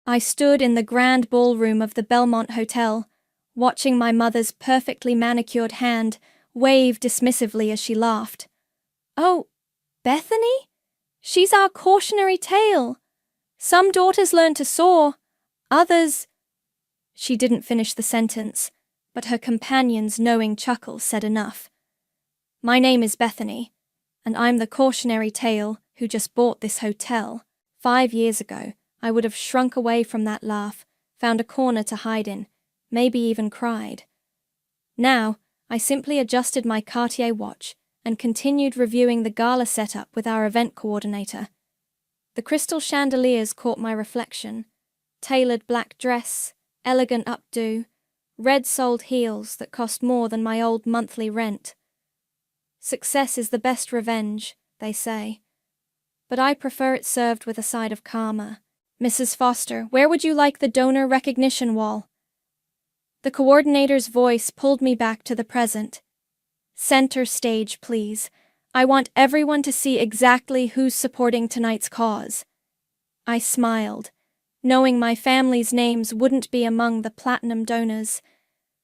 I stood in the grand ballroom of the Belmont Hotel, watching my mother's perfectly manicured hand wave dismissively as she laughed. "Oh, Bethany? She's our cautionary tale. Some daughters learn to soar, others—" She didn't finish the sentence, but her companion's knowing chuckle said enough. "My name is Bethany, and I'm the cautionary tale who just bought this hotel. 5 years ago, I would have shrunk away from that laugh, found a corner to hide in, maybe even cried. Now, I simply adjusted my Cartier watch and continued reviewing the gala setup with our event coordinator. The crystal chandeliers caught my reflection. Tailored black dress, elegant updo, red-soled heels that cost more than my old monthly rent. Success is the best revenge, they say. But I prefer it served with a side of karma. Mrs. Foster, where would you like the donor recognition wall?" The coordinator's voice pulled me back to the present. "Center stage, please. I want everyone to see exactly who's supporting tonight's cause." I smiled, knowing my family's names wouldn't be among the platinum donors.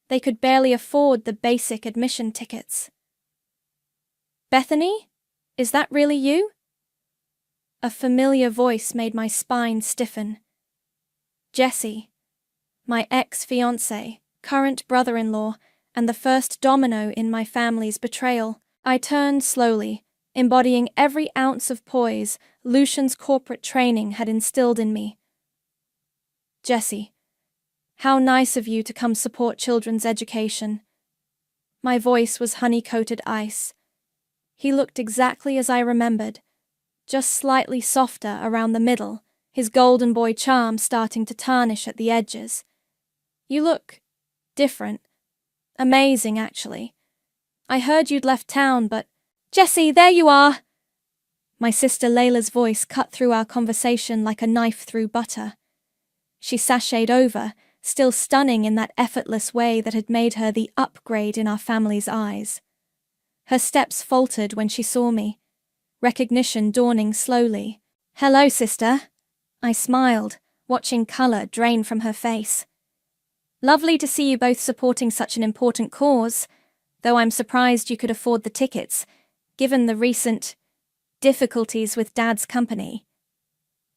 They could barely afford the basic admission tickets. "Bethany? Is that really you?" A familiar voice made my spine stiffen. Jesse, my ex-fiancé, current brother-in-law, and the first domino in my family's betrayal. I turned slowly, embodying every ounce of poise Lucian's corporate training had instilled in me. "Jesse, how nice of you to come support children's education." My voice was honey-coated ice. He looked exactly as I remembered, just slightly softer around the middle, his golden boy charm starting to tarnish at the edges. "You look different. Amazing, actually. I heard you'd left town, but—" "Jesse, there you are!" My sister Layla's voice cut through our conversation like a knife through butter. She sashayed over, still stunning in that effortless way that had made her the upgrade in our family's eyes. Her steps faltered when she saw me, recognition dawning slowly. "Hello, sister." I smiled, watching color drain from her face. "Lovely to see you both supporting such an important cause, though I'm surprised you could afford the tickets, given the recent difficulties with Dad's company."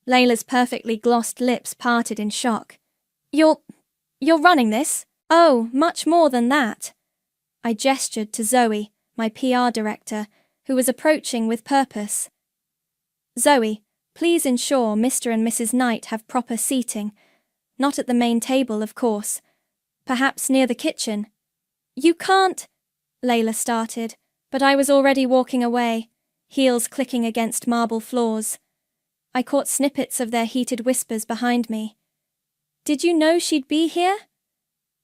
Layla's perfectly glossed lips parted in shock. You're running this?" "Oh, much more than that." I gestured to Zoe, my PR director, who was approaching with purpose. "Zoe, please ensure Mr. and Mrs. Knight have proper seating. Not at the main table, of course. Perhaps near the kitchen." "You can't," Layla started, but I was already walking away, heels clicking against marble floors. I caught snippets of their heated whispers behind me. "Did you know she'd be here?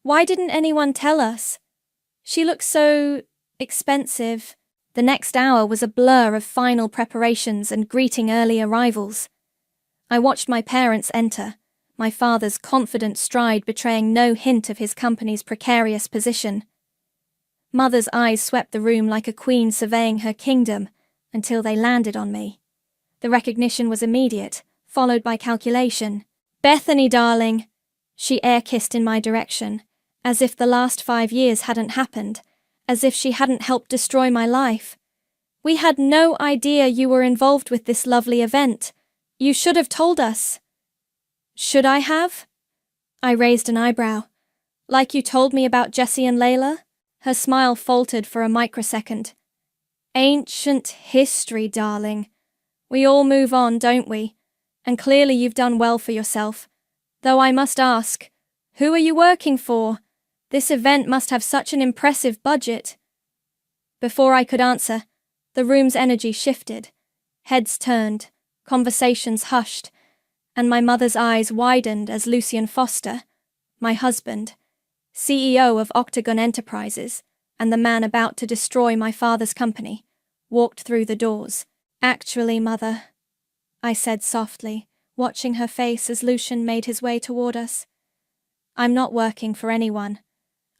Why didn't anyone tell us? She looks so expensive." The next hour was a blur of final preparations and greeting early arrivals. I watched my parents enter, my father's confident stride betraying no hint of his company's precarious position. Mother's eyes swept the room like a queen surveying her kingdom until they landed on me. The recognition was immediate, followed by calculation. "Bethany, darling," she air-kissed in my direction, as if the last 5 years hadn't happened, as if she hadn't helped destroy my life. "We had no idea you were involved with this lovely event. You should have told us." "Should I have?" I raised an eyebrow. "Like you told me about Jesse and Layla?" Her smile faltered for a microsecond. "Ancient history, darling. We all move on, don't we? And clearly you've done well for yourself. Though I must ask, who are you working for? This event must have such an impressive budget." Before I could answer, the room's energy shifted. Heads turned, conversations hushed, and my mother's eyes widened as Lucian Foster, my husband, CEO of Octagon Enterprises, and the man about to destroy my father's company, walked through the doors. "Actually, Mother," I said softly, watching her face as Lucian made his way toward us. "I'm not working for anyone.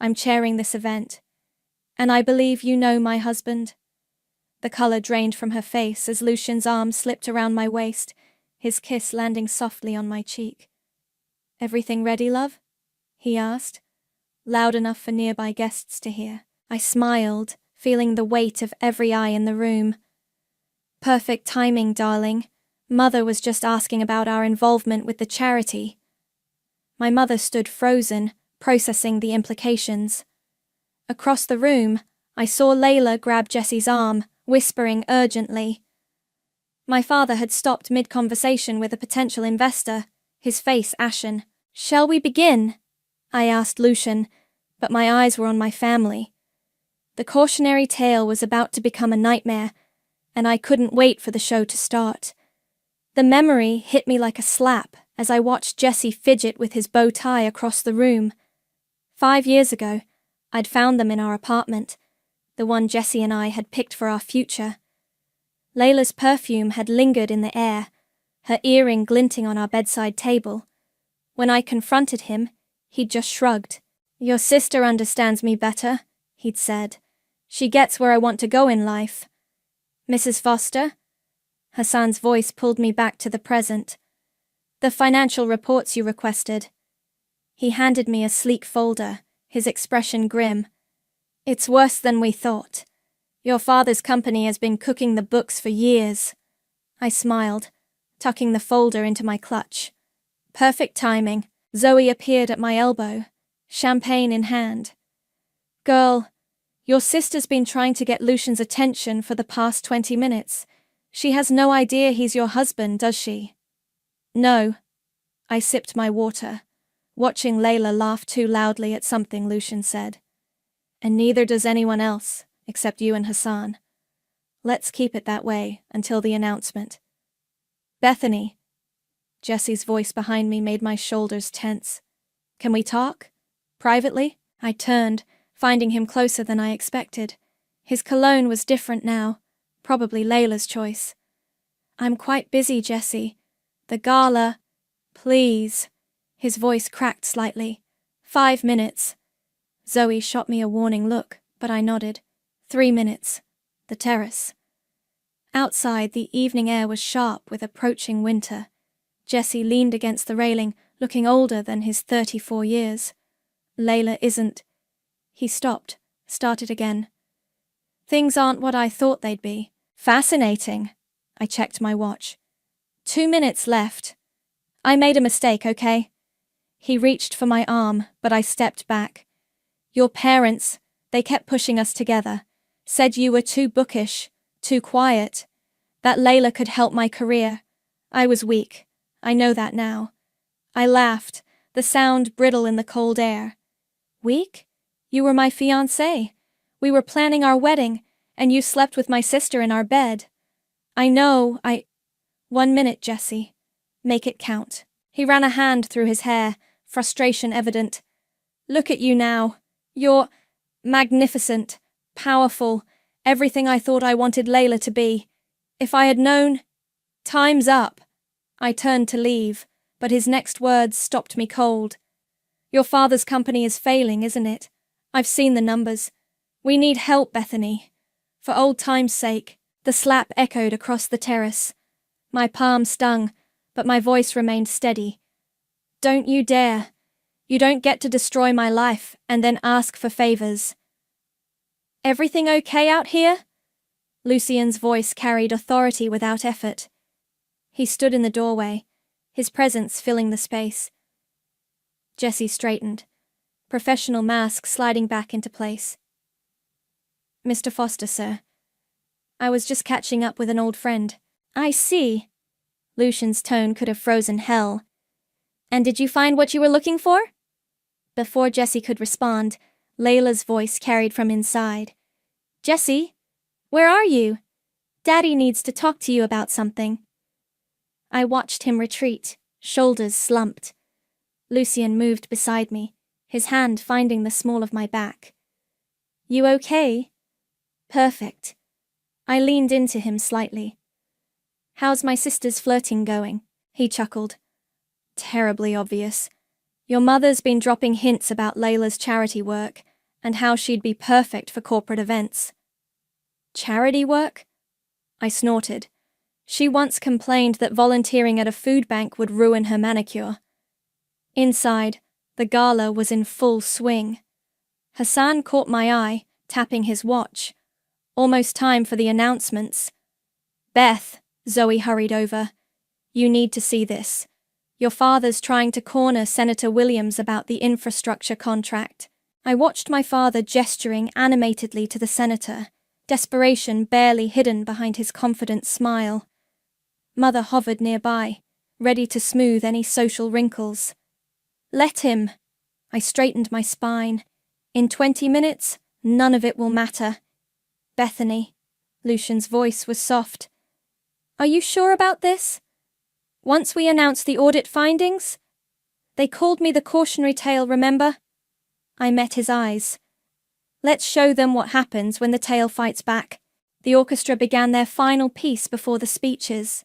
I'm chairing this event. And I believe you know my husband." The color drained from her face as Lucian's arm slipped around my waist, his kiss landing softly on my cheek. Everything ready, love? He asked, loud enough for nearby guests to hear. I smiled, feeling the weight of every eye in the room. Perfect timing, darling. Mother was just asking about our involvement with the charity. My mother stood frozen, processing the implications. Across the room, I saw Layla grab Jesse's arm, whispering urgently. My father had stopped mid-conversation with a potential investor, his face ashen. "Shall we begin?" I asked Lucian, but my eyes were on my family. The cautionary tale was about to become a nightmare, and I couldn't wait for the show to start. The memory hit me like a slap as I watched Jesse fidget with his bow tie across the room. 5 years ago, I'd found them in our apartment, the one Jesse and I had picked for our future. Layla's perfume had lingered in the air, her earring glinting on our bedside table. When I confronted him, he'd just shrugged. "Your sister understands me better," he'd said. "She gets where I want to go in life." "Mrs. Foster?" Hassan's voice pulled me back to the present. "The financial reports you requested." He handed me a sleek folder, his expression grim. "It's worse than we thought. Your father's company has been cooking the books for years." I smiled, tucking the folder into my clutch. Perfect timing. Zoe appeared at my elbow, champagne in hand. "Girl, your sister's been trying to get Lucian's attention for the past 20 minutes. She has no idea he's your husband, does she?" "No." I sipped my water, watching Layla laugh too loudly at something Lucian said. "And neither does anyone else, except you and Hassan. Let's keep it that way until the announcement." "Bethany." Jesse's voice behind me made my shoulders tense. "Can we talk? Privately?" I turned, finding him closer than I expected. His cologne was different now, probably Layla's choice. "I'm quite busy, Jesse. The gala..." "Please." His voice cracked slightly. 5 minutes. Zoe shot me a warning look, but I nodded. 3 minutes. The terrace. Outside, the evening air was sharp with approaching winter. Jesse leaned against the railing, looking older than his 34 years. "Layla isn't..." He stopped, started again. "Things aren't what I thought they'd be." "Fascinating." I checked my watch. 2 minutes left. "I made a mistake, okay?" He reached for my arm, but I stepped back. "Your parents, they kept pushing us together. Said you were too bookish, too quiet. That Layla could help my career. I was weak. I know that now." I laughed, the sound brittle in the cold air. "Weak? You were my fiancé. We were planning our wedding, and you slept with my sister in our bed." "I know, 1 minute, Jesse. Make it count." He ran a hand through his hair, frustration evident. "Look at you now. You're magnificent, powerful, everything I thought I wanted Layla to be. If I had known..." "Time's up." I turned to leave, but his next words stopped me cold. "Your father's company is failing, isn't it? I've seen the numbers. We need help, Bethany. For old time's sake." The slap echoed across the terrace. My palm stung, but my voice remained steady. "Don't you dare. You don't get to destroy my life and then ask for favors." "Everything okay out here?" Lucian's voice carried authority without effort. He stood in the doorway, his presence filling the space. Jesse straightened, professional mask sliding back into place. "Mr. Foster, sir. I was just catching up with an old friend." "I see." Lucian's tone could have frozen hell. "And did you find what you were looking for?" Before Jesse could respond, Layla's voice carried from inside. "Jesse, where are you? Daddy needs to talk to you about something." I watched him retreat, shoulders slumped. Lucian moved beside me, his hand finding the small of my back. "You okay?" "Perfect." I leaned into him slightly. "How's my sister's flirting going?" He chuckled. "Terribly obvious. Your mother's been dropping hints about Layla's charity work and how she'd be perfect for corporate events." "Charity work?" I snorted. She once complained that volunteering at a food bank would ruin her manicure. Inside, the gala was in full swing. Hassan caught my eye, tapping his watch. Almost time for the announcements. Beth, Zoe hurried over. You need to see this. Your father's trying to corner Senator Williams about the infrastructure contract. I watched my father gesturing animatedly to the senator, desperation barely hidden behind his confident smile. Mother hovered nearby, ready to smooth any social wrinkles. Let him. I straightened my spine. In 20 minutes, none of it will matter. Bethany. Lucian's voice was soft. Are you sure about this? Once we announce the audit findings? They called me the cautionary tale, remember? I met his eyes. Let's show them what happens when the tale fights back. The orchestra began their final piece before the speeches.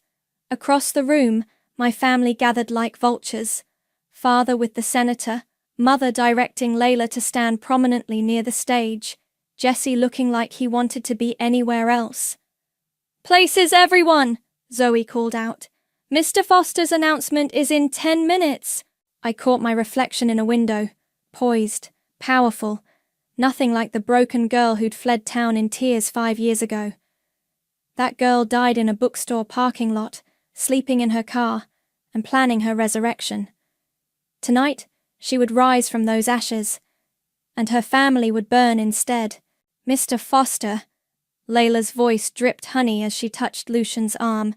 Across the room, my family gathered like vultures. Father with the senator, mother directing Layla to stand prominently near the stage, Jesse looking like he wanted to be anywhere else. Places, everyone! Zoe called out. Mr. Foster's announcement is in 10 minutes. I caught my reflection in a window, poised, powerful, nothing like the broken girl who'd fled town in tears 5 years ago. That girl died in a bookstore parking lot, sleeping in her car, and planning her resurrection. Tonight, she would rise from those ashes, and her family would burn instead. Mr. Foster, Layla's voice dripped honey as she touched Lucian's arm.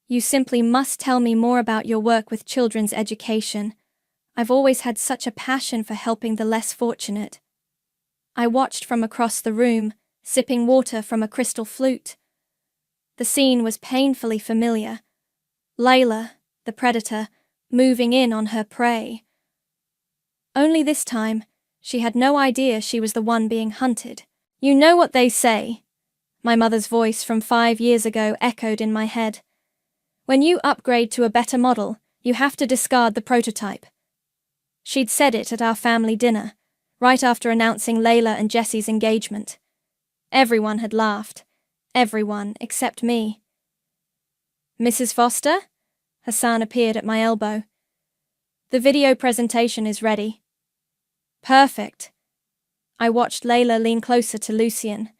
You simply must tell me more about your work with children's education. I've always had such a passion for helping the less fortunate. I watched from across the room, sipping water from a crystal flute. The scene was painfully familiar. Layla, the predator, moving in on her prey. Only this time, she had no idea she was the one being hunted. You know what they say. My mother's voice from 5 years ago echoed in my head. When you upgrade to a better model, you have to discard the prototype. She'd said it at our family dinner, right after announcing Layla and Jesse's engagement. Everyone had laughed. Everyone except me. Mrs. Foster? Hassan appeared at my elbow. The video presentation is ready. Perfect. I watched Layla lean closer to Lucian,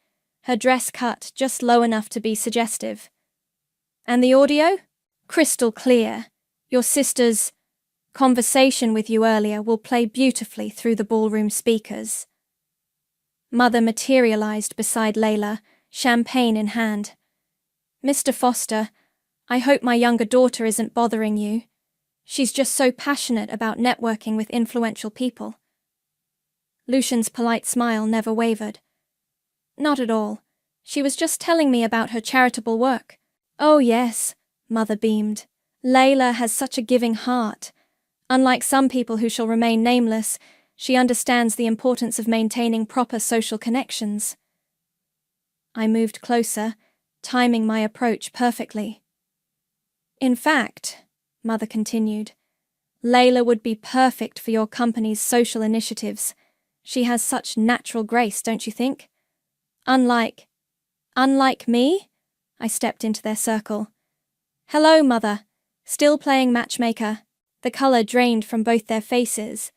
her dress cut just low enough to be suggestive. And the audio? Crystal clear. Your sister's conversation with you earlier will play beautifully through the ballroom speakers. Mother materialized beside Layla, champagne in hand. Mr. Foster, I hope my younger daughter isn't bothering you. She's just so passionate about networking with influential people. Lucian's polite smile never wavered. Not at all. She was just telling me about her charitable work. Oh yes, Mother beamed. Layla has such a giving heart. Unlike some people who shall remain nameless, she understands the importance of maintaining proper social connections. I moved closer, timing my approach perfectly. In fact, Mother continued, Layla would be perfect for your company's social initiatives. She has such natural grace, don't you think? Unlike me? I stepped into their circle. Hello, Mother. Still playing matchmaker. The colour drained from both their faces.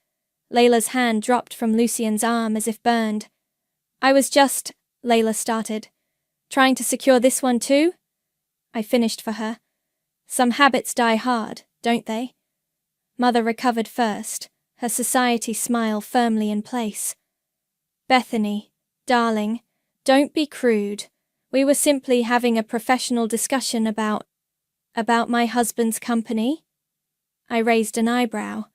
Layla's hand dropped from Lucian's arm as if burned. I was just, Layla started, trying to secure this one too? I finished for her. Some habits die hard, don't they? Mother recovered first, her society smile firmly in place. Bethany, darling, don't be crude. We were simply having a professional discussion about my husband's company. I raised an eyebrow.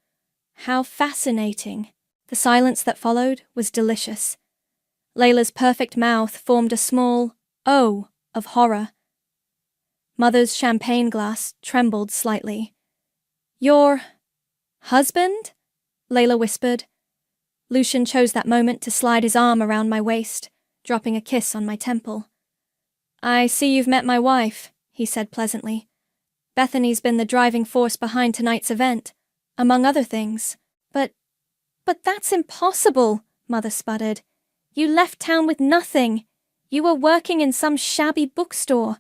How fascinating. The silence that followed was delicious. Layla's perfect mouth formed a small O of horror. Mother's champagne glass trembled slightly. Your husband? Layla whispered. Lucian chose that moment to slide his arm around my waist, dropping a kiss on my temple. I see you've met my wife, he said pleasantly. Bethany's been the driving force behind tonight's event, among other things. But that's impossible, Mother sputtered. You left town with nothing. You were working in some shabby bookstore.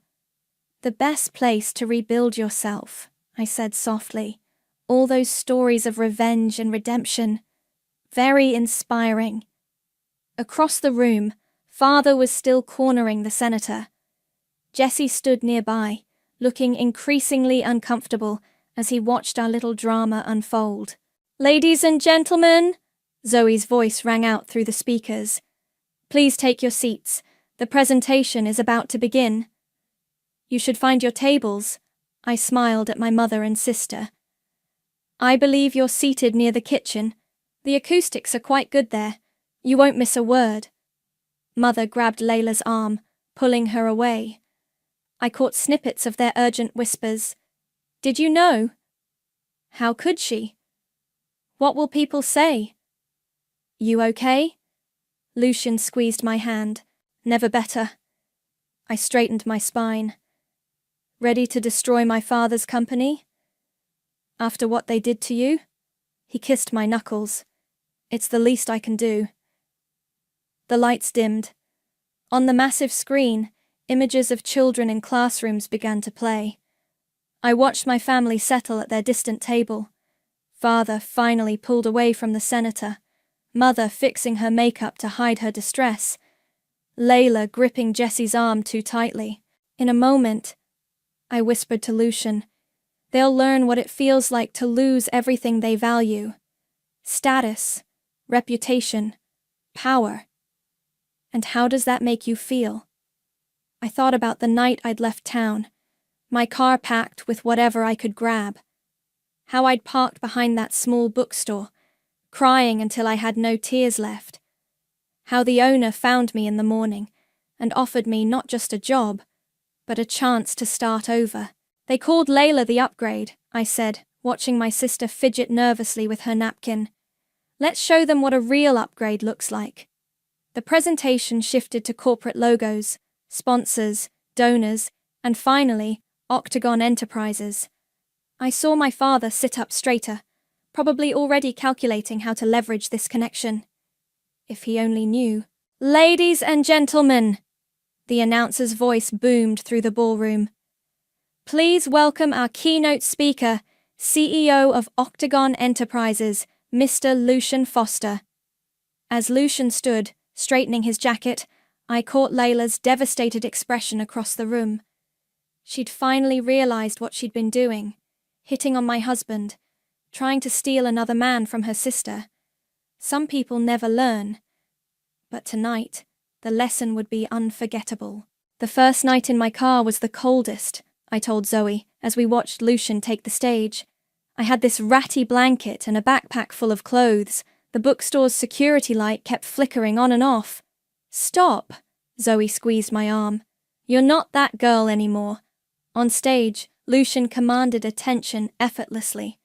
The best place to rebuild yourself, I said softly. All those stories of revenge and redemption. Very inspiring. Across the room, Father was still cornering the senator. Jesse stood nearby, looking increasingly uncomfortable as he watched our little drama unfold. "Ladies and gentlemen," Zoe's voice rang out through the speakers. "Please take your seats. The presentation is about to begin." "You should find your tables," I smiled at my mother and sister. "I believe you're seated near the kitchen. The acoustics are quite good there. You won't miss a word." Mother grabbed Layla's arm, pulling her away. I caught snippets of their urgent whispers. "Did you know?" "How could she?" "What will people say?" "You okay?" Lucian squeezed my hand. "Never better." I straightened my spine. "Ready to destroy my father's company?" "After what they did to you?" He kissed my knuckles. "It's the least I can do." The lights dimmed. On the massive screen, images of children in classrooms began to play. I watched my family settle at their distant table. Father finally pulled away from the senator, Mother fixing her makeup to hide her distress, Layla gripping Jesse's arm too tightly. In a moment, I whispered to Lucian, "They'll learn what it feels like to lose everything they value. Status, reputation, power. And how does that make you feel?" I thought about the night I'd left town, my car packed with whatever I could grab. How I'd parked behind that small bookstore, crying until I had no tears left. How the owner found me in the morning and offered me not just a job, but a chance to start over. "They called Layla the upgrade," I said, watching my sister fidget nervously with her napkin. "Let's show them what a real upgrade looks like." The presentation shifted to corporate logos, sponsors, donors, and finally, Octagon Enterprises. I saw my father sit up straighter, probably already calculating how to leverage this connection. If he only knew. "Ladies and gentlemen," the announcer's voice boomed through the ballroom. "Please welcome our keynote speaker, CEO of Octagon Enterprises, Mr. Lucian Foster." As Lucian stood, straightening his jacket, I caught Layla's devastated expression across the room. She'd finally realized what she'd been doing, hitting on my husband, trying to steal another man from her sister. Some people never learn. But tonight, the lesson would be unforgettable. "The first night in my car was the coldest," I told Zoe, as we watched Lucian take the stage. "I had this ratty blanket and a backpack full of clothes. The bookstore's security light kept flickering on and off." "Stop!" Zoe squeezed my arm. "You're not that girl anymore." On stage, Lucian commanded attention effortlessly.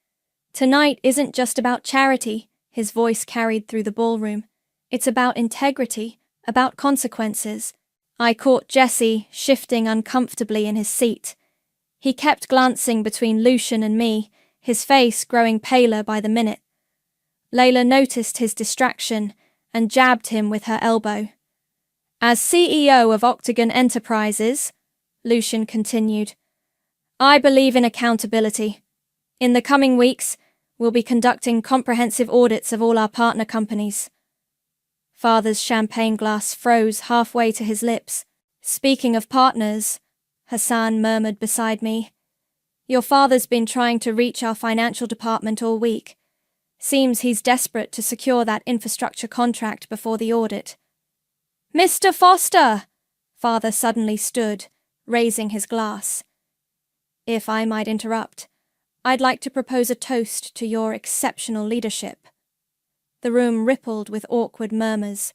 "Tonight isn't just about charity," his voice carried through the ballroom. "It's about integrity, about consequences." I caught Jesse shifting uncomfortably in his seat. He kept glancing between Lucian and me, his face growing paler by the minute. Layla noticed his distraction and jabbed him with her elbow. "As CEO of Octagon Enterprises," Lucian continued, "I believe in accountability. In the coming weeks, we'll be conducting comprehensive audits of all our partner companies." Father's champagne glass froze halfway to his lips. "Speaking of partners," Hassan murmured beside me, "your father's been trying to reach our financial department all week. Seems he's desperate to secure that infrastructure contract before the audit." "Mr. Foster!" Father suddenly stood, raising his glass. "If I might interrupt, I'd like to propose a toast to your exceptional leadership." The room rippled with awkward murmurs.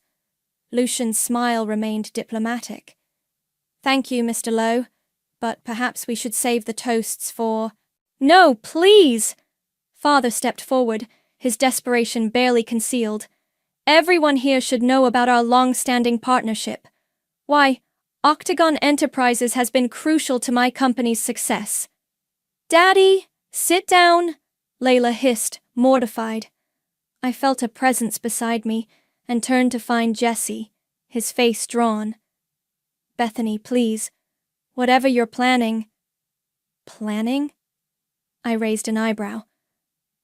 Lucian's smile remained diplomatic. "Thank you, Mr. Lowe, but perhaps we should save the toasts for—" "No, please!" Father stepped forward, his desperation barely concealed. "Everyone here should know about our long-standing partnership. Why, Octagon Enterprises has been crucial to my company's success." "Daddy, sit down," Layla hissed, mortified. I felt a presence beside me and turned to find Jesse, his face drawn. "Bethany, please, whatever you're planning—" "Planning?" I raised an eyebrow.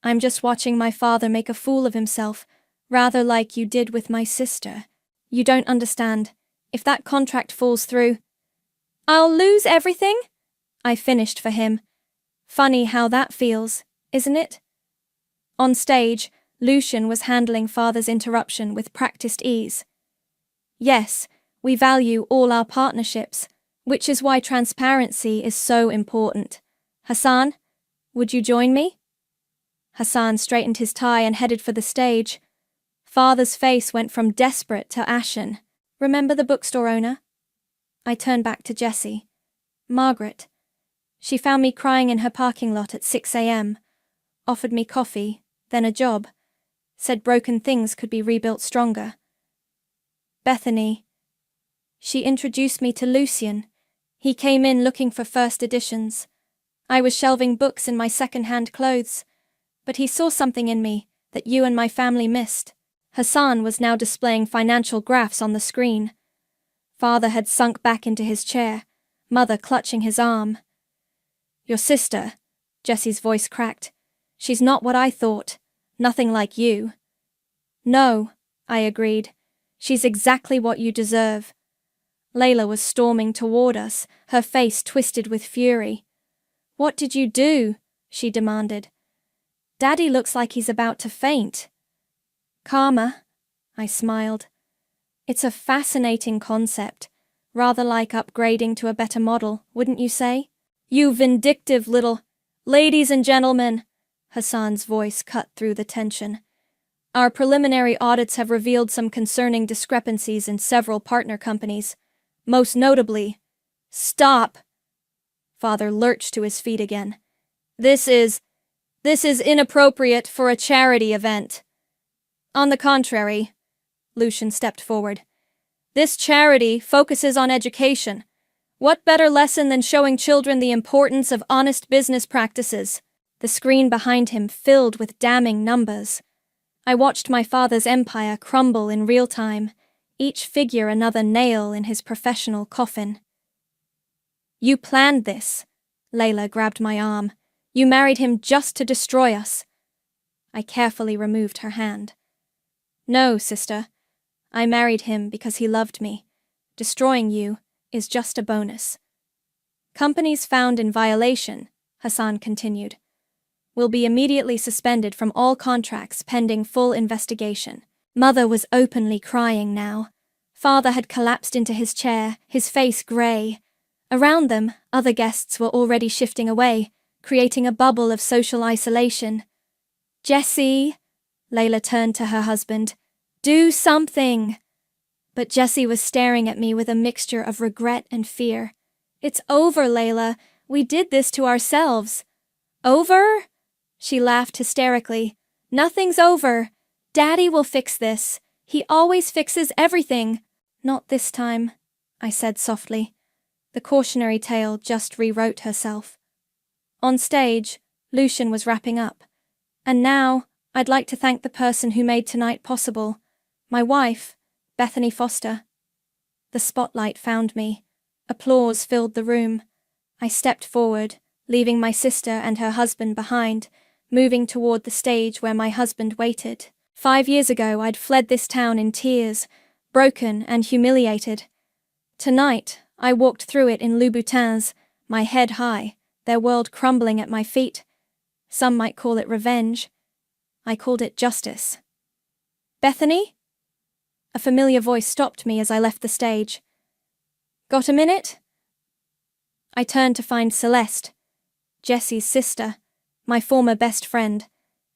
I'm just watching my father make a fool of himself, rather like you did with my sister. You don't understand. If that contract falls through, I'll lose everything? I finished for him. Funny how that feels, isn't it? On stage, Lucian was handling father's interruption with practiced ease. Yes, we value all our partnerships, which is why transparency is so important. Hassan, would you join me? Hassan straightened his tie and headed for the stage. Father's face went from desperate to ashen. Remember the bookstore owner? I turned back to Jessie. Margaret. She found me crying in her parking lot at 6 a.m., offered me coffee, then a job, said broken things could be rebuilt stronger. Bethany. She introduced me to Lucian. He came in looking for first editions. I was shelving books in my second-hand clothes, but he saw something in me that you and my family missed. Hassan was now displaying financial graphs on the screen. Father had sunk back into his chair, mother clutching his arm. Your sister, Jessie's voice cracked. She's not what I thought. Nothing like you. No, I agreed. She's exactly what you deserve. Layla was storming toward us, her face twisted with fury. What did you do? She demanded. Daddy looks like he's about to faint. Karma, I smiled. It's a fascinating concept, rather like upgrading to a better model, wouldn't you say? You vindictive little... Ladies and gentlemen, Hassan's voice cut through the tension. Our preliminary audits have revealed some concerning discrepancies in several partner companies. Most notably... Stop! Father lurched to his feet again. This is inappropriate for a charity event. On the contrary, Lucian stepped forward. This charity focuses on education. What better lesson than showing children the importance of honest business practices? The screen behind him filled with damning numbers. I watched my father's empire crumble in real time, each figure another nail in his professional coffin. You planned this. Layla grabbed my arm. You married him just to destroy us. I carefully removed her hand. No, sister. I married him because he loved me. Destroying you is just a bonus. Companies found in violation, Hassan continued, will be immediately suspended from all contracts pending full investigation. Mother was openly crying now. Father had collapsed into his chair, his face grey. Around them, other guests were already shifting away, creating a bubble of social isolation. Jessie, Layla turned to her husband. Do something! But Jessie was staring at me with a mixture of regret and fear. It's over, Layla. We did this to ourselves. Over? She laughed hysterically. Nothing's over. Daddy will fix this. He always fixes everything. Not this time, I said softly. The cautionary tale just rewrote herself. On stage, Lucian was wrapping up. And now, I'd like to thank the person who made tonight possible. My wife, Bethany Foster. The spotlight found me. Applause filled the room. I stepped forward, leaving my sister and her husband behind, moving toward the stage where my husband waited. 5 years ago, I'd fled this town in tears, broken and humiliated. Tonight, I walked through it in Louboutins, my head high, their world crumbling at my feet. Some might call it revenge. I called it justice. Bethany? A familiar voice stopped me as I left the stage. Got a minute? I turned to find Celeste, Jessie's sister, my former best friend,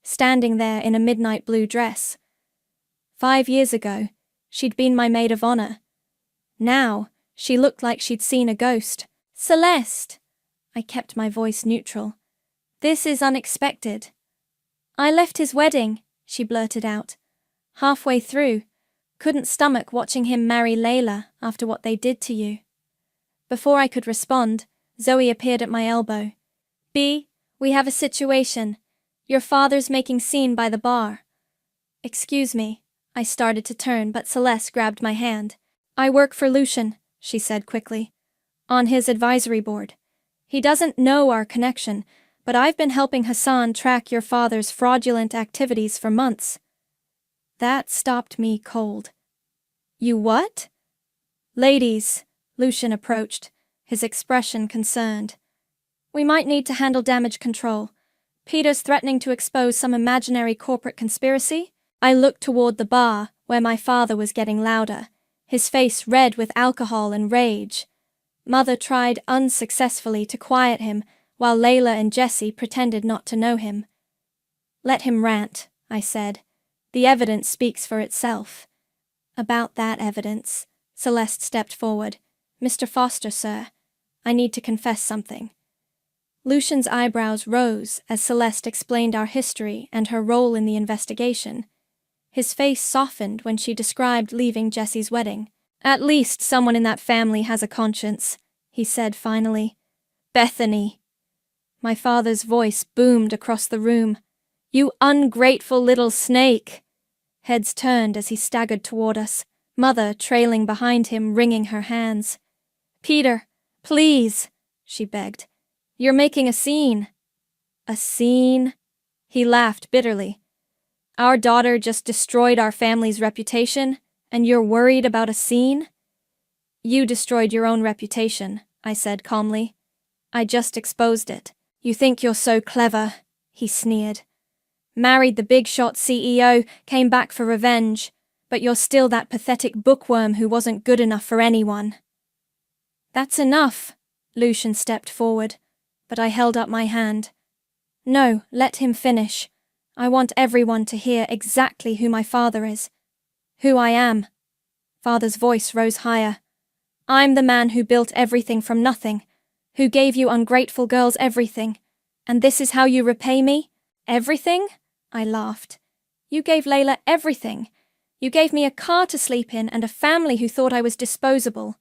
standing there in a midnight blue dress. 5 years ago, she'd been my maid of honor. Now, she looked like she'd seen a ghost. Celeste! I kept my voice neutral. This is unexpected. I left his wedding, she blurted out. Halfway through, couldn't stomach watching him marry Layla after what they did to you. Before I could respond, Zoe appeared at my elbow. B, we have a situation. Your father's making scene by the bar. Excuse me. I started to turn, but Celeste grabbed my hand. I work for Lucian, she said quickly. On his advisory board. He doesn't know our connection, but I've been helping Hassan track your father's fraudulent activities for months. That stopped me cold. You what? Ladies, Lucian approached, his expression concerned. We might need to handle damage control. Peter's threatening to expose some imaginary corporate conspiracy. I looked toward the bar, where my father was getting louder, his face red with alcohol and rage. Mother tried unsuccessfully to quiet him, while Layla and Jessie pretended not to know him. Let him rant, I said. The evidence speaks for itself. About that evidence, Celeste stepped forward. Mr. Foster, sir, I need to confess something. Lucian's eyebrows rose as Celeste explained our history and her role in the investigation. His face softened when she described leaving Jessie's wedding. At least someone in that family has a conscience, he said finally. Bethany. My father's voice boomed across the room. You ungrateful little snake! Heads turned as he staggered toward us, Mother trailing behind him, wringing her hands. Peter, please, she begged. You're making a scene. A scene? He laughed bitterly. Our daughter just destroyed our family's reputation, and you're worried about a scene? You destroyed your own reputation, I said calmly. I just exposed it. You think you're so clever, he sneered. Married the big-shot CEO, came back for revenge, but you're still that pathetic bookworm who wasn't good enough for anyone. That's enough, Lucian stepped forward, but I held up my hand. No, let him finish. I want everyone to hear exactly who my father is. Who I am. Father's voice rose higher. I'm the man who built everything from nothing, who gave you ungrateful girls everything. And this is how you repay me? Everything? I laughed. You gave Layla everything. You gave me a car to sleep in and a family who thought I was disposable.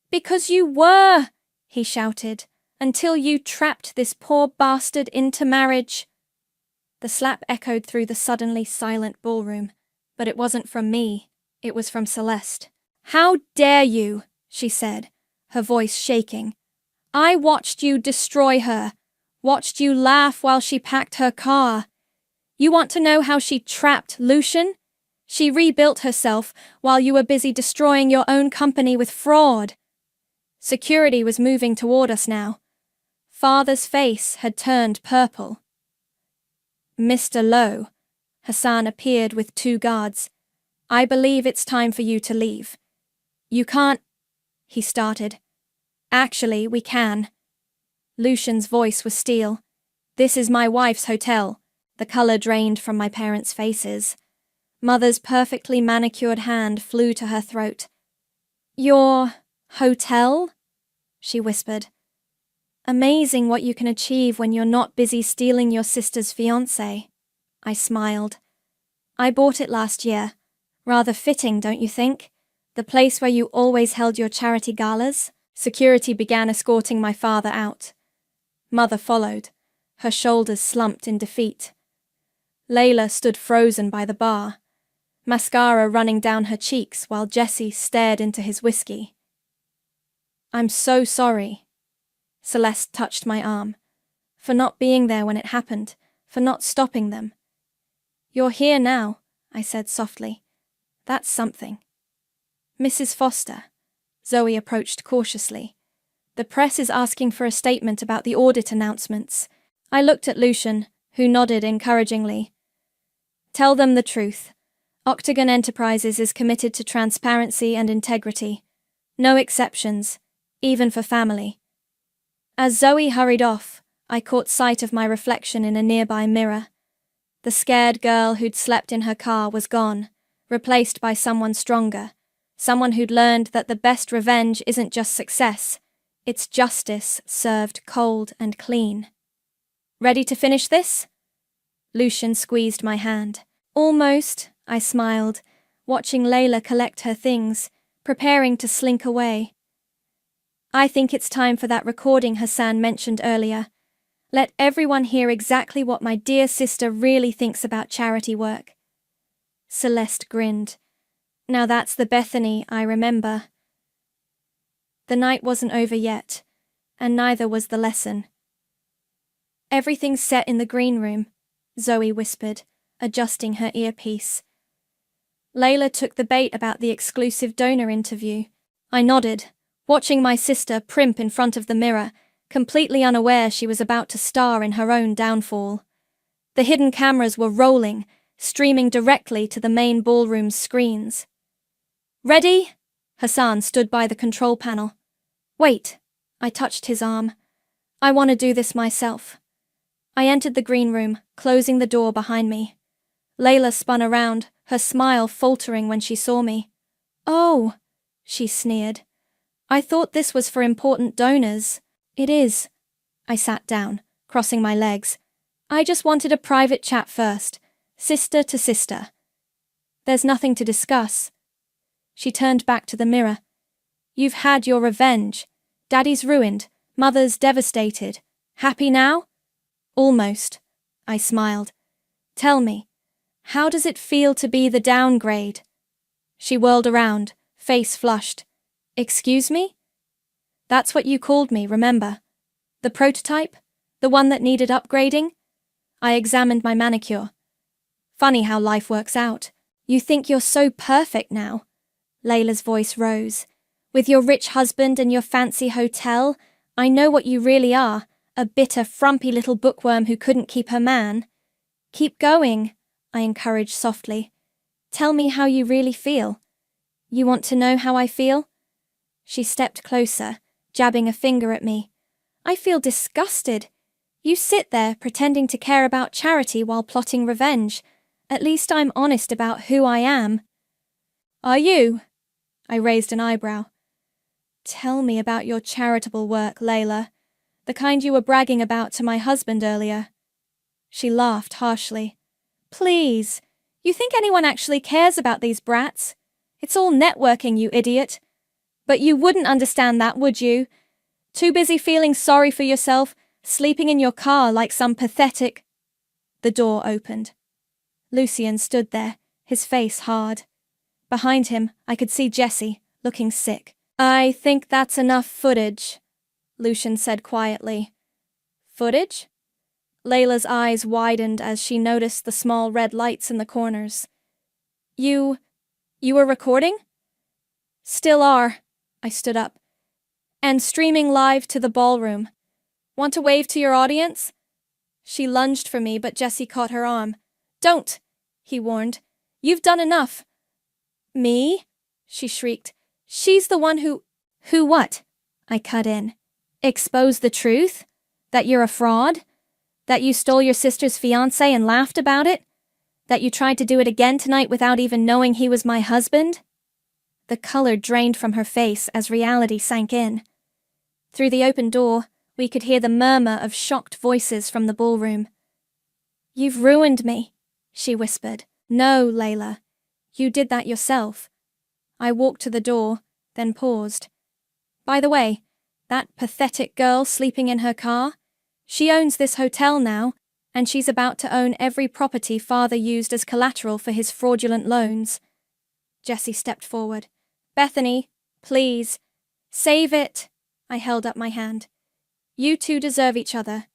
Because you were, he shouted, until you trapped this poor bastard into marriage. The slap echoed through the suddenly silent ballroom, but it wasn't from me. It was from Celeste. How dare you, she said, her voice shaking. I watched you destroy her, watched you laugh while she packed her car. You want to know how she trapped Lucian? She rebuilt herself while you were busy destroying your own company with fraud. Security was moving toward us now. Father's face had turned purple. Mr. Lowe, Hassan appeared with 2 guards. I believe it's time for you to leave. You can't, he started. Actually, we can. Lucian's voice was steel. This is my wife's hotel. The color drained from my parents' faces. Mother's perfectly manicured hand flew to her throat. Your hotel? She whispered. Amazing what you can achieve when you're not busy stealing your sister's fiancé. I smiled. I bought it last year. Rather fitting, don't you think? The place where you always held your charity galas? Security began escorting my father out. Mother followed, her shoulders slumped in defeat. Layla stood frozen by the bar, mascara running down her cheeks while Jessie stared into his whiskey. I'm so sorry. Celeste touched my arm. For not being there when it happened, for not stopping them. You're here now, I said softly. That's something. Mrs. Foster. Zoe approached cautiously. The press is asking for a statement about the audit announcements. I looked at Lucian, who nodded encouragingly. Tell them the truth. Octagon Enterprises is committed to transparency and integrity. No exceptions, even for family. As Zoe hurried off, I caught sight of my reflection in a nearby mirror. The scared girl who'd slept in her car was gone, replaced by someone stronger, someone who'd learned that the best revenge isn't just success, it's justice served cold and clean. Ready to finish this? Lucian squeezed my hand. Almost, I smiled, watching Layla collect her things, preparing to slink away. I think it's time for that recording Hassan mentioned earlier. Let everyone hear exactly what my dear sister really thinks about charity work. Celeste grinned. Now that's the Bethany I remember. The night wasn't over yet, and neither was the lesson. Everything's set in the green room, Zoe whispered, adjusting her earpiece. Layla took the bait about the exclusive donor interview. I nodded, watching my sister primp in front of the mirror, completely unaware she was about to star in her own downfall. The hidden cameras were rolling, streaming directly to the main ballroom's screens. "Ready?" Hassan stood by the control panel. "Wait," I touched his arm. "I want to do this myself." I entered the green room, closing the door behind me. Layla spun around, her smile faltering when she saw me. "Oh," she sneered. "I thought this was for important donors." "It is." I sat down, crossing my legs. "I just wanted a private chat first, sister to sister." "There's nothing to discuss." She turned back to the mirror. "You've had your revenge. Daddy's ruined, Mother's devastated. Happy now?" "Almost," I smiled. "Tell me, how does it feel to be the downgrade?" She whirled around, face flushed. "Excuse me?" "That's what you called me, remember? The prototype? The one that needed upgrading?" I examined my manicure. "Funny how life works out. You think you're so perfect now." Layla's voice rose. "With your rich husband and your fancy hotel, I know what you really are, a bitter, frumpy little bookworm who couldn't keep her man." "Keep going," I encouraged softly. "Tell me how you really feel." "You want to know how I feel?" She stepped closer, jabbing a finger at me. "I feel disgusted. You sit there pretending to care about charity while plotting revenge. At least I'm honest about who I am." "Are you?" I raised an eyebrow. "Tell me about your charitable work, Layla. The kind you were bragging about to my husband earlier." She laughed harshly. "Please, you think anyone actually cares about these brats? It's all networking, you idiot. But you wouldn't understand that, would you? Too busy feeling sorry for yourself, sleeping in your car like some pathetic—" The door opened. Lucien stood there, his face hard. Behind him, I could see Jessie, looking sick. "I think that's enough footage," Lucien said quietly. "Footage?" Layla's eyes widened as she noticed the small red lights in the corners. You were recording?" "Still are." I stood up. "And streaming live to the ballroom. Want to wave to your audience?" She lunged for me, but Jessie caught her arm. "Don't," he warned. "You've done enough." "Me?" she shrieked. "She's the one who—" "Who what?" I cut in. "Expose the truth? That you're a fraud? That you stole your sister's fiancé and laughed about it? That you tried to do it again tonight without even knowing he was my husband?" The color drained from her face as reality sank in. Through the open door, we could hear the murmur of shocked voices from the ballroom. "You've ruined me," she whispered. "No, Layla. You did that yourself." I walked to the door, then paused. "By the way, that pathetic girl sleeping in her car? She owns this hotel now, and she's about to own every property Father used as collateral for his fraudulent loans." Jessie stepped forward. "Bethany, please. Save it." I held up my hand. "You two deserve each other.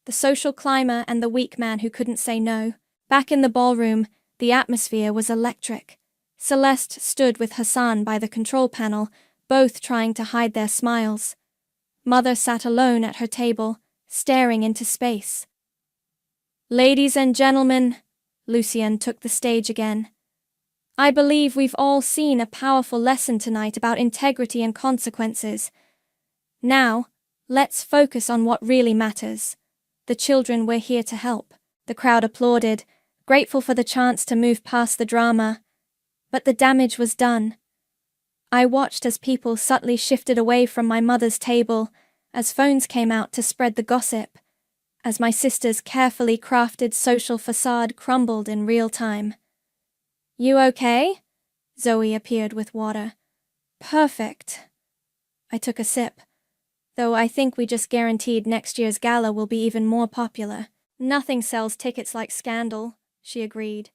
The social climber and the weak man who couldn't say no." Back in the ballroom, the atmosphere was electric. Celeste stood with Hassan by the control panel, both trying to hide their smiles. Mother sat alone at her table, staring into space. "Ladies and gentlemen," Lucien took the stage again. "I believe we've all seen a powerful lesson tonight about integrity and consequences. Now, let's focus on what really matters. The children we're here to help." The crowd applauded, grateful for the chance to move past the drama. But the damage was done. I watched as people subtly shifted away from my mother's table, as phones came out to spread the gossip, as my sister's carefully crafted social facade crumbled in real time. "You okay?" Zoe appeared with water. "Perfect." I took a sip, though I think we just guaranteed next year's gala will be even more popular. "Nothing sells tickets like scandal," she agreed.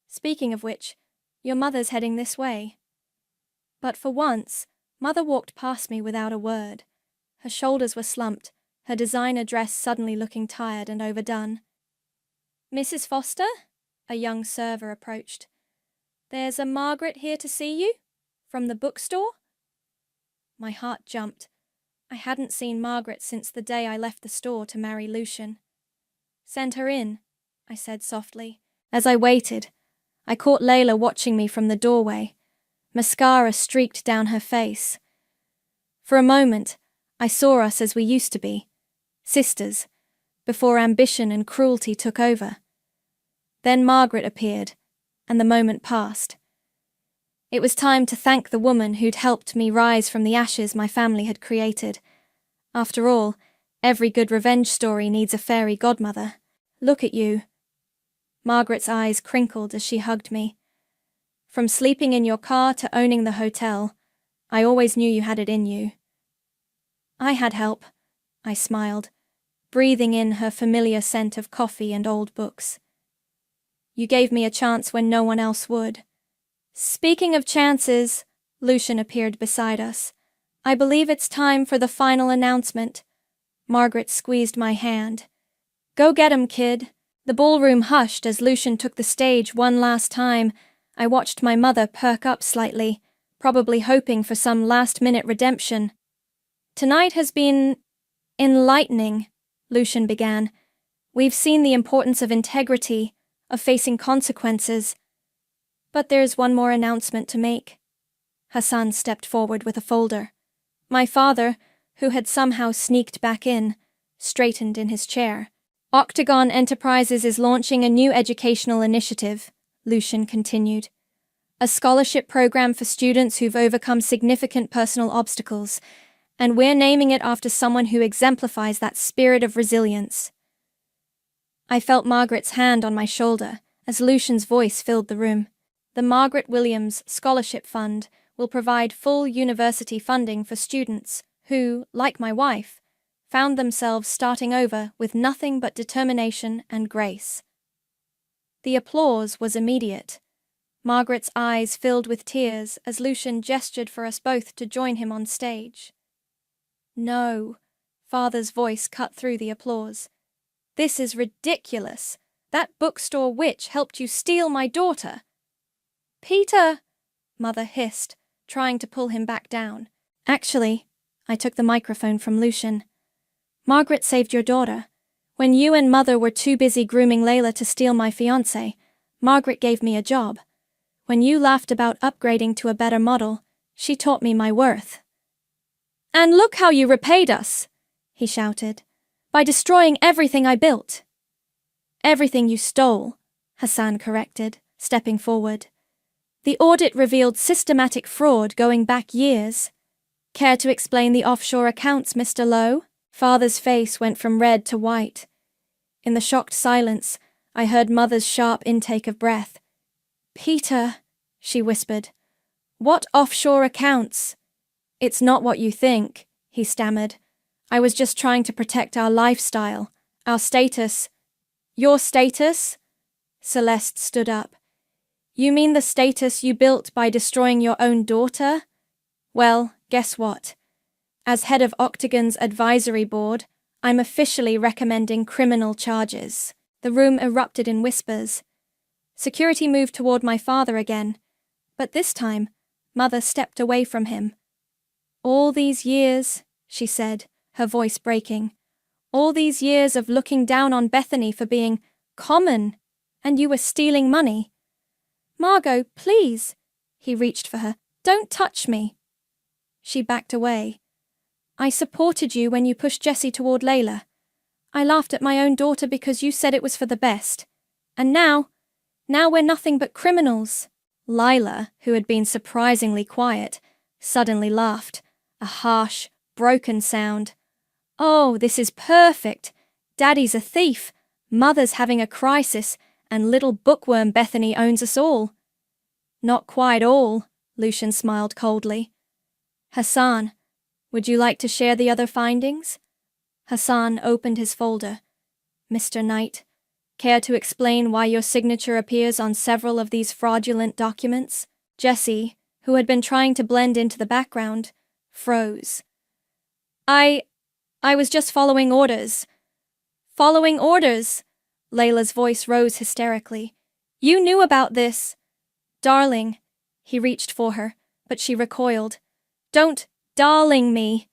"Speaking of which, your mother's heading this way." But for once, Mother walked past me without a word. Her shoulders were slumped, her designer dress suddenly looking tired and overdone. "Mrs. Foster?" a young server approached. "There's a Margaret here to see you? From the bookstore?" My heart jumped. I hadn't seen Margaret since the day I left the store to marry Lucian. "Send her in," I said softly. As I waited, I caught Layla watching me from the doorway, mascara streaked down her face. For a moment, I saw us as we used to be, sisters, before ambition and cruelty took over. Then Margaret appeared, and the moment passed. It was time to thank the woman who'd helped me rise from the ashes my family had created. After all, every good revenge story needs a fairy godmother. "Look at you." Margaret's eyes crinkled as she hugged me. "From sleeping in your car to owning the hotel, I always knew you had it in you." "I had help," I smiled, breathing in her familiar scent of coffee and old books. "You gave me a chance when no one else would." "Speaking of chances," Lucian appeared beside us, "I believe it's time for the final announcement." Margaret squeezed my hand. "Go get 'em, kid." The ballroom hushed as Lucian took the stage one last time. I watched my mother perk up slightly, probably hoping for some last-minute redemption. "Tonight has been enlightening," Lucian began. "We've seen the importance of integrity, of facing consequences. But there's one more announcement to make." Hassan stepped forward with a folder. My father, who had somehow sneaked back in, straightened in his chair. "Octagon Enterprises is launching a new educational initiative," Lucian continued. "A scholarship program for students who've overcome significant personal obstacles, and we're naming it after someone who exemplifies that spirit of resilience." I felt Margaret's hand on my shoulder as Lucian's voice filled the room. "The Margaret Williams Scholarship Fund will provide full university funding for students who, like my wife, found themselves starting over with nothing but determination and grace." The applause was immediate. Margaret's eyes filled with tears as Lucian gestured for us both to join him on stage. "No," Father's voice cut through the applause. "This is ridiculous. That bookstore witch helped you steal my daughter." "Peter," Mother hissed, trying to pull him back down. "Actually," I took the microphone from Lucian, "Margaret saved your daughter. When you and Mother were too busy grooming Layla to steal my fiancé, Margaret gave me a job. When you laughed about upgrading to a better model, she taught me my worth." "And look how you repaid us," he shouted, "by destroying everything I built." "Everything you stole," Hassan corrected, stepping forward. "The audit revealed systematic fraud going back years. Care to explain the offshore accounts, Mr. Lowe?" Father's face went from red to white. In the shocked silence, I heard Mother's sharp intake of breath. "Peter," she whispered, "what offshore accounts?" "It's not what you think," he stammered. "I was just trying to protect our lifestyle, our status." "Your status?" Celeste stood up. "You mean the status you built by destroying your own daughter? Well, guess what? As head of Octagon's advisory board, I'm officially recommending criminal charges." The room erupted in whispers. Security moved toward my father again, but this time, Mother stepped away from him. "All these years," she said, her voice breaking, "all these years of looking down on Bethany for being common, and you were stealing money." "Margot, please," he reached for her, "don't touch me." She backed away. "I supported you when you pushed Jessie toward Layla. I laughed at my own daughter because you said it was for the best. And now we're nothing but criminals." Lila, who had been surprisingly quiet, suddenly laughed, a harsh, broken sound. "Oh, this is perfect. Daddy's a thief, Mother's having a crisis, and little bookworm Bethany owns us all." "Not quite all," Lucian smiled coldly. "Hassan, would you like to share the other findings?" Hassan opened his folder. "Mr. Knight, care to explain why your signature appears on several of these fraudulent documents?" Jessie, who had been trying to blend into the background, froze. I I was just following orders. Following orders? Layla's voice rose hysterically. You knew about this. Darling. He reached for her, but she recoiled. Don't darling me.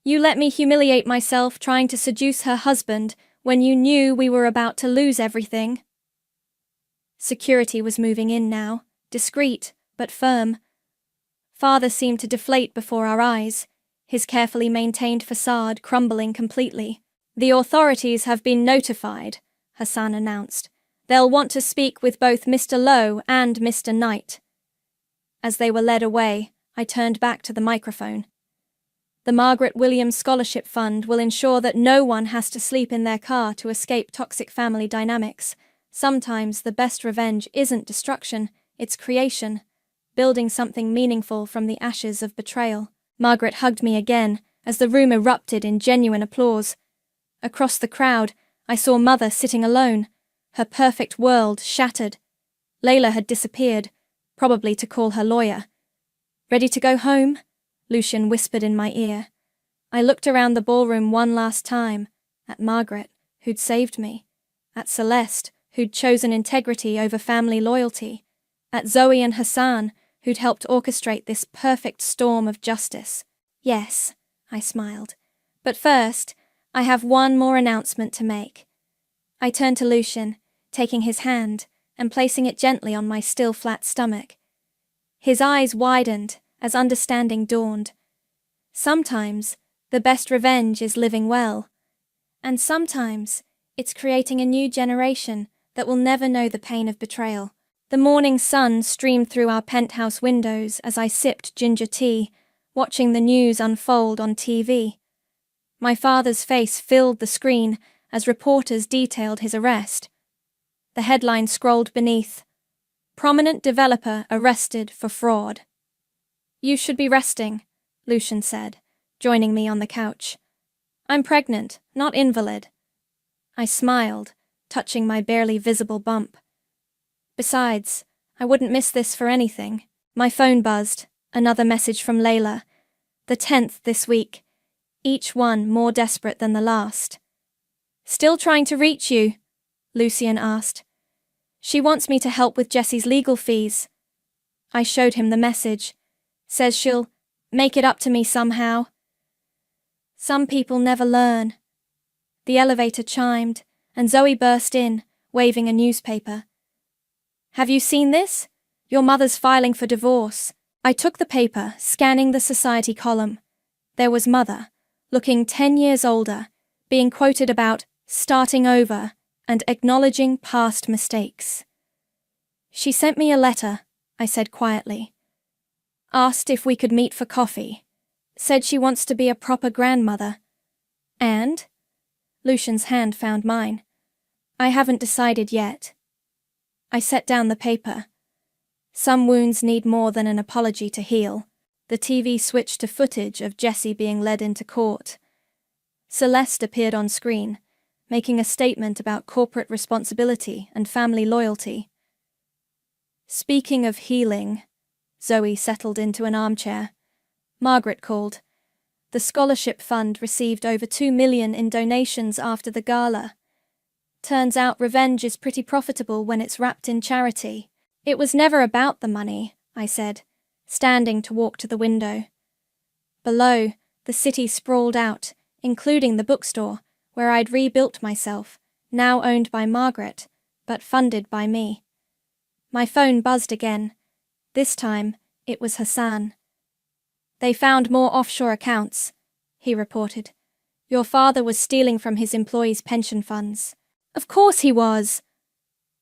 You let me humiliate myself trying to seduce her husband when you knew we were about to lose everything. Security was moving in now, discreet but firm. Father seemed to deflate before our eyes, his carefully maintained facade crumbling completely. The authorities have been notified, Hassan announced. They'll want to speak with both Mr. Lowe and Mr. Knight. As they were led away, I turned back to the microphone. The Margaret Williams Scholarship Fund will ensure that no one has to sleep in their car to escape toxic family dynamics. Sometimes the best revenge isn't destruction, it's creation, building something meaningful from the ashes of betrayal. Margaret hugged me again as the room erupted in genuine applause. Across the crowd, I saw Mother sitting alone, her perfect world shattered. Layla had disappeared, probably to call her lawyer. Ready to go home? Lucian whispered in my ear. I looked around the ballroom one last time, at Margaret, who'd saved me, at Celeste, who'd chosen integrity over family loyalty, at Zoe and Hassan, who'd helped orchestrate this perfect storm of justice. Yes, I smiled. But first, I have one more announcement to make. I turned to Lucian, taking his hand and placing it gently on my still flat stomach. His eyes widened as understanding dawned. Sometimes, the best revenge is living well. And sometimes, it's creating a new generation that will never know the pain of betrayal. The morning sun streamed through our penthouse windows as I sipped ginger tea, watching the news unfold on TV. My father's face filled the screen as reporters detailed his arrest. The headline scrolled beneath, "Prominent developer arrested for fraud." You should be resting, Lucian said, joining me on the couch. I'm pregnant, not invalid. I smiled, touching my barely visible bump. Besides, I wouldn't miss this for anything. My phone buzzed, another message from Layla. The 10th this week, each one more desperate than the last. Still trying to reach you? Lucian asked. She wants me to help with Jessie's legal fees. I showed him the message. Says she'll make it up to me somehow. Some people never learn. The elevator chimed, and Zoe burst in, waving a newspaper. Have you seen this? Your mother's filing for divorce. I took the paper, scanning the society column. There was Mother, looking 10 years older, being quoted about starting over and acknowledging past mistakes. She sent me a letter, I said quietly. Asked if we could meet for coffee. Said she wants to be a proper grandmother. And? Lucian's hand found mine. I haven't decided yet. I set down the paper. Some wounds need more than an apology to heal. The TV switched to footage of Jessie being led into court. Celeste appeared on screen, making a statement about corporate responsibility and family loyalty. Speaking of healing, Zoe settled into an armchair. Margaret called. The scholarship fund received over $2 million in donations after the gala. Turns out revenge is pretty profitable when it's wrapped in charity. It was never about the money, I said, standing to walk to the window. Below, the city sprawled out, including the bookstore, where I'd rebuilt myself, now owned by Margaret, but funded by me. My phone buzzed again. This time, it was Hassan. They found more offshore accounts, he reported. Your father was stealing from his employees' pension funds. Of course he was.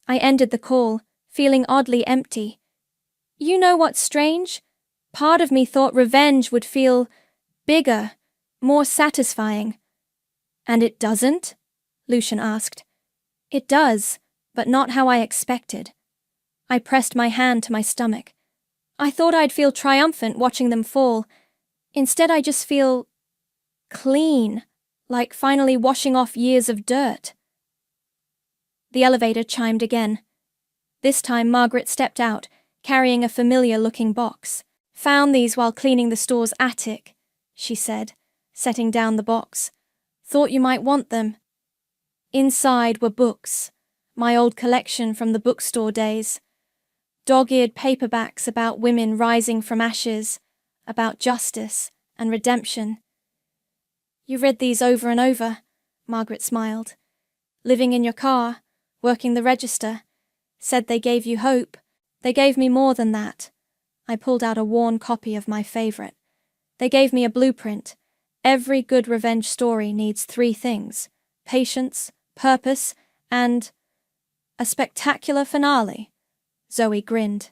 I ended the call, feeling oddly empty. You know what's strange? Part of me thought revenge would feel bigger, more satisfying. And it doesn't? Lucian asked. It does, but not how I expected. I pressed my hand to my stomach. I thought I'd feel triumphant watching them fall. Instead, I just feel clean, like finally washing off years of dirt. The elevator chimed again. This time Margaret stepped out, carrying a familiar-looking box. Found these while cleaning the store's attic, she said, setting down the box. Thought you might want them. Inside were books, my old collection from the bookstore days. Dog-eared paperbacks about women rising from ashes, about justice and redemption. You read these over and over, Margaret smiled. Living in your car, working the register, said they gave you hope. They gave me more than that. I pulled out a worn copy of my favorite. They gave me a blueprint. Every good revenge story needs 3 things: patience, purpose, and a spectacular finale. Zoe grinned.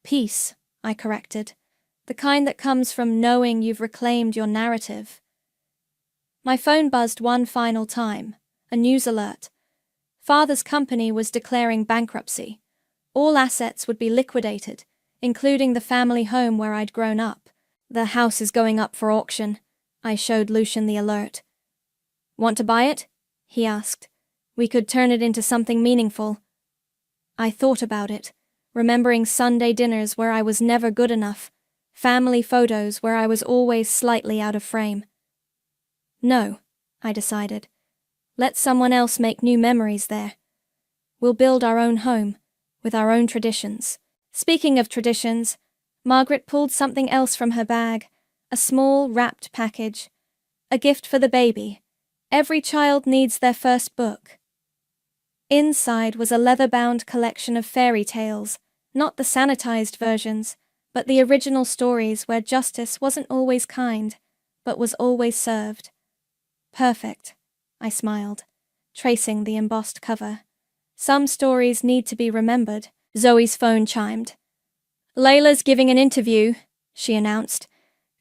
Peace, I corrected. The kind that comes from knowing you've reclaimed your narrative. My phone buzzed one final time. A news alert. Father's company was declaring bankruptcy. All assets would be liquidated, including the family home where I'd grown up. The house is going up for auction. I showed Lucian the alert. Want to buy it? He asked. We could turn it into something meaningful. I thought about it, remembering Sunday dinners where I was never good enough, family photos where I was always slightly out of frame. No, I decided. Let someone else make new memories there. We'll build our own home, with our own traditions. Speaking of traditions, Margaret pulled something else from her bag, a small, wrapped package. A gift for the baby. Every child needs their first book. Inside was a leather-bound collection of fairy tales, not the sanitized versions, but the original stories where justice wasn't always kind, but was always served. Perfect, I smiled, tracing the embossed cover. Some stories need to be remembered. Zoe's phone chimed. Layla's giving an interview, she announced,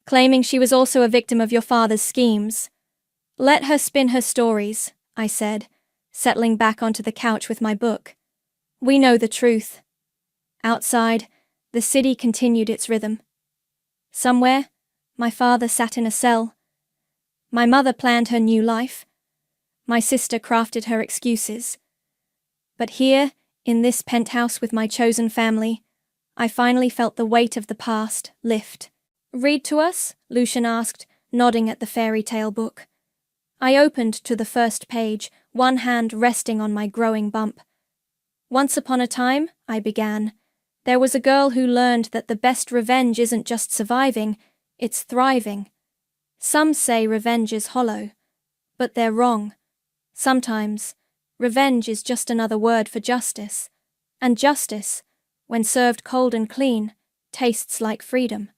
claiming she was also a victim of your father's schemes. Let her spin her stories, I said, settling back onto the couch with my book. We know the truth. Outside, the city continued its rhythm. Somewhere, my father sat in a cell. My mother planned her new life. My sister crafted her excuses. But here, in this penthouse with my chosen family, I finally felt the weight of the past lift. Read to us? Lucian asked, nodding at the fairy tale book. I opened to the first page, one hand resting on my growing bump. Once upon a time, I began, there was a girl who learned that the best revenge isn't just surviving, it's thriving. Some say revenge is hollow, but they're wrong. Sometimes, revenge is just another word for justice, and justice, when served cold and clean, tastes like freedom.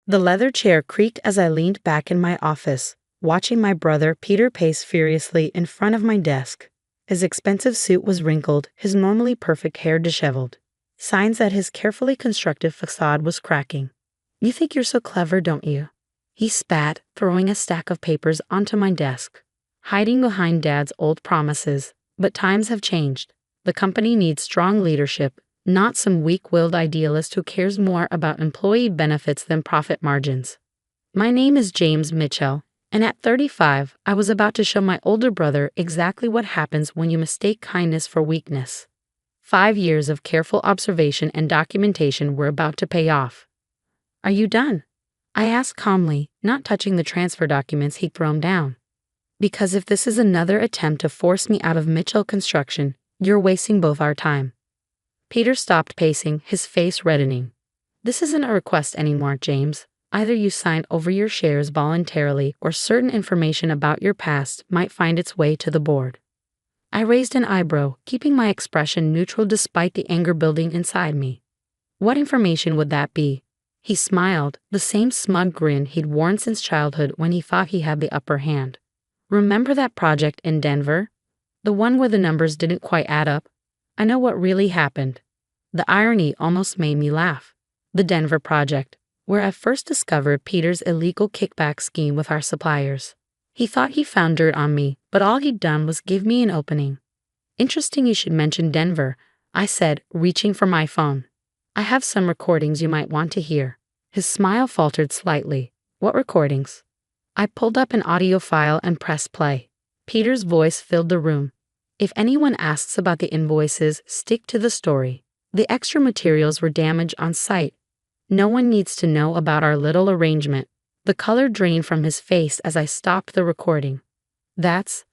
The leather chair creaked as I leaned back in my office, watching my brother Peter pace furiously in front of my desk. His expensive suit was wrinkled, his normally perfect hair disheveled. Signs that his carefully constructed facade was cracking. You think you're so clever, don't you? He spat, throwing a stack of papers onto my desk. Hiding behind Dad's old promises, but times have changed. The company needs strong leadership, not some weak-willed idealist who cares more about employee benefits than profit margins. My name is James Mitchell, and at 35, I was about to show my older brother exactly what happens when you mistake kindness for weakness. 5 years of careful observation and documentation were about to pay off. Are you done? I asked calmly, not touching the transfer documents he'd thrown down. Because if this is another attempt to force me out of Mitchell Construction, you're wasting both our time. Peter stopped pacing, his face reddening. This isn't a request anymore, James. Either you sign over your shares voluntarily or certain information about your past might find its way to the board. I raised an eyebrow, keeping my expression neutral despite the anger building inside me. What information would that be? He smiled, the same smug grin he'd worn since childhood when he thought he had the upper hand. Remember that project in Denver? The one where the numbers didn't quite add up? I know what really happened. The irony almost made me laugh. The Denver project, where I first discovered Peter's illegal kickback scheme with our suppliers. He thought he found dirt on me, but all he'd done was give me an opening. Interesting you should mention Denver, I said, reaching for my phone. I have some recordings you might want to hear. His smile faltered slightly. What recordings? I pulled up an audio file and pressed play. Peter's voice filled the room. If anyone asks about the invoices, stick to the story. The extra materials were damaged on site. No one needs to know about our little arrangement. The color drained from his face as I stopped the recording. That's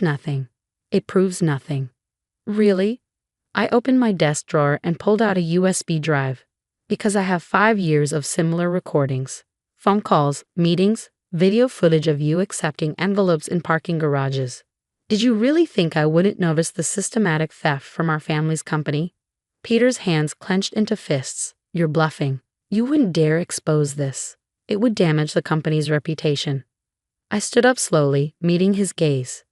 nothing. It proves nothing. Really? I opened my desk drawer and pulled out a USB drive. Because I have 5 years of similar recordings. Phone calls, meetings, video footage of you accepting envelopes in parking garages. Did you really think I wouldn't notice the systematic theft from our family's company? Peter's hands clenched into fists. You're bluffing. You wouldn't dare expose this. It would damage the company's reputation. I stood up slowly, meeting his gaze.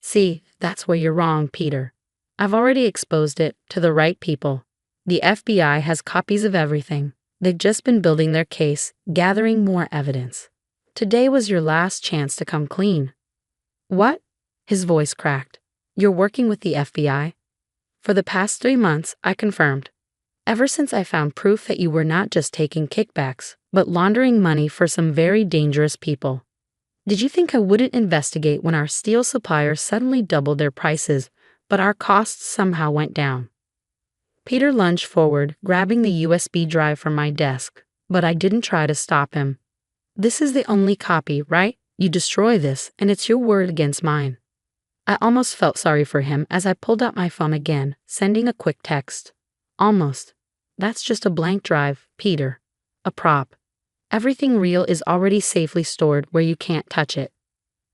See, that's where you're wrong, Peter. I've already exposed it to the right people. The FBI has copies of everything. They've just been building their case, gathering more evidence. Today was your last chance to come clean. What? His voice cracked. You're working with the FBI? For the past 3 months, I confirmed. Ever since I found proof that you were not just taking kickbacks, but laundering money for some very dangerous people. Did you think I wouldn't investigate when our steel suppliers suddenly doubled their prices, but our costs somehow went down? Peter lunged forward, grabbing the USB drive from my desk, but I didn't try to stop him. This is the only copy, right? You destroy this, and it's your word against mine. I almost felt sorry for him as I pulled out my phone again, sending a quick text. Almost. That's just a blank drive, Peter. A prop. Everything real is already safely stored where you can't touch it.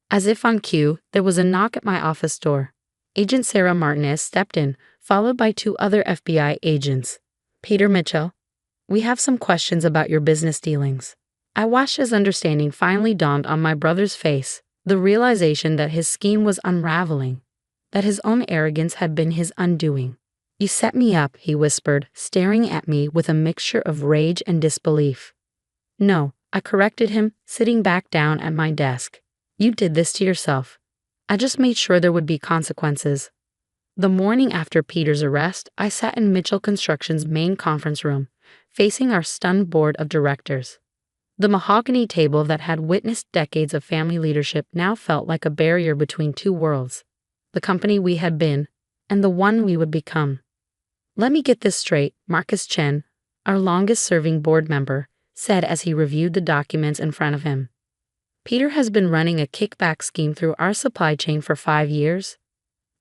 As if on cue, there was a knock at my office door. Agent Sarah Martinez stepped in, followed by 2 other FBI agents. Peter Mitchell, we have some questions about your business dealings. I watched as understanding finally dawned on my brother's face, the realization that his scheme was unraveling, that his own arrogance had been his undoing. You set me up, he whispered, staring at me with a mixture of rage and disbelief. No, I corrected him, sitting back down at my desk. You did this to yourself. I just made sure there would be consequences. The morning after Peter's arrest, I sat in Mitchell Construction's main conference room, facing our stunned board of directors. The mahogany table that had witnessed decades of family leadership now felt like a barrier between 2 worlds, the company we had been, and the one we would become. Let me get this straight, Marcus Chen, our longest-serving board member, said as he reviewed the documents in front of him. Peter has been running a kickback scheme through our supply chain for 5 years.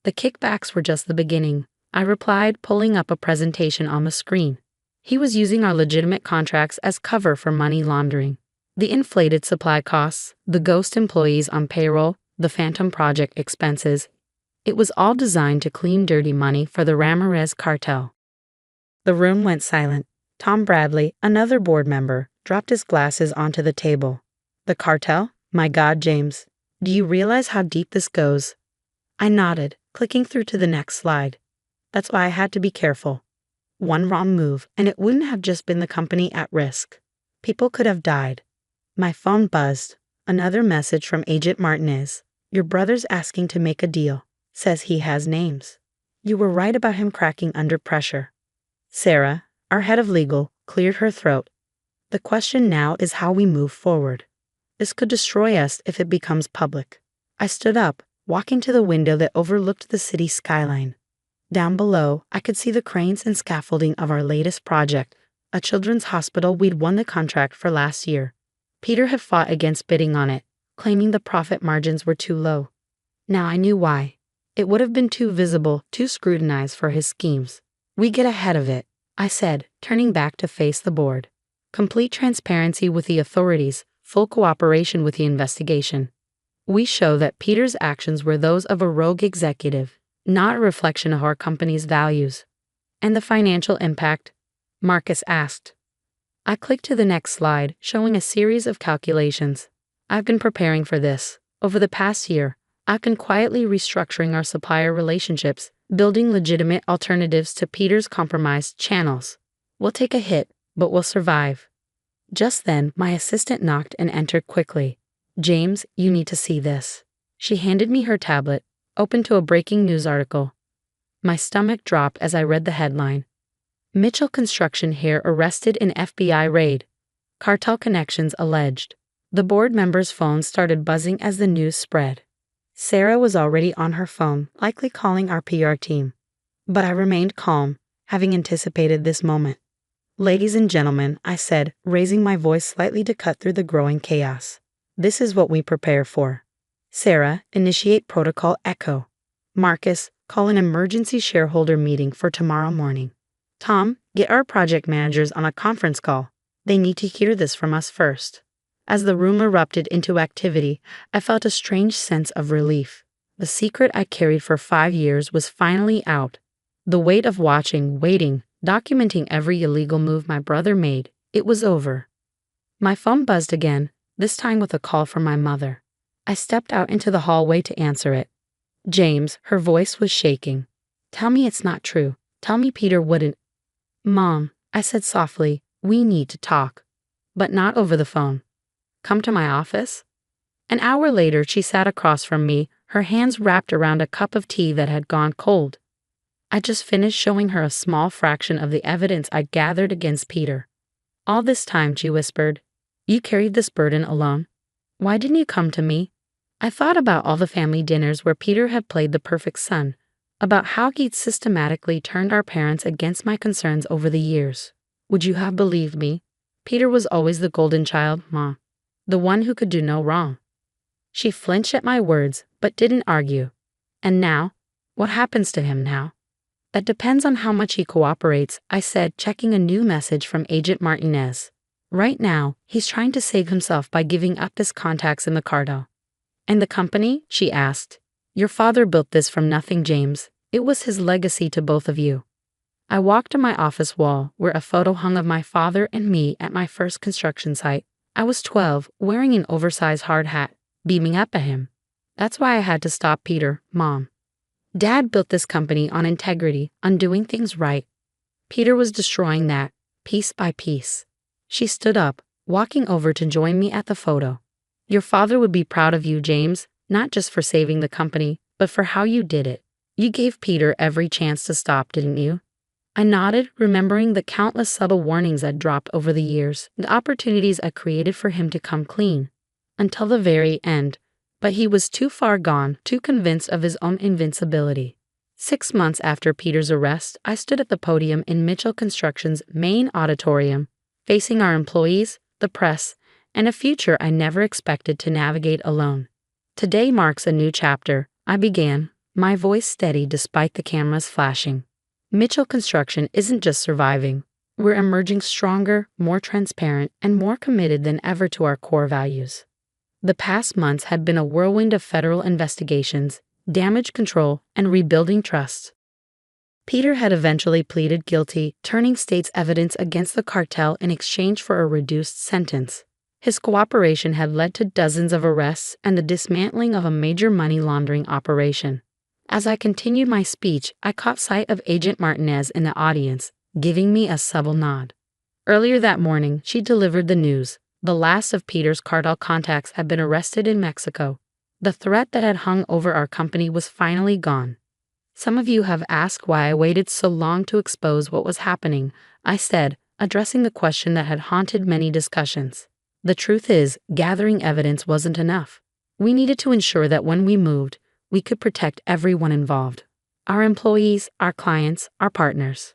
The kickbacks were just the beginning, I replied, pulling up a presentation on the screen. He was using our legitimate contracts as cover for money laundering. The inflated supply costs, the ghost employees on payroll, the phantom project expenses. It was all designed to clean dirty money for the Ramirez cartel. The room went silent. Tom Bradley, another board member, dropped his glasses onto the table. The cartel? My God, James. Do you realize how deep this goes? I nodded, clicking through to the next slide. That's why I had to be careful. One wrong move, and it wouldn't have just been the company at risk. People could have died. My phone buzzed. Another message from Agent Martinez. Your brother's asking to make a deal. Says he has names. You were right about him cracking under pressure. Sarah, our head of legal, cleared her throat. The question now is how we move forward. This could destroy us if it becomes public. I stood up, walking to the window that overlooked the city skyline. Down below, I could see the cranes and scaffolding of our latest project, a children's hospital we'd won the contract for last year. Peter had fought against bidding on it, claiming the profit margins were too low. Now I knew why. It would have been too visible, too scrutinized for his schemes. We get ahead of it, I said, turning back to face the board. Complete transparency with the authorities, full cooperation with the investigation. We show that Peter's actions were those of a rogue executive, not a reflection of our company's values. And the financial impact? Marcus asked. I clicked to the next slide, showing a series of calculations. I've been preparing for this. Over the past year, I've been quietly restructuring our supplier relationships, building legitimate alternatives to Peter's compromised channels. We'll take a hit, but we'll survive. Just then, my assistant knocked and entered quickly. James, you need to see this. She handed me her tablet, open to a breaking news article. My stomach dropped as I read the headline. Mitchell Construction here arrested in FBI raid. Cartel connections alleged. The board member's phone started buzzing as the news spread. Sarah was already on her phone, likely calling our PR team. But I remained calm, having anticipated this moment. Ladies and gentlemen, I said, raising my voice slightly to cut through the growing chaos. This is what we prepare for. Sarah, initiate protocol echo. Marcus, call an emergency shareholder meeting for tomorrow morning. Tom, get our project managers on a conference call. They need to hear this from us first. As the room erupted into activity, I felt a strange sense of relief. The secret I carried for 5 years was finally out. The weight of watching, waiting, documenting every illegal move my brother made, it was over. My phone buzzed again, this time with a call from my mother. I stepped out into the hallway to answer it. James, her voice was shaking. Tell me it's not true. Tell me Peter wouldn't. Mom, I said softly, we need to talk. But not over the phone. Come to my office? An hour later, she sat across from me, her hands wrapped around a cup of tea that had gone cold. I just finished showing her a small fraction of the evidence I gathered against Peter. All this time, she whispered, you carried this burden alone. Why didn't you come to me? I thought about all the family dinners where Peter had played the perfect son, about how he'd systematically turned our parents against my concerns over the years. Would you have believed me? Peter was always the golden child, Ma. The one who could do no wrong. She flinched at my words, but didn't argue. And now? What happens to him now? That depends on how much he cooperates, I said, checking a new message from Agent Martinez. Right now, he's trying to save himself by giving up his contacts in the cartel. And the company? She asked. Your father built this from nothing, James. It was his legacy to both of you. I walked to my office wall, where a photo hung of my father and me at my first construction site. I was 12, wearing an oversized hard hat, beaming up at him. That's why I had to stop Peter, Mom. Dad built this company on integrity, on doing things right. Peter was destroying that, piece by piece. She stood up, walking over to join me at the photo. Your father would be proud of you, James, not just for saving the company, but for how you did it. You gave Peter every chance to stop, didn't you? I nodded, remembering the countless subtle warnings I'd dropped over the years, the opportunities I created for him to come clean. Until the very end. But he was too far gone, too convinced of his own invincibility. 6 months after Peter's arrest, I stood at the podium in Mitchell Construction's main auditorium, facing our employees, the press, and a future I never expected to navigate alone. Today marks a new chapter, I began, my voice steady despite the cameras flashing. Mitchell Construction isn't just surviving. We're emerging stronger, more transparent, and more committed than ever to our core values. The past months had been a whirlwind of federal investigations, damage control, and rebuilding trust. Peter had eventually pleaded guilty, turning state's evidence against the cartel in exchange for a reduced sentence. His cooperation had led to dozens of arrests and the dismantling of a major money laundering operation. As I continued my speech, I caught sight of Agent Martinez in the audience, giving me a subtle nod. Earlier that morning, she delivered the news. The last of Peter's cartel contacts had been arrested in Mexico. The threat that had hung over our company was finally gone. Some of you have asked why I waited so long to expose what was happening, I said, addressing the question that had haunted many discussions. The truth is, gathering evidence wasn't enough. We needed to ensure that when we moved, we could protect everyone involved. Our employees, our clients, our partners.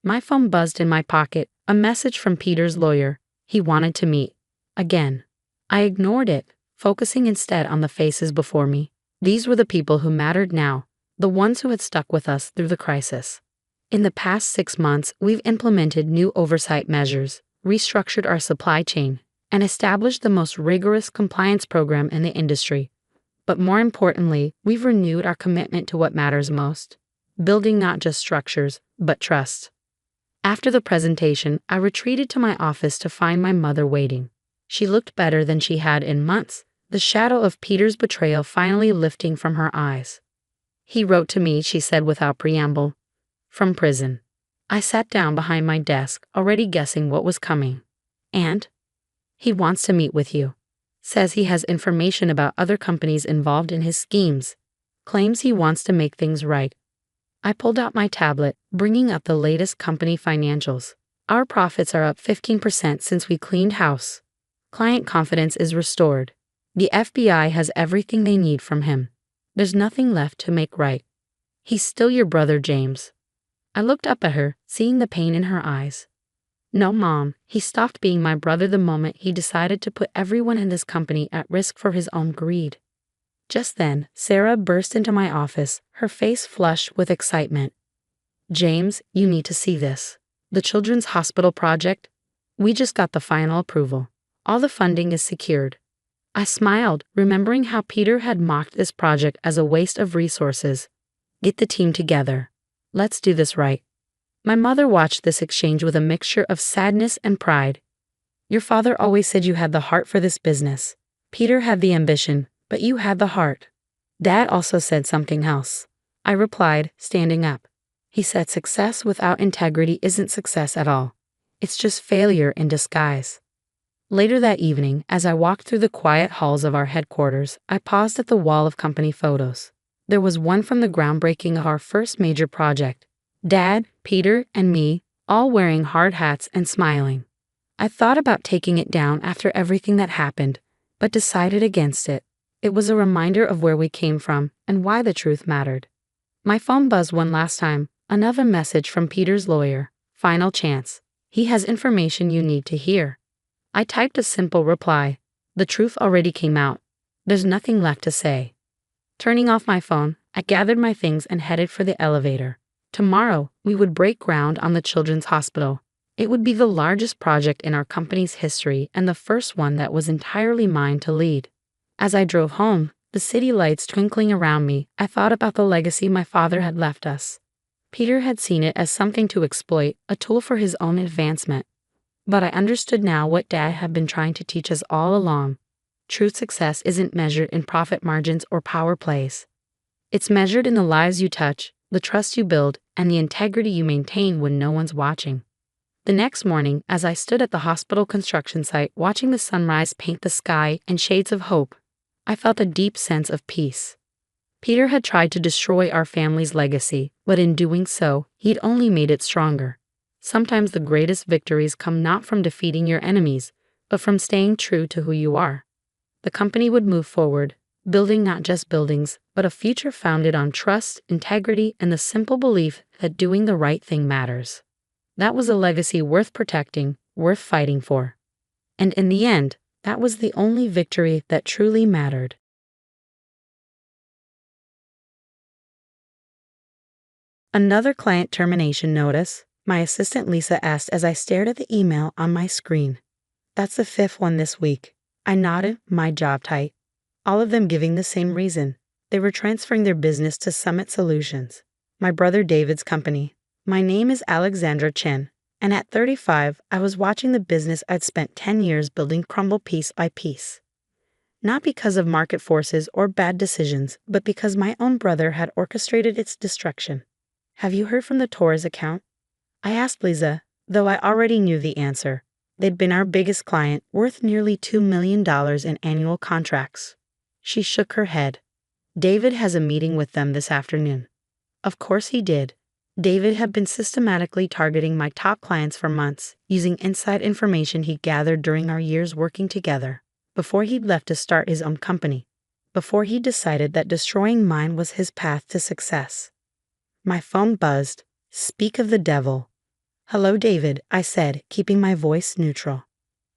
My phone buzzed in my pocket, a message from Peter's lawyer. He wanted to meet. Again. I ignored it, focusing instead on the faces before me. These were the people who mattered now, the ones who had stuck with us through the crisis. In the past 6 months, we've implemented new oversight measures, restructured our supply chain, and established the most rigorous compliance program in the industry. But more importantly, we've renewed our commitment to what matters most, building not just structures, but trust. After the presentation, I retreated to my office to find my mother waiting. She looked better than she had in months, the shadow of Peter's betrayal finally lifting from her eyes. He wrote to me, she said without preamble. From prison. I sat down behind my desk, already guessing what was coming. And? He wants to meet with you. Says he has information about other companies involved in his schemes. Claims he wants to make things right. I pulled out my tablet, bringing up the latest company financials. Our profits are up 15% since we cleaned house. Client confidence is restored. The FBI has everything they need from him. There's nothing left to make right. He's still your brother, James. I looked up at her, seeing the pain in her eyes. No, Mom, he stopped being my brother the moment he decided to put everyone in this company at risk for his own greed. Just then, Sarah burst into my office, her face flushed with excitement. James, you need to see this. The Children's Hospital project? We just got the final approval. All the funding is secured. I smiled, remembering how Peter had mocked this project as a waste of resources. Get the team together. Let's do this right. My mother watched this exchange with a mixture of sadness and pride. Your father always said you had the heart for this business. Peter had the ambition, but you had the heart. Dad also said something else. I replied, standing up. He said success without integrity isn't success at all. It's just failure in disguise. Later that evening, as I walked through the quiet halls of our headquarters, I paused at the wall of company photos. There was one from the groundbreaking of our first major project. Dad, Peter, and me, all wearing hard hats and smiling. I thought about taking it down after everything that happened, but decided against it. It was a reminder of where we came from and why the truth mattered. My phone buzzed one last time, another message from Peter's lawyer. Final chance. He has information you need to hear. I typed a simple reply. The truth already came out. There's nothing left to say. Turning off my phone, I gathered my things and headed for the elevator. Tomorrow, we would break ground on the Children's Hospital. It would be the largest project in our company's history and the first one that was entirely mine to lead. As I drove home, the city lights twinkling around me, I thought about the legacy my father had left us. Peter had seen it as something to exploit, a tool for his own advancement. But I understood now what Dad had been trying to teach us all along. True success isn't measured in profit margins or power plays. It's measured in the lives you touch, the trust you build, and the integrity you maintain when no one's watching. The next morning, as I stood at the hospital construction site watching the sunrise paint the sky in shades of hope, I felt a deep sense of peace. Peter had tried to destroy our family's legacy, but in doing so, he'd only made it stronger. Sometimes the greatest victories come not from defeating your enemies, but from staying true to who you are. The company would move forward, building not just buildings, but a future founded on trust, integrity, and the simple belief that doing the right thing matters. That was a legacy worth protecting, worth fighting for. And in the end, that was the only victory that truly mattered. Another client termination notice, my assistant Lisa asked as I stared at the email on my screen. That's the fifth one this week. I nodded, my jaw tight. All of them giving the same reason. They were transferring their business to Summit Solutions, my brother David's company. My name is Alexandra Chen, and at 35, I was watching the business I'd spent 10 years building crumble piece by piece. Not because of market forces or bad decisions, but because my own brother had orchestrated its destruction. Have you heard from the Torres account? I asked Lisa, though I already knew the answer. They'd been our biggest client, worth nearly $2 million in annual contracts. She shook her head. David has a meeting with them this afternoon. Of course he did. David had been systematically targeting my top clients for months, using inside information he gathered during our years working together, before he'd left to start his own company, before he decided that destroying mine was his path to success. My phone buzzed. Speak of the devil. Hello, David, I said, keeping my voice neutral.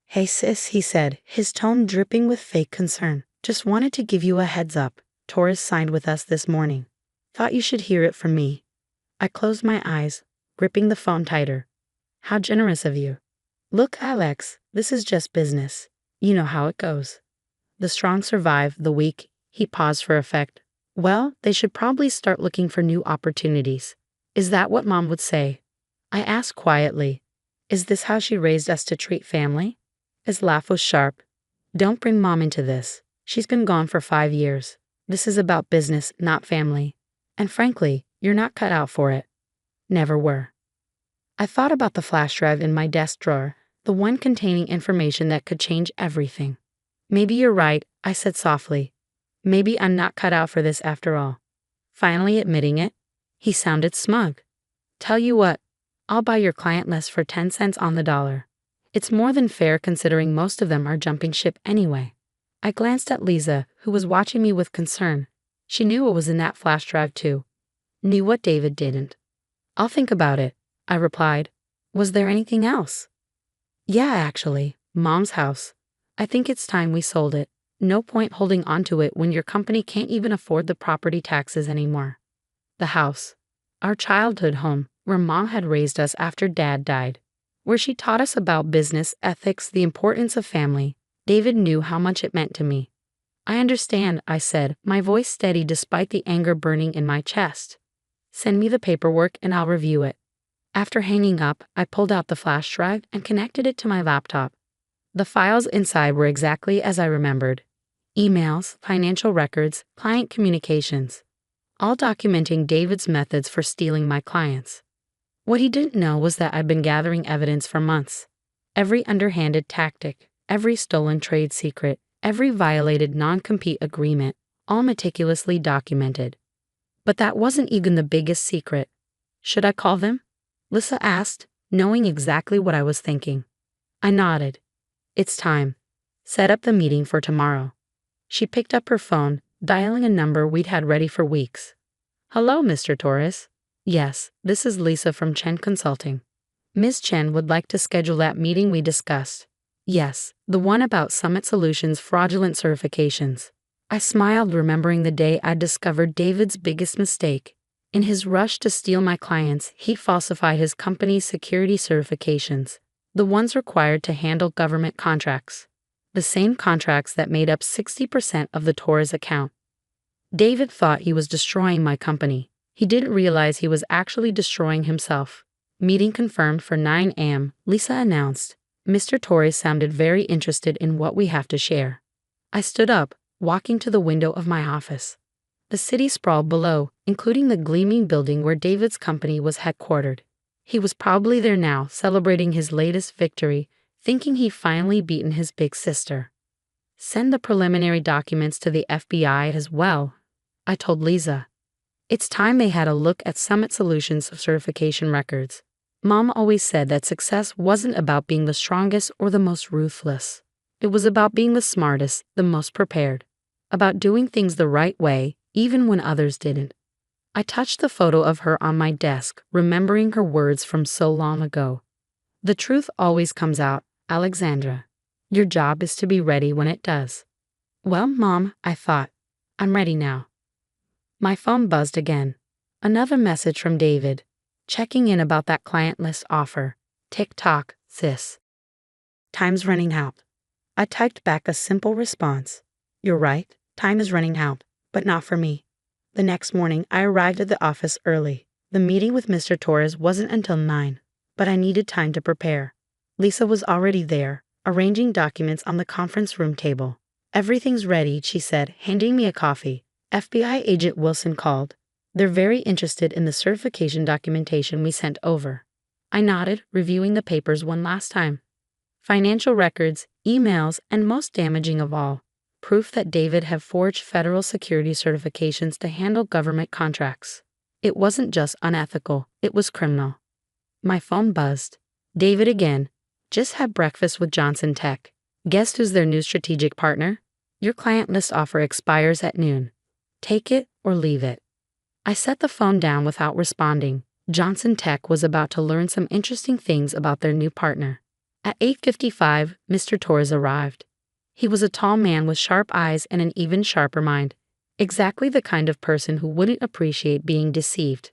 Hey, sis, he said, his tone dripping with fake concern. Just wanted to give you a heads up. Torres signed with us this morning. Thought you should hear it from me. I closed my eyes, gripping the phone tighter. How generous of you. Look, Alex, this is just business. You know how it goes. The strong survive, the weak. He paused for effect. Well, they should probably start looking for new opportunities. Is that what Mom would say? I asked quietly. Is this how she raised us to treat family? His laugh was sharp. Don't bring Mom into this. She's been gone for 5 years. This is about business, not family. And frankly, you're not cut out for it. Never were. I thought about the flash drive in my desk drawer, the one containing information that could change everything. Maybe you're right, I said softly. Maybe I'm not cut out for this after all. Finally admitting it, he sounded smug. Tell you what, I'll buy your client list for 10 cents on the dollar. It's more than fair considering most of them are jumping ship anyway. I glanced at Lisa, who was watching me with concern. She knew what was in that flash drive too. Knew what David didn't. I'll think about it, I replied. Was there anything else? Yeah, actually, Mom's house. I think it's time we sold it. No point holding onto it when your company can't even afford the property taxes anymore. The house. Our childhood home, where Mom had raised us after Dad died. Where she taught us about business, ethics, the importance of family. David knew how much it meant to me. I understand, I said, my voice steady despite the anger burning in my chest. Send me the paperwork and I'll review it. After hanging up, I pulled out the flash drive and connected it to my laptop. The files inside were exactly as I remembered. Emails, financial records, client communications, all documenting David's methods for stealing my clients. What he didn't know was that I'd been gathering evidence for months. Every underhanded tactic, every stolen trade secret, every violated non-compete agreement, all meticulously documented. But that wasn't even the biggest secret. Should I call them? Lisa asked, knowing exactly what I was thinking. I nodded. It's time. Set up the meeting for tomorrow. She picked up her phone, dialing a number we'd had ready for weeks. Hello, Mr. Torres. Yes, this is Lisa from Chen Consulting. Ms. Chen would like to schedule that meeting we discussed. Yes, the one about Summit Solutions fraudulent certifications. I smiled, remembering the day I discovered David's biggest mistake. In his rush to steal my clients, he falsified his company's security certifications, the ones required to handle government contracts. The same contracts that made up 60% of the Torres account. David thought he was destroying my company. He didn't realize he was actually destroying himself. Meeting confirmed for 9 a.m., Lisa announced. Mr. Torres sounded very interested in what we have to share. I stood up, walking to the window of my office. The city sprawled below, including the gleaming building where David's company was headquartered. He was probably there now, celebrating his latest victory, thinking he'd finally beaten his big sister. Send the preliminary documents to the FBI as well, I told Lisa. It's time they had a look at Summit Solutions certification records. Mom always said that success wasn't about being the strongest or the most ruthless. It was about being the smartest, the most prepared. About doing things the right way, even when others didn't. I touched the photo of her on my desk, remembering her words from so long ago. The truth always comes out, Alexandra. Your job is to be ready when it does. Well, Mom, I thought. I'm ready now. My phone buzzed again. Another message from David. Checking in about that client list offer. Tick-tock, sis. Time's running out. I typed back a simple response. You're right, time is running out, but not for me. The next morning, I arrived at the office early. The meeting with Mr. Torres wasn't until 9, but I needed time to prepare. Lisa was already there, arranging documents on the conference room table. Everything's ready, she said, handing me a coffee. FBI agent Wilson called. They're very interested in the certification documentation we sent over. I nodded, reviewing the papers one last time. Financial records, emails, and most damaging of all, proof that David had forged federal security certifications to handle government contracts. It wasn't just unethical, it was criminal. My phone buzzed. David again. Just had breakfast with Johnson Tech. Guess who's their new strategic partner? Your client list offer expires at noon. Take it or leave it. I set the phone down without responding. Johnson Tech was about to learn some interesting things about their new partner. At 8:55, Mr. Torres arrived. He was a tall man with sharp eyes and an even sharper mind. Exactly the kind of person who wouldn't appreciate being deceived.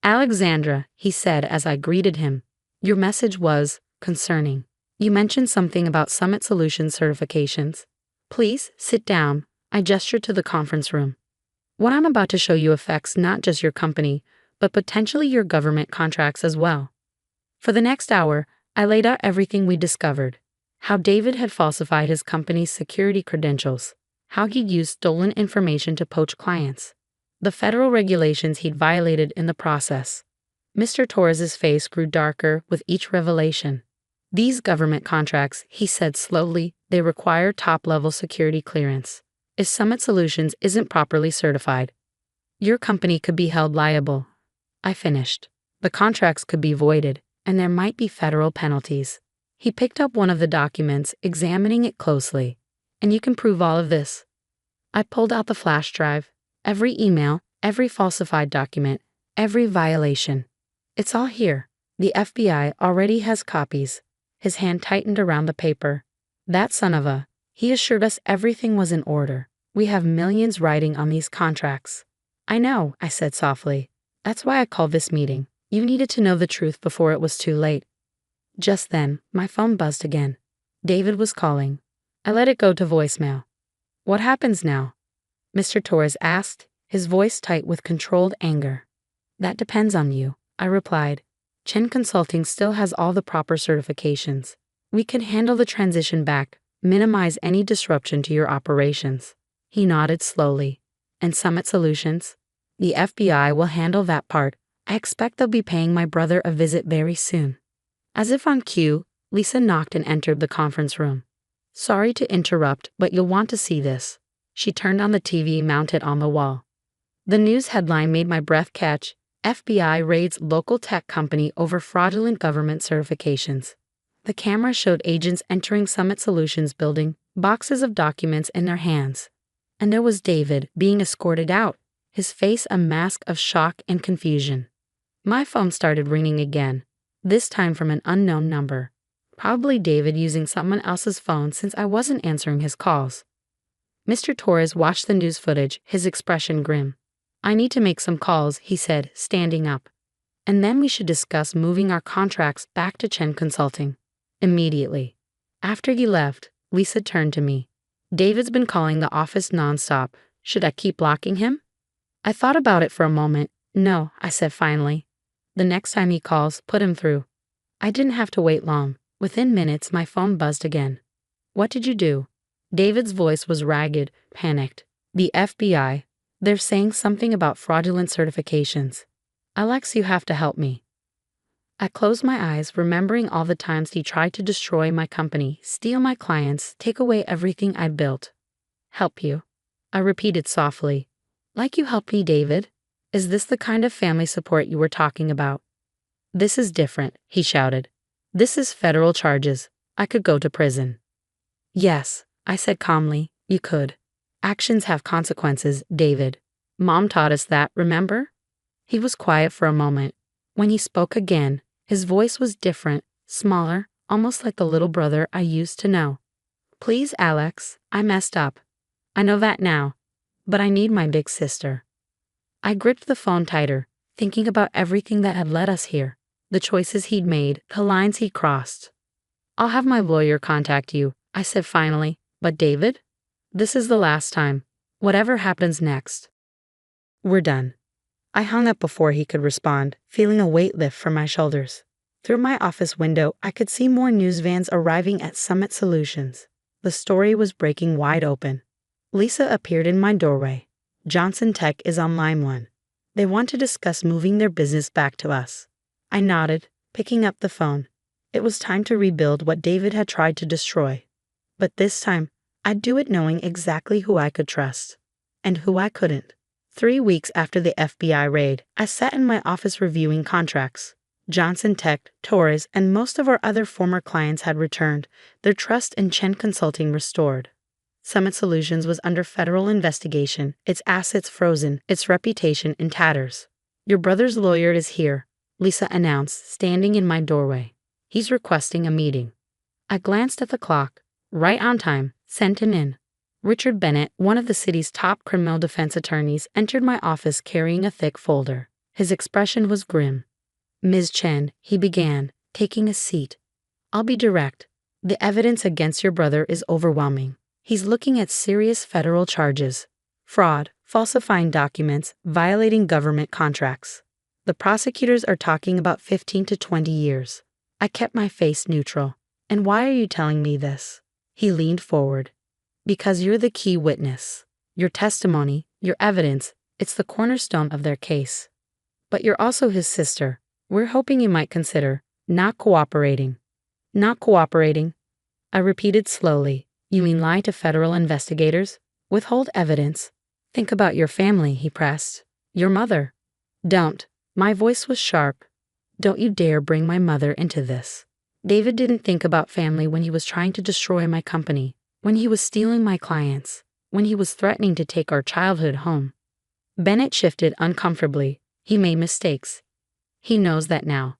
Alexandra, he said as I greeted him. Your message was concerning. You mentioned something about Summit Solutions certifications. Please sit down. I gestured to the conference room. What I'm about to show you affects not just your company, but potentially your government contracts as well. For the next hour, I laid out everything we discovered. How David had falsified his company's security credentials. How he'd used stolen information to poach clients. The federal regulations he'd violated in the process. Mr. Torres's face grew darker with each revelation. These government contracts, he said slowly, they require top-level security clearance. If Summit Solutions isn't properly certified, your company could be held liable. I finished. The contracts could be voided, and there might be federal penalties. He picked up one of the documents, examining it closely. And you can prove all of this. I pulled out the flash drive. Every email, every falsified document, every violation. It's all here. The FBI already has copies. His hand tightened around the paper. That son of a... He assured us everything was in order. We have millions riding on these contracts. I know, I said softly. That's why I called this meeting. You needed to know the truth before it was too late. Just then, my phone buzzed again. David was calling. I let it go to voicemail. What happens now? Mr. Torres asked, his voice tight with controlled anger. That depends on you, I replied. Chen Consulting still has all the proper certifications. We can handle the transition back, minimize any disruption to your operations. He nodded slowly. And Summit Solutions? The FBI will handle that part. I expect they'll be paying my brother a visit very soon. As if on cue, Lisa knocked and entered the conference room. Sorry to interrupt, but you'll want to see this. She turned on the TV mounted on the wall. The news headline made my breath catch. FBI raids local tech company over fraudulent government certifications. The camera showed agents entering Summit Solutions building, boxes of documents in their hands. And there was David being escorted out, his face a mask of shock and confusion. My phone started ringing again, this time from an unknown number. Probably David using someone else's phone since I wasn't answering his calls. Mr. Torres watched the news footage, his expression grim. I need to make some calls, he said, standing up. And then we should discuss moving our contracts back to Chen Consulting. Immediately. After he left, Lisa turned to me. David's been calling the office nonstop. Should I keep blocking him? I thought about it for a moment. No, I said finally. The next time he calls, put him through. I didn't have to wait long. Within minutes, my phone buzzed again. What did you do? David's voice was ragged, panicked. The FBI. They're saying something about fraudulent certifications. Alex, you have to help me. I closed my eyes, remembering all the times he tried to destroy my company, steal my clients, take away everything I built. Help you? I repeated softly. Like you helped me, David? Is this the kind of family support you were talking about? This is different, he shouted. This is federal charges. I could go to prison. Yes, I said calmly, you could. Actions have consequences, David. Mom taught us that, remember? He was quiet for a moment. When he spoke again, his voice was different, smaller, almost like the little brother I used to know. Please, Alex, I messed up. I know that now, but I need my big sister. I gripped the phone tighter, thinking about everything that had led us here, the choices he'd made, the lines he'd crossed. I'll have my lawyer contact you, I said finally, but David? This is the last time. Whatever happens next. We're done. I hung up before he could respond, feeling a weight lift from my shoulders. Through my office window, I could see more news vans arriving at Summit Solutions. The story was breaking wide open. Lisa appeared in my doorway. Johnson Tech is on line 1. They want to discuss moving their business back to us. I nodded, picking up the phone. It was time to rebuild what David had tried to destroy. But this time, I'd do it knowing exactly who I could trust. And who I couldn't. 3 weeks after the FBI raid, I sat in my office reviewing contracts. Johnson Tech, Torres, and most of our other former clients had returned, their trust in Chen Consulting restored. Summit Solutions was under federal investigation, its assets frozen, its reputation in tatters. Your brother's lawyer is here, Lisa announced, standing in my doorway. He's requesting a meeting. I glanced at the clock. Right on time. Sent him in. Richard Bennett, one of the city's top criminal defense attorneys, entered my office carrying a thick folder. His expression was grim. Ms. Chen, he began, taking a seat. I'll be direct. The evidence against your brother is overwhelming. He's looking at serious federal charges. Fraud, falsifying documents, violating government contracts. The prosecutors are talking about 15 to 20 years. I kept my face neutral. And why are you telling me this? He leaned forward. Because you're the key witness. Your testimony, your evidence, it's the cornerstone of their case. But you're also his sister. We're hoping you might consider not cooperating. Not cooperating? I repeated slowly. You mean lie to federal investigators? Withhold evidence? Think about your family, he pressed. Your mother. Don't. My voice was sharp. Don't you dare bring my mother into this. David didn't think about family when he was trying to destroy my company, when he was stealing my clients, when he was threatening to take our childhood home. Bennett shifted uncomfortably. He made mistakes. He knows that now.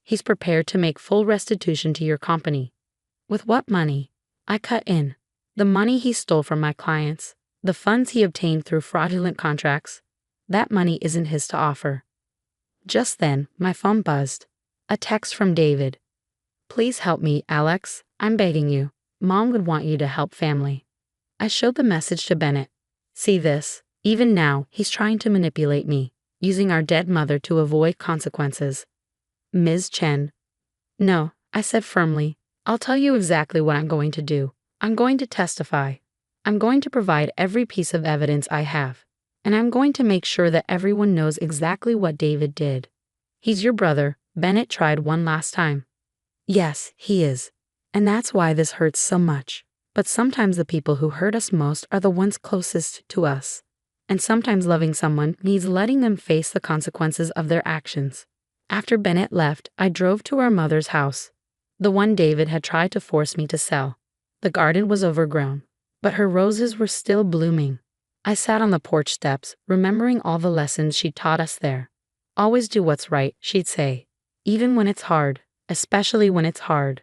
He's prepared to make full restitution to your company. With what money? I cut in. The money he stole from my clients, the funds he obtained through fraudulent contracts. That money isn't his to offer. Just then, my phone buzzed. A text from David. Please help me, Alex. I'm begging you. Mom would want you to help family. I showed the message to Bennett. See this? Even now, he's trying to manipulate me, using our dead mother to avoid consequences. Ms. Chen. No, I said firmly. I'll tell you exactly what I'm going to do. I'm going to testify. I'm going to provide every piece of evidence I have. And I'm going to make sure that everyone knows exactly what David did. He's your brother. Bennett tried one last time. Yes, he is. And that's why this hurts so much. But sometimes the people who hurt us most are the ones closest to us. And sometimes loving someone means letting them face the consequences of their actions. After Bennett left, I drove to our mother's house. The one David had tried to force me to sell. The garden was overgrown, but her roses were still blooming. I sat on the porch steps, remembering all the lessons she'd taught us there. Always do what's right, she'd say. Even when it's hard, especially when it's hard.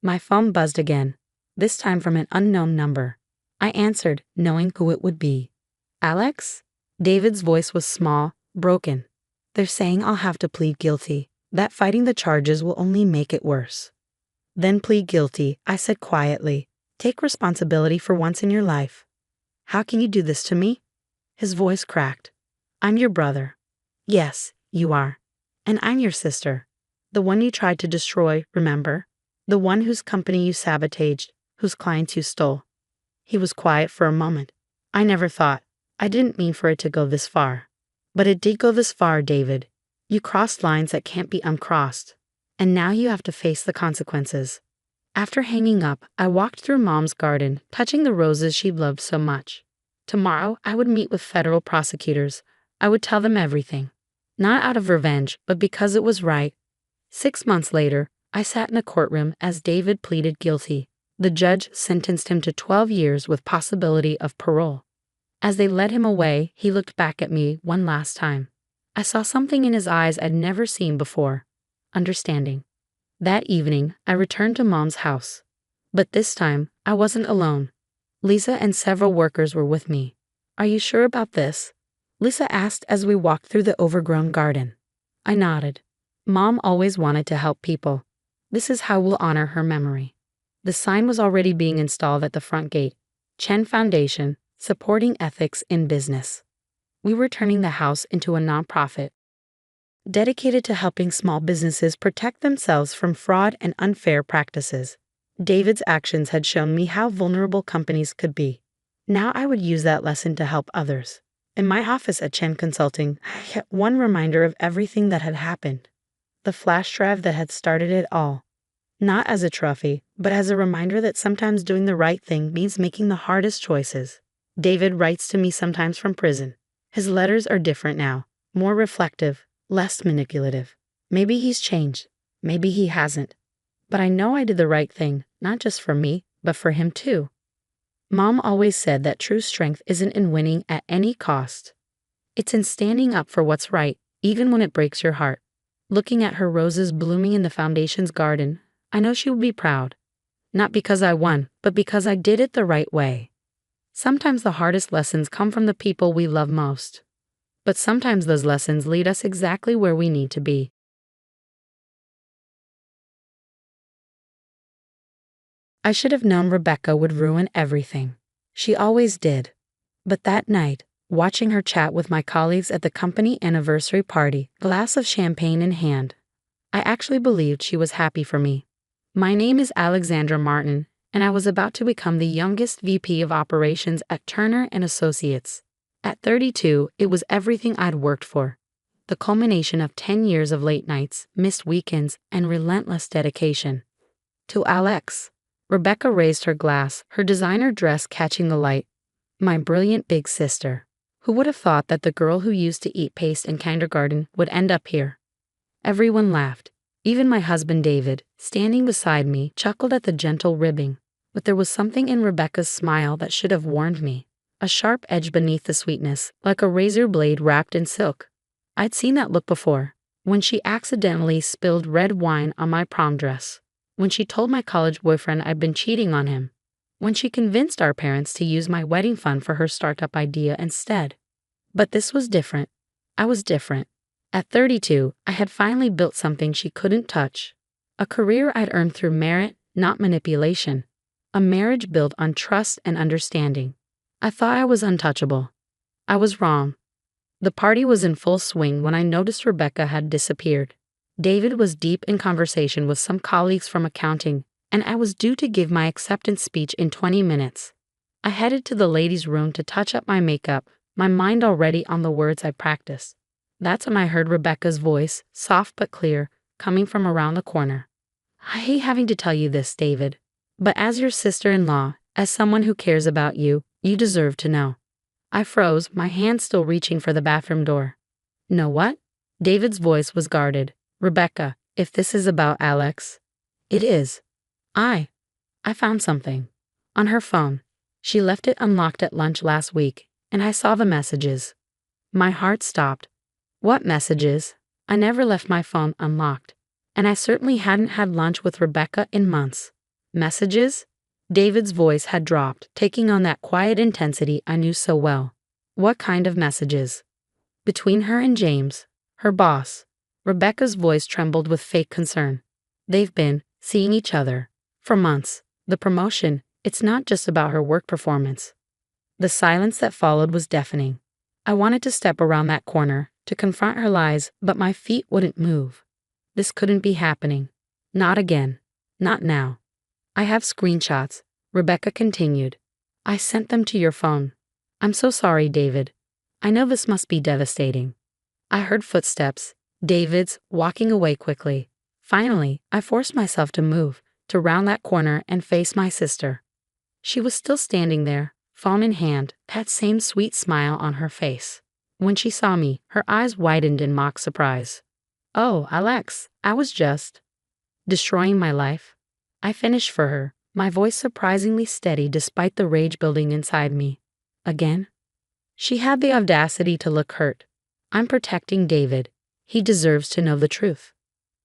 My phone buzzed again, this time from an unknown number. I answered, knowing who it would be. Alex? David's voice was small, broken. They're saying I'll have to plead guilty, that fighting the charges will only make it worse. Then plead guilty, I said quietly. Take responsibility for once in your life. How can you do this to me? His voice cracked. I'm your brother. Yes, you are. And I'm your sister. The one you tried to destroy, remember? The one whose company you sabotaged, whose clients you stole. He was quiet for a moment. I never thought. I didn't mean for it to go this far. But it did go this far, David. You crossed lines that can't be uncrossed. And now you have to face the consequences. After hanging up, I walked through Mom's garden, touching the roses she loved so much. Tomorrow, I would meet with federal prosecutors. I would tell them everything. Not out of revenge, but because it was right. 6 months later, I sat in a courtroom as David pleaded guilty. The judge sentenced him to 12 years with possibility of parole. As they led him away, he looked back at me one last time. I saw something in his eyes I'd never seen before. Understanding. That evening, I returned to Mom's house. But this time, I wasn't alone. Lisa and several workers were with me. Are you sure about this? Lisa asked as we walked through the overgrown garden. I nodded. Mom always wanted to help people. This is how we'll honor her memory. The sign was already being installed at the front gate. Chen Foundation, supporting ethics in business. We were turning the house into a nonprofit, dedicated to helping small businesses protect themselves from fraud and unfair practices. David's actions had shown me how vulnerable companies could be. Now I would use that lesson to help others. In my office at Chen Consulting, I kept one reminder of everything that had happened. The flash drive that had started it all. Not as a trophy, but as a reminder that sometimes doing the right thing means making the hardest choices. David writes to me sometimes from prison. His letters are different now, more reflective, less manipulative. Maybe he's changed. Maybe he hasn't. But I know I did the right thing, not just for me, but for him too. Mom always said that true strength isn't in winning at any cost. It's in standing up for what's right, even when it breaks your heart. Looking at her roses blooming in the foundation's garden, I know she would be proud. Not because I won, but because I did it the right way. Sometimes the hardest lessons come from the people we love most. But sometimes those lessons lead us exactly where we need to be. I should have known Rebecca would ruin everything. She always did. But that night, watching her chat with my colleagues at the company anniversary party, glass of champagne in hand, I actually believed she was happy for me. My name is Alexandra Martin, and I was about to become the youngest VP of operations at Turner & Associates. At 32, it was everything I'd worked for. The culmination of 10 years of late nights, missed weekends, and relentless dedication. To Alex, Rebecca raised her glass, her designer dress catching the light. My brilliant big sister. Who would have thought that the girl who used to eat paste in kindergarten would end up here? Everyone laughed. Even my husband David, standing beside me, chuckled at the gentle ribbing. But there was something in Rebecca's smile that should have warned me. A sharp edge beneath the sweetness, like a razor blade wrapped in silk. I'd seen that look before. When she accidentally spilled red wine on my prom dress. When she told my college boyfriend I'd been cheating on him. When she convinced our parents to use my wedding fund for her startup idea instead. But this was different. I was different. At 32, I had finally built something she couldn't touch. A career I'd earned through merit, not manipulation. A marriage built on trust and understanding. I thought I was untouchable. I was wrong. The party was in full swing when I noticed Rebecca had disappeared. David was deep in conversation with some colleagues from accounting, and I was due to give my acceptance speech in 20 minutes. I headed to the ladies' room to touch up my makeup, my mind already on the words I practiced. That's when I heard Rebecca's voice, soft but clear, coming from around the corner. I hate having to tell you this, David, but as your sister-in-law, as someone who cares about you, you deserve to know. I froze, my hand still reaching for the bathroom door. Know what? David's voice was guarded. Rebecca, if this is about Alex. It is. I found something. On her phone. She left it unlocked at lunch last week, and I saw the messages. My heart stopped. What messages? I never left my phone unlocked, and I certainly hadn't had lunch with Rebecca in months. Messages? David's voice had dropped, taking on that quiet intensity I knew so well. What kind of messages? Between her and James, her boss. Rebecca's voice trembled with fake concern. They've been seeing each other for months. The promotion, it's not just about her work performance. The silence that followed was deafening. I wanted to step around that corner, to confront her lies, but my feet wouldn't move. This couldn't be happening. Not again. Not now. I have screenshots, Rebecca continued. I sent them to your phone. I'm so sorry, David. I know this must be devastating. I heard footsteps, David's, walking away quickly. Finally, I forced myself to move, to round that corner and face my sister. She was still standing there, phone in hand, that same sweet smile on her face. When she saw me, her eyes widened in mock surprise. Oh, Alex, I was just destroying my life. I finished for her, my voice surprisingly steady despite the rage building inside me. Again? She had the audacity to look hurt. I'm protecting David. He deserves to know the truth.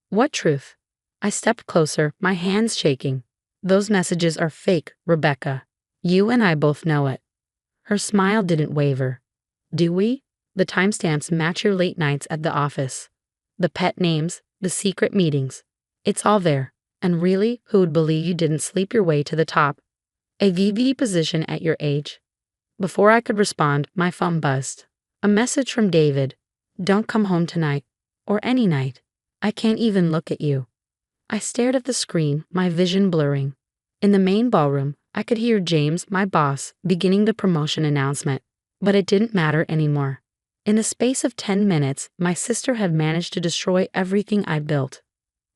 What truth? I stepped closer, my hands shaking. Those messages are fake, Rebecca. You and I both know it. Her smile didn't waver. Do we? The timestamps match your late nights at the office. The pet names, the secret meetings. It's all there. And really, who would believe you didn't sleep your way to the top? A VP position at your age? Before I could respond, my phone buzzed. A message from David. Don't come home tonight. Or any night. I can't even look at you. I stared at the screen, my vision blurring. In the main ballroom, I could hear James, my boss, beginning the promotion announcement. But it didn't matter anymore. In the space of 10 minutes, my sister had managed to destroy everything I built.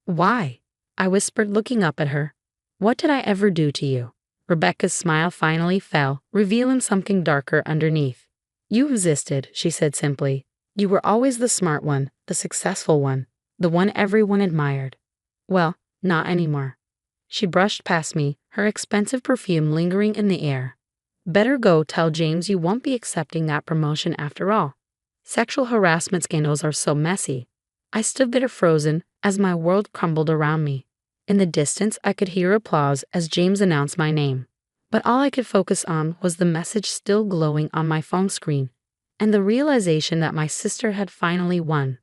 Why? I whispered, looking up at her. What did I ever do to you? Rebecca's smile finally fell, revealing something darker underneath. You existed, she said simply. You were always the smart one, the successful one, the one everyone admired. Well, not anymore. She brushed past me, her expensive perfume lingering in the air. Better go tell James you won't be accepting that promotion after all. Sexual harassment scandals are so messy. I stood there frozen as my world crumbled around me. In the distance, I could hear applause as James announced my name. But all I could focus on was the message still glowing on my phone screen, and the realization that my sister had finally won.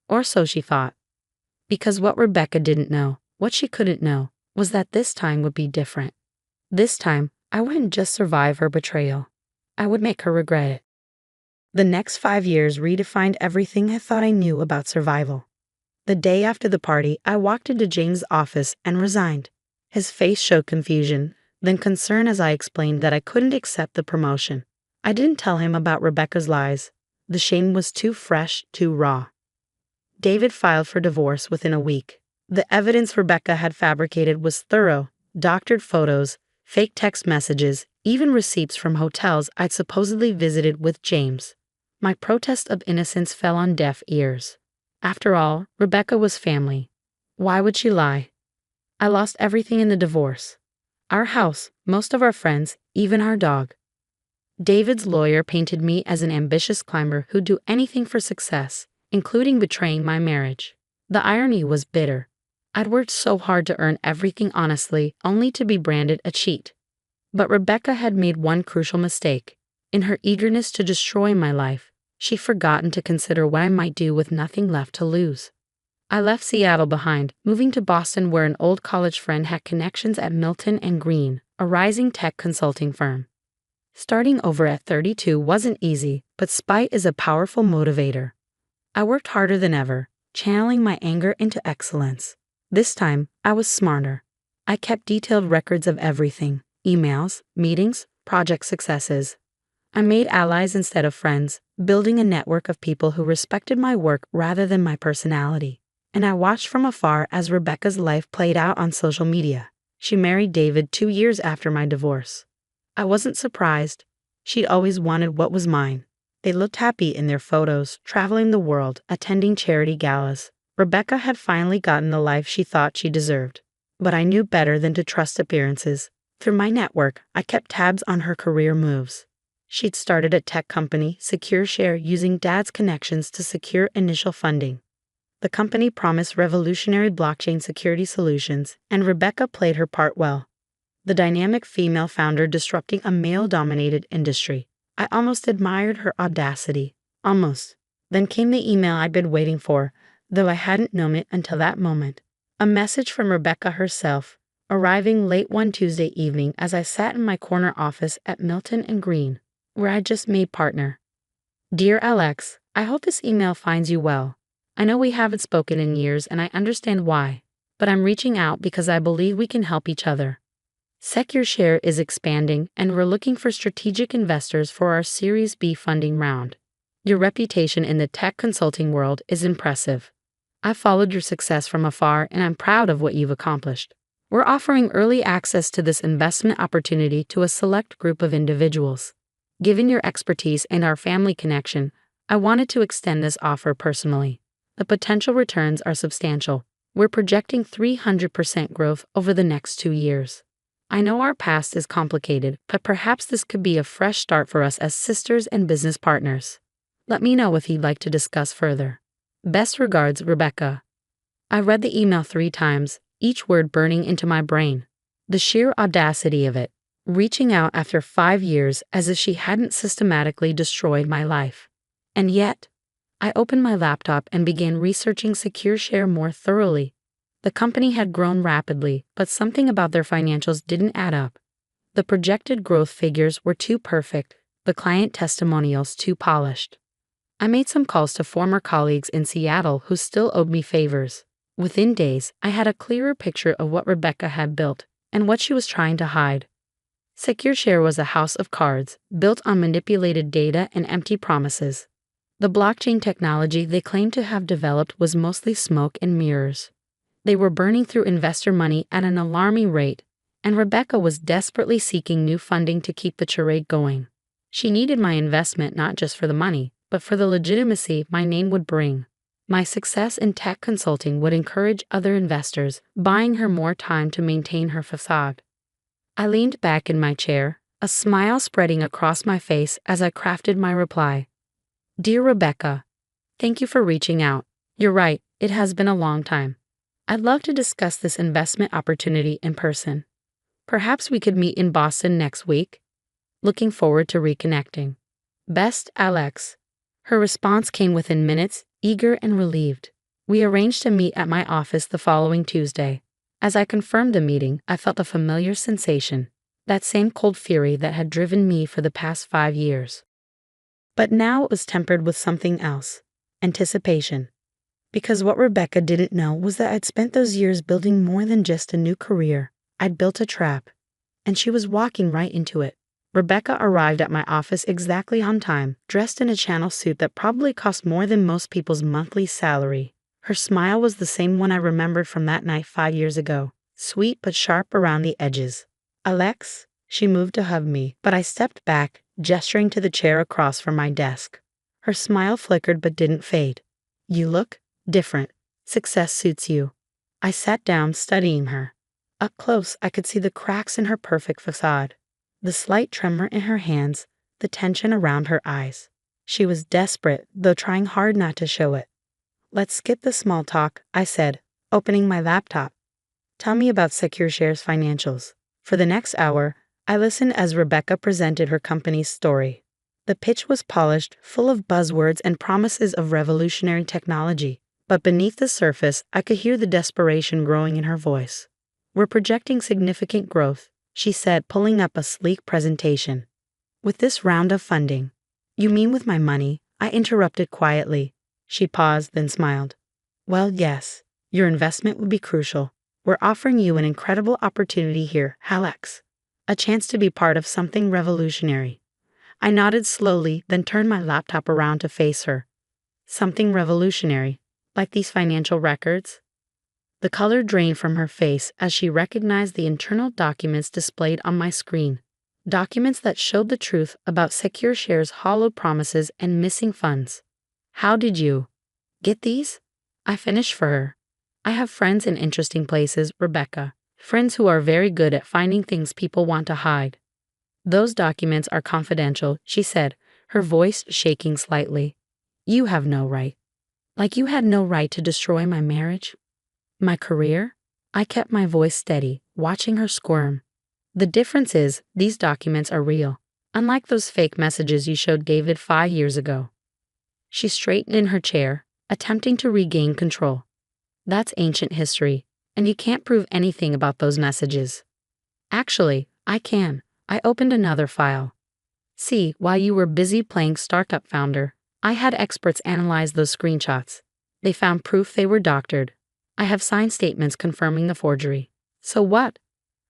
Or so she thought. Because what Rebecca didn't know, what she couldn't know, was that this time would be different. This time, I wouldn't just survive her betrayal. I would make her regret it. The next 5 years redefined everything I thought I knew about survival. The day after the party, I walked into James' office and resigned. His face showed confusion, then concern as I explained that I couldn't accept the promotion. I didn't tell him about Rebecca's lies. The shame was too fresh, too raw. David filed for divorce within a week. The evidence Rebecca had fabricated was thorough, doctored photos, fake text messages, even receipts from hotels I'd supposedly visited with James. My protest of innocence fell on deaf ears. After all, Rebecca was family. Why would she lie? I lost everything in the divorce. Our house, most of our friends, even our dog. David's lawyer painted me as an ambitious climber who'd do anything for success, including betraying my marriage. The irony was bitter. I'd worked so hard to earn everything honestly, only to be branded a cheat. But Rebecca had made one crucial mistake. In her eagerness to destroy my life, she'd forgotten to consider what I might do with nothing left to lose. I left Seattle behind, moving to Boston where an old college friend had connections at Milton and Green, a rising tech consulting firm. Starting over at 32 wasn't easy, but spite is a powerful motivator. I worked harder than ever, channeling my anger into excellence. This time, I was smarter. I kept detailed records of everything: emails, meetings, project successes. I made allies instead of friends, building a network of people who respected my work rather than my personality. And I watched from afar as Rebecca's life played out on social media. She married David 2 years after my divorce. I wasn't surprised. She'd always wanted what was mine. They looked happy in their photos, traveling the world, attending charity galas. Rebecca had finally gotten the life she thought she deserved. But I knew better than to trust appearances. Through my network, I kept tabs on her career moves. She'd started a tech company, SecureShare, using Dad's connections to secure initial funding. The company promised revolutionary blockchain security solutions, and Rebecca played her part well. The dynamic female founder disrupting a male-dominated industry. I almost admired her audacity. Almost. Then came the email I'd been waiting for, though I hadn't known it until that moment. A message from Rebecca herself, arriving late one Tuesday evening as I sat in my corner office at Milton and Green, where I'd just made partner. Dear Alex, I hope this email finds you well. I know we haven't spoken in years and I understand why, but I'm reaching out because I believe we can help each other. SecureShare is expanding and we're looking for strategic investors for our Series B funding round. Your reputation in the tech consulting world is impressive. I've followed your success from afar and I'm proud of what you've accomplished. We're offering early access to this investment opportunity to a select group of individuals. Given your expertise and our family connection, I wanted to extend this offer personally. The potential returns are substantial. We're projecting 300% growth over the next 2 years. I know our past is complicated, but perhaps this could be a fresh start for us as sisters and business partners. Let me know if you'd like to discuss further. Best regards, Rebecca. I read the email 3 times, each word burning into my brain. The sheer audacity of it, reaching out after 5 years as if she hadn't systematically destroyed my life. And yet, I opened my laptop and began researching SecureShare more thoroughly. The company had grown rapidly, but something about their financials didn't add up. The projected growth figures were too perfect, the client testimonials too polished. I made some calls to former colleagues in Seattle who still owed me favors. Within days, I had a clearer picture of what Rebecca had built and what she was trying to hide. SecureShare was a house of cards, built on manipulated data and empty promises. The blockchain technology they claimed to have developed was mostly smoke and mirrors. They were burning through investor money at an alarming rate, and Rebecca was desperately seeking new funding to keep the charade going. She needed my investment not just for the money, but for the legitimacy my name would bring. My success in tech consulting would encourage other investors, buying her more time to maintain her facade. I leaned back in my chair, a smile spreading across my face as I crafted my reply. Dear Rebecca, thank you for reaching out. You're right, it has been a long time. I'd love to discuss this investment opportunity in person. Perhaps we could meet in Boston next week. Looking forward to reconnecting. Best, Alex. Her response came within minutes, eager and relieved. We arranged to meet at my office the following Tuesday. As I confirmed the meeting, I felt a familiar sensation, that same cold fury that had driven me for the past 5 years. But now it was tempered with something else, anticipation. Because what Rebecca didn't know was that I'd spent those years building more than just a new career. I'd built a trap, and she was walking right into it. Rebecca arrived at my office exactly on time, dressed in a channel suit that probably cost more than most people's monthly salary. Her smile was the same one I remembered from that night 5 years ago, sweet but sharp around the edges. Alex, she moved to hug me, but I stepped back, gesturing to the chair across from my desk. Her smile flickered but didn't fade. You look different. Success suits you. I sat down, studying her. Up close, I could see the cracks in her perfect facade, the slight tremor in her hands, the tension around her eyes. She was desperate, though trying hard not to show it. Let's skip the small talk, I said, opening my laptop. Tell me about SecureShare's financials. For the next hour, I listened as Rebecca presented her company's story. The pitch was polished, full of buzzwords and promises of revolutionary technology, but beneath the surface, I could hear the desperation growing in her voice. We're projecting significant growth, she said, pulling up a sleek presentation. With this round of funding. You mean with my money? I interrupted quietly. She paused, then smiled. Well, yes. Your investment would be crucial. We're offering you an incredible opportunity here, Alex. A chance to be part of something revolutionary. I nodded slowly, then turned my laptop around to face her. Something revolutionary, like these financial records? The color drained from her face as she recognized the internal documents displayed on my screen. Documents that showed the truth about SecureShare's hollowed promises and missing funds. How did you get these? I finished for her. I have friends in interesting places, Rebecca. Friends who are very good at finding things people want to hide. Those documents are confidential, she said, her voice shaking slightly. You have no right. Like you had no right to destroy my marriage? My career? I kept my voice steady, watching her squirm. The difference is, these documents are real, unlike those fake messages you showed David 5 years ago. She straightened in her chair, attempting to regain control. That's ancient history, and you can't prove anything about those messages. Actually, I can. I opened another file. See, while you were busy playing Startup Founder, I had experts analyze those screenshots. They found proof they were doctored. I have signed statements confirming the forgery. So what?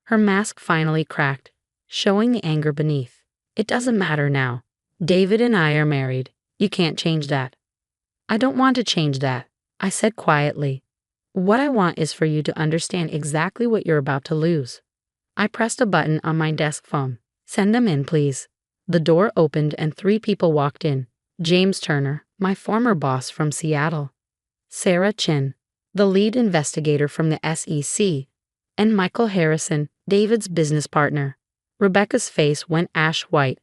Her mask finally cracked, showing the anger beneath. It doesn't matter now. David and I are married. You can't change that. I don't want to change that, I said quietly. What I want is for you to understand exactly what you're about to lose. I pressed a button on my desk phone. Send them in, please. The door opened and 3 people walked in. James Turner, my former boss from Seattle. Sarah Chin, the lead investigator from the SEC. And Michael Harrison, David's business partner. Rebecca's face went ash white.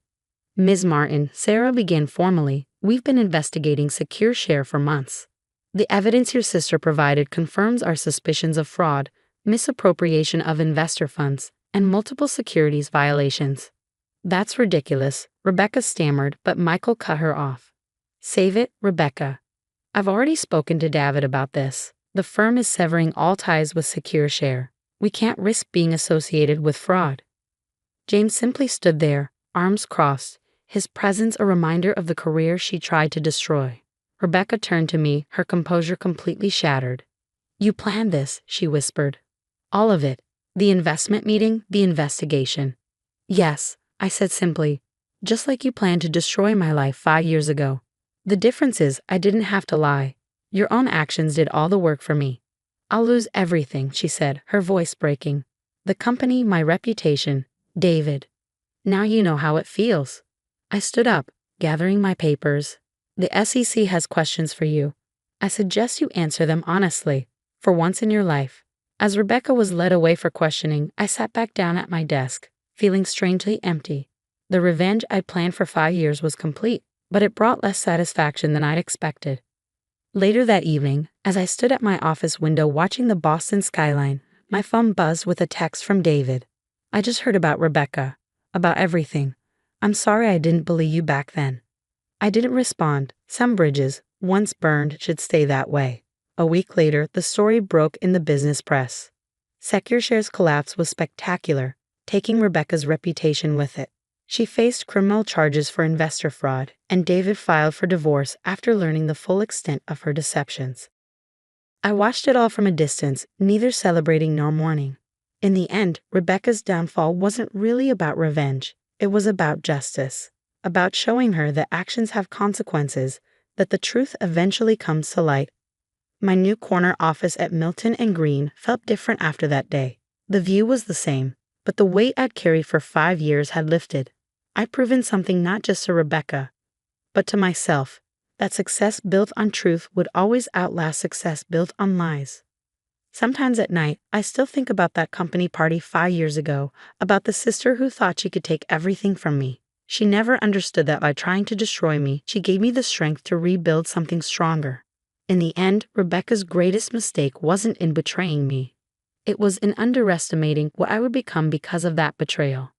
Ms. Martin, Sarah began formally, we've been investigating SecureShare for months. The evidence your sister provided confirms our suspicions of fraud, misappropriation of investor funds, and multiple securities violations. That's ridiculous, Rebecca stammered, but Michael cut her off. Save it, Rebecca. I've already spoken to David about this. The firm is severing all ties with SecureShare. We can't risk being associated with fraud. James simply stood there, arms crossed, his presence a reminder of the career she tried to destroy. Rebecca turned to me, her composure completely shattered. You planned this, she whispered. All of it. The investment meeting, the investigation. Yes, I said simply. Just like you planned to destroy my life 5 years ago. The difference is, I didn't have to lie. Your own actions did all the work for me. I'll lose everything, she said, her voice breaking. The company, my reputation, David. Now you know how it feels. I stood up, gathering my papers. The SEC has questions for you. I suggest you answer them honestly, for once in your life. As Rebecca was led away for questioning, I sat back down at my desk, feeling strangely empty. The revenge I'd planned for 5 years was complete, but it brought less satisfaction than I'd expected. Later that evening, as I stood at my office window watching the Boston skyline, my phone buzzed with a text from David. I just heard about Rebecca, about everything. I'm sorry I didn't believe you back then. I didn't respond. Some bridges, once burned, should stay that way. A week later, the story broke in the business press. SecureShare's collapse was spectacular, taking Rebecca's reputation with it. She faced criminal charges for investor fraud, and David filed for divorce after learning the full extent of her deceptions. I watched it all from a distance, neither celebrating nor mourning. In the end, Rebecca's downfall wasn't really about revenge. It was about justice. About showing her that actions have consequences, that the truth eventually comes to light. My new corner office at Milton and Green felt different after that day. The view was the same, but the weight I'd carried for 5 years had lifted. I'd proven something not just to Rebecca, but to myself, that success built on truth would always outlast success built on lies. Sometimes at night, I still think about that company party 5 years ago, about the sister who thought she could take everything from me. She never understood that by trying to destroy me, she gave me the strength to rebuild something stronger. In the end, Rebecca's greatest mistake wasn't in betraying me. It was in underestimating what I would become because of that betrayal.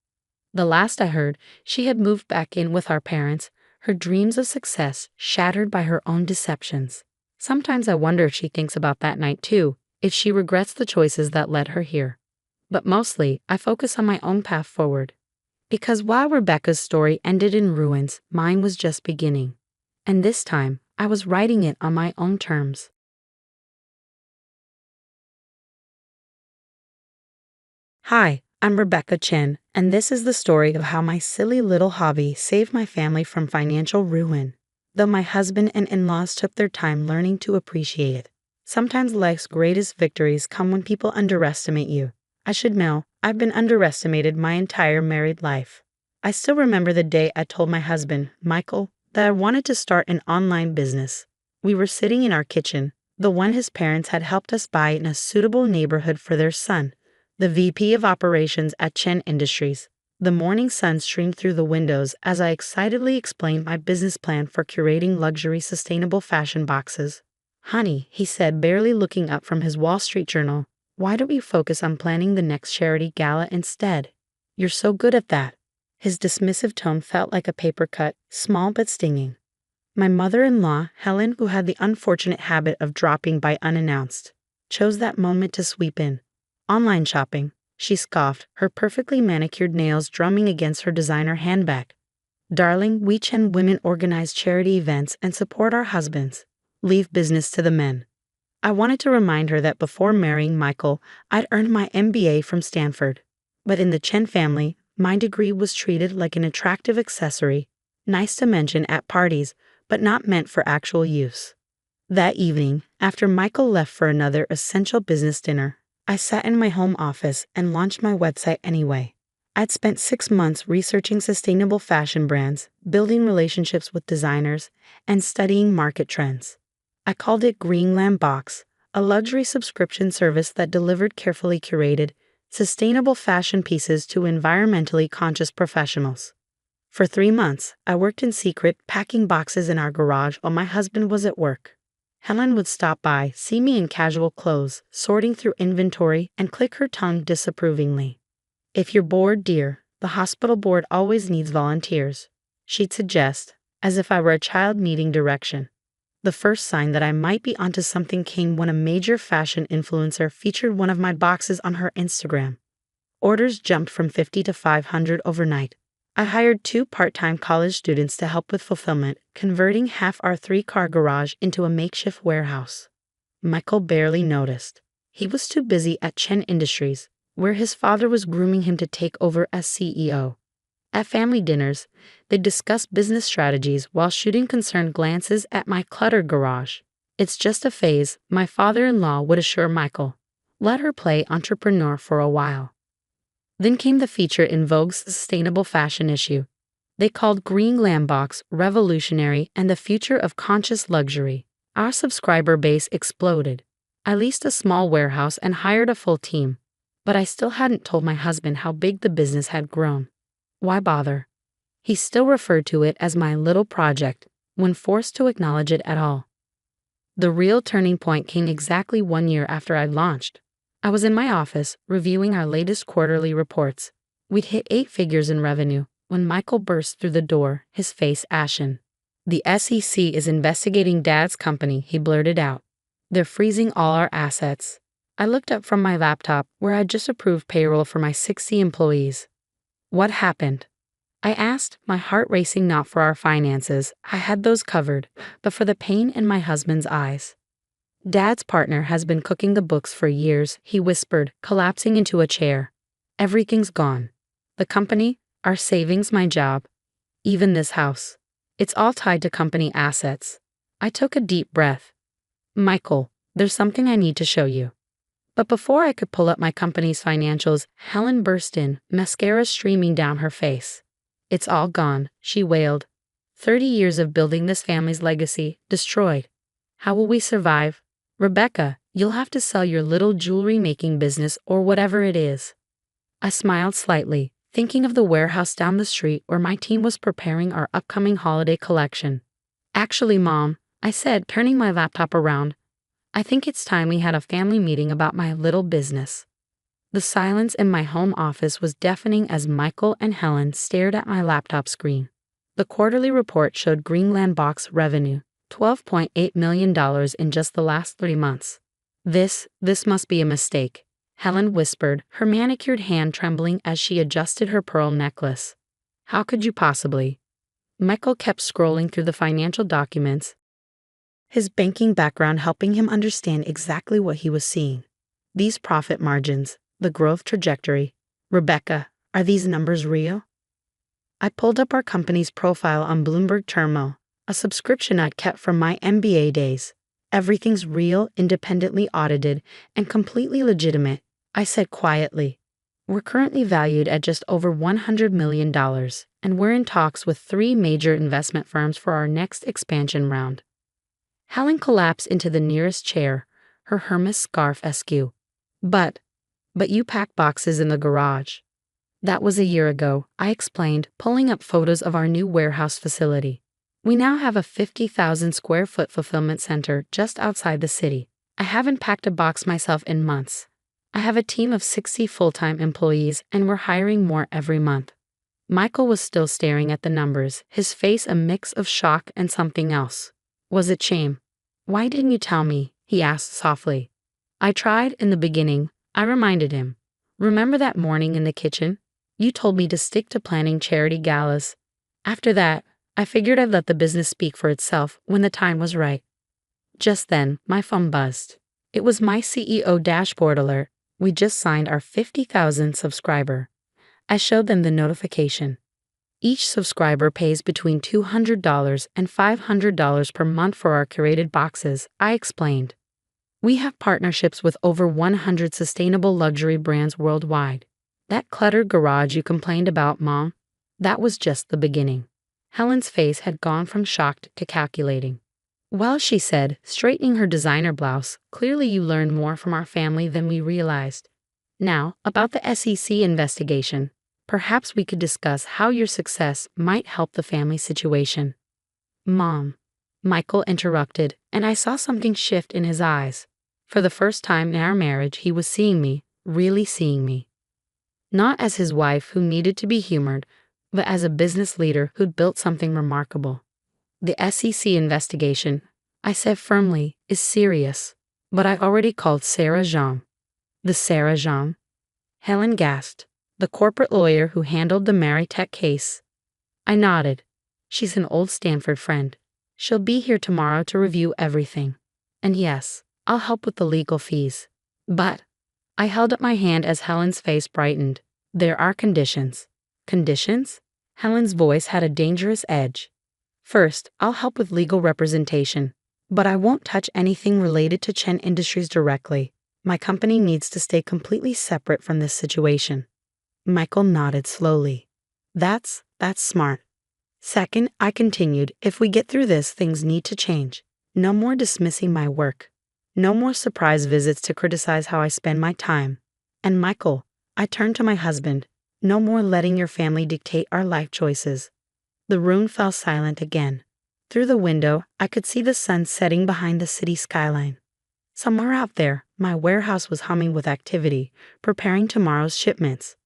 The last I heard, she had moved back in with our parents, her dreams of success shattered by her own deceptions. Sometimes I wonder if she thinks about that night too, if she regrets the choices that led her here. But mostly, I focus on my own path forward. Because while Rebecca's story ended in ruins, mine was just beginning. And this time, I was writing it on my own terms. Hi, I'm Rebecca Chen, and this is the story of how my silly little hobby saved my family from financial ruin, though my husband and in-laws took their time learning to appreciate it. Sometimes life's greatest victories come when people underestimate you. I should know, I've been underestimated my entire married life. I still remember the day I told my husband, Michael, that I wanted to start an online business. We were sitting in our kitchen, the one his parents had helped us buy in a suitable neighborhood for their son, the VP of operations at Chen Industries. The morning sun streamed through the windows as I excitedly explained my business plan for curating luxury sustainable fashion boxes. Honey, he said, barely looking up from his Wall Street journal, why don't you focus on planning the next charity gala instead? You're so good at that. His dismissive tone felt like a paper cut, small but stinging. My mother-in-law, Helen, who had the unfortunate habit of dropping by unannounced, chose that moment to sweep in. Online shopping, she scoffed, her perfectly manicured nails drumming against her designer handbag. Darling, we Chen women organize charity events and support our husbands. Leave business to the men. I wanted to remind her that before marrying Michael, I'd earned my MBA from Stanford. But in the Chen family, my degree was treated like an attractive accessory, nice to mention at parties, but not meant for actual use. That evening, after Michael left for another essential business dinner, I sat in my home office and launched my website anyway. I'd spent 6 months researching sustainable fashion brands, building relationships with designers, and studying market trends. I called it Greenland Box, a luxury subscription service that delivered carefully curated, sustainable fashion pieces to environmentally conscious professionals. For 3 months, I worked in secret, packing boxes in our garage while my husband was at work. Helen would stop by, see me in casual clothes, sorting through inventory, and click her tongue disapprovingly. If you're bored, dear, the hospital board always needs volunteers, she'd suggest, as if I were a child needing direction. The first sign that I might be onto something came when a major fashion influencer featured one of my boxes on her Instagram. Orders jumped from 50 to 500 overnight. I hired 2 part-time college students to help with fulfillment, converting half our 3-car garage into a makeshift warehouse. Michael barely noticed. He was too busy at Chen Industries, where his father was grooming him to take over as CEO. At family dinners, they discussed business strategies while shooting concerned glances at my cluttered garage. It's just a phase, my father-in-law would assure Michael. Let her play entrepreneur for a while. Then came the feature in Vogue's sustainable fashion issue. They called Greenland Box revolutionary and the future of conscious luxury. Our subscriber base exploded. I leased a small warehouse and hired a full team. But I still hadn't told my husband how big the business had grown. Why bother? He still referred to it as my little project, when forced to acknowledge it at all. The real turning point came exactly 1 year after I launched. I was in my office, reviewing our latest quarterly reports. We'd hit 8 figures in revenue, when Michael burst through the door, his face ashen. The SEC is investigating Dad's company, he blurted out. They're freezing all our assets. I looked up from my laptop, where I'd just approved payroll for my 60 employees. What happened? I asked, my heart racing. Not for our finances, I had those covered, but for the pain in my husband's eyes. Dad's partner has been cooking the books for years, he whispered, collapsing into a chair. Everything's gone. The company, our savings, my job, even this house. It's all tied to company assets. I took a deep breath. Michael, there's something I need to show you. But before I could pull up my company's financials, Helen burst in, mascara streaming down her face. It's all gone, she wailed. 30 years of building this family's legacy, destroyed. How will we survive? Rebecca, you'll have to sell your little jewelry-making business or whatever it is. I smiled slightly, thinking of the warehouse down the street where my team was preparing our upcoming holiday collection. Actually, Mom, I said, turning my laptop around. I think it's time we had a family meeting about my little business. The silence in my home office was deafening as Michael and Helen stared at my laptop screen. The quarterly report showed Greenland Box revenue, $12.8 million in just the last 3 months. This must be a mistake, Helen whispered, her manicured hand trembling as she adjusted her pearl necklace. How could you possibly? Michael kept scrolling through the financial documents, his banking background helping him understand exactly what he was seeing. These profit margins, the growth trajectory. Rebecca, are these numbers real? I pulled up our company's profile on Bloomberg Termo, a subscription I'd kept from my MBA days. Everything's real, independently audited, and completely legitimate, I said quietly. We're currently valued at just over $100 million, and we're in talks with 3 major investment firms for our next expansion round. Helen collapsed into the nearest chair, her Hermes scarf askew. But you pack boxes in the garage. That was a year ago, I explained, pulling up photos of our new warehouse facility. We now have a 50,000 square foot fulfillment center just outside the city. I haven't packed a box myself in months. I have a team of 60 full-time employees, and we're hiring more every month. Michael was still staring at the numbers, his face a mix of shock and something else. Was it shame? Why didn't you tell me? He asked softly. I tried in the beginning, I reminded him. Remember that morning in the kitchen? You told me to stick to planning charity galas. After that, I figured I'd let the business speak for itself when the time was right. Just then, my phone buzzed. It was my CEO dashboard alert. We just signed our 50,000th subscriber. I showed them the notification. Each subscriber pays between $200 and $500 per month for our curated boxes, I explained. We have partnerships with over 100 sustainable luxury brands worldwide. That cluttered garage you complained about, Mom? That was just the beginning. Helen's face had gone from shocked to calculating. Well, she said, straightening her designer blouse, clearly you learned more from our family than we realized. Now, about the SEC investigation. Perhaps we could discuss how your success might help the family situation. Mom, Michael interrupted, and I saw something shift in his eyes. For the first time in our marriage, he was seeing me, really seeing me. Not as his wife who needed to be humored, but as a business leader who'd built something remarkable. The SEC investigation, I said firmly, is serious, but I already called Sarah Jean. The Sarah Jean? Helen gasped. The corporate lawyer who handled the Maritech case. I nodded. She's an old Stanford friend. She'll be here tomorrow to review everything. And yes, I'll help with the legal fees. But I held up my hand as Helen's face brightened. There are conditions. Conditions? Helen's voice had a dangerous edge. First, I'll help with legal representation. But I won't touch anything related to Chen Industries directly. My company needs to stay completely separate from this situation. Michael nodded slowly. That's smart. Second, I continued, if we get through this, things need to change. No more dismissing my work. No more surprise visits to criticize how I spend my time. And Michael, I turned to my husband, no more letting your family dictate our life choices. The room fell silent again. Through the window, I could see the sun setting behind the city skyline. Somewhere out there, my warehouse was humming with activity, preparing tomorrow's shipments.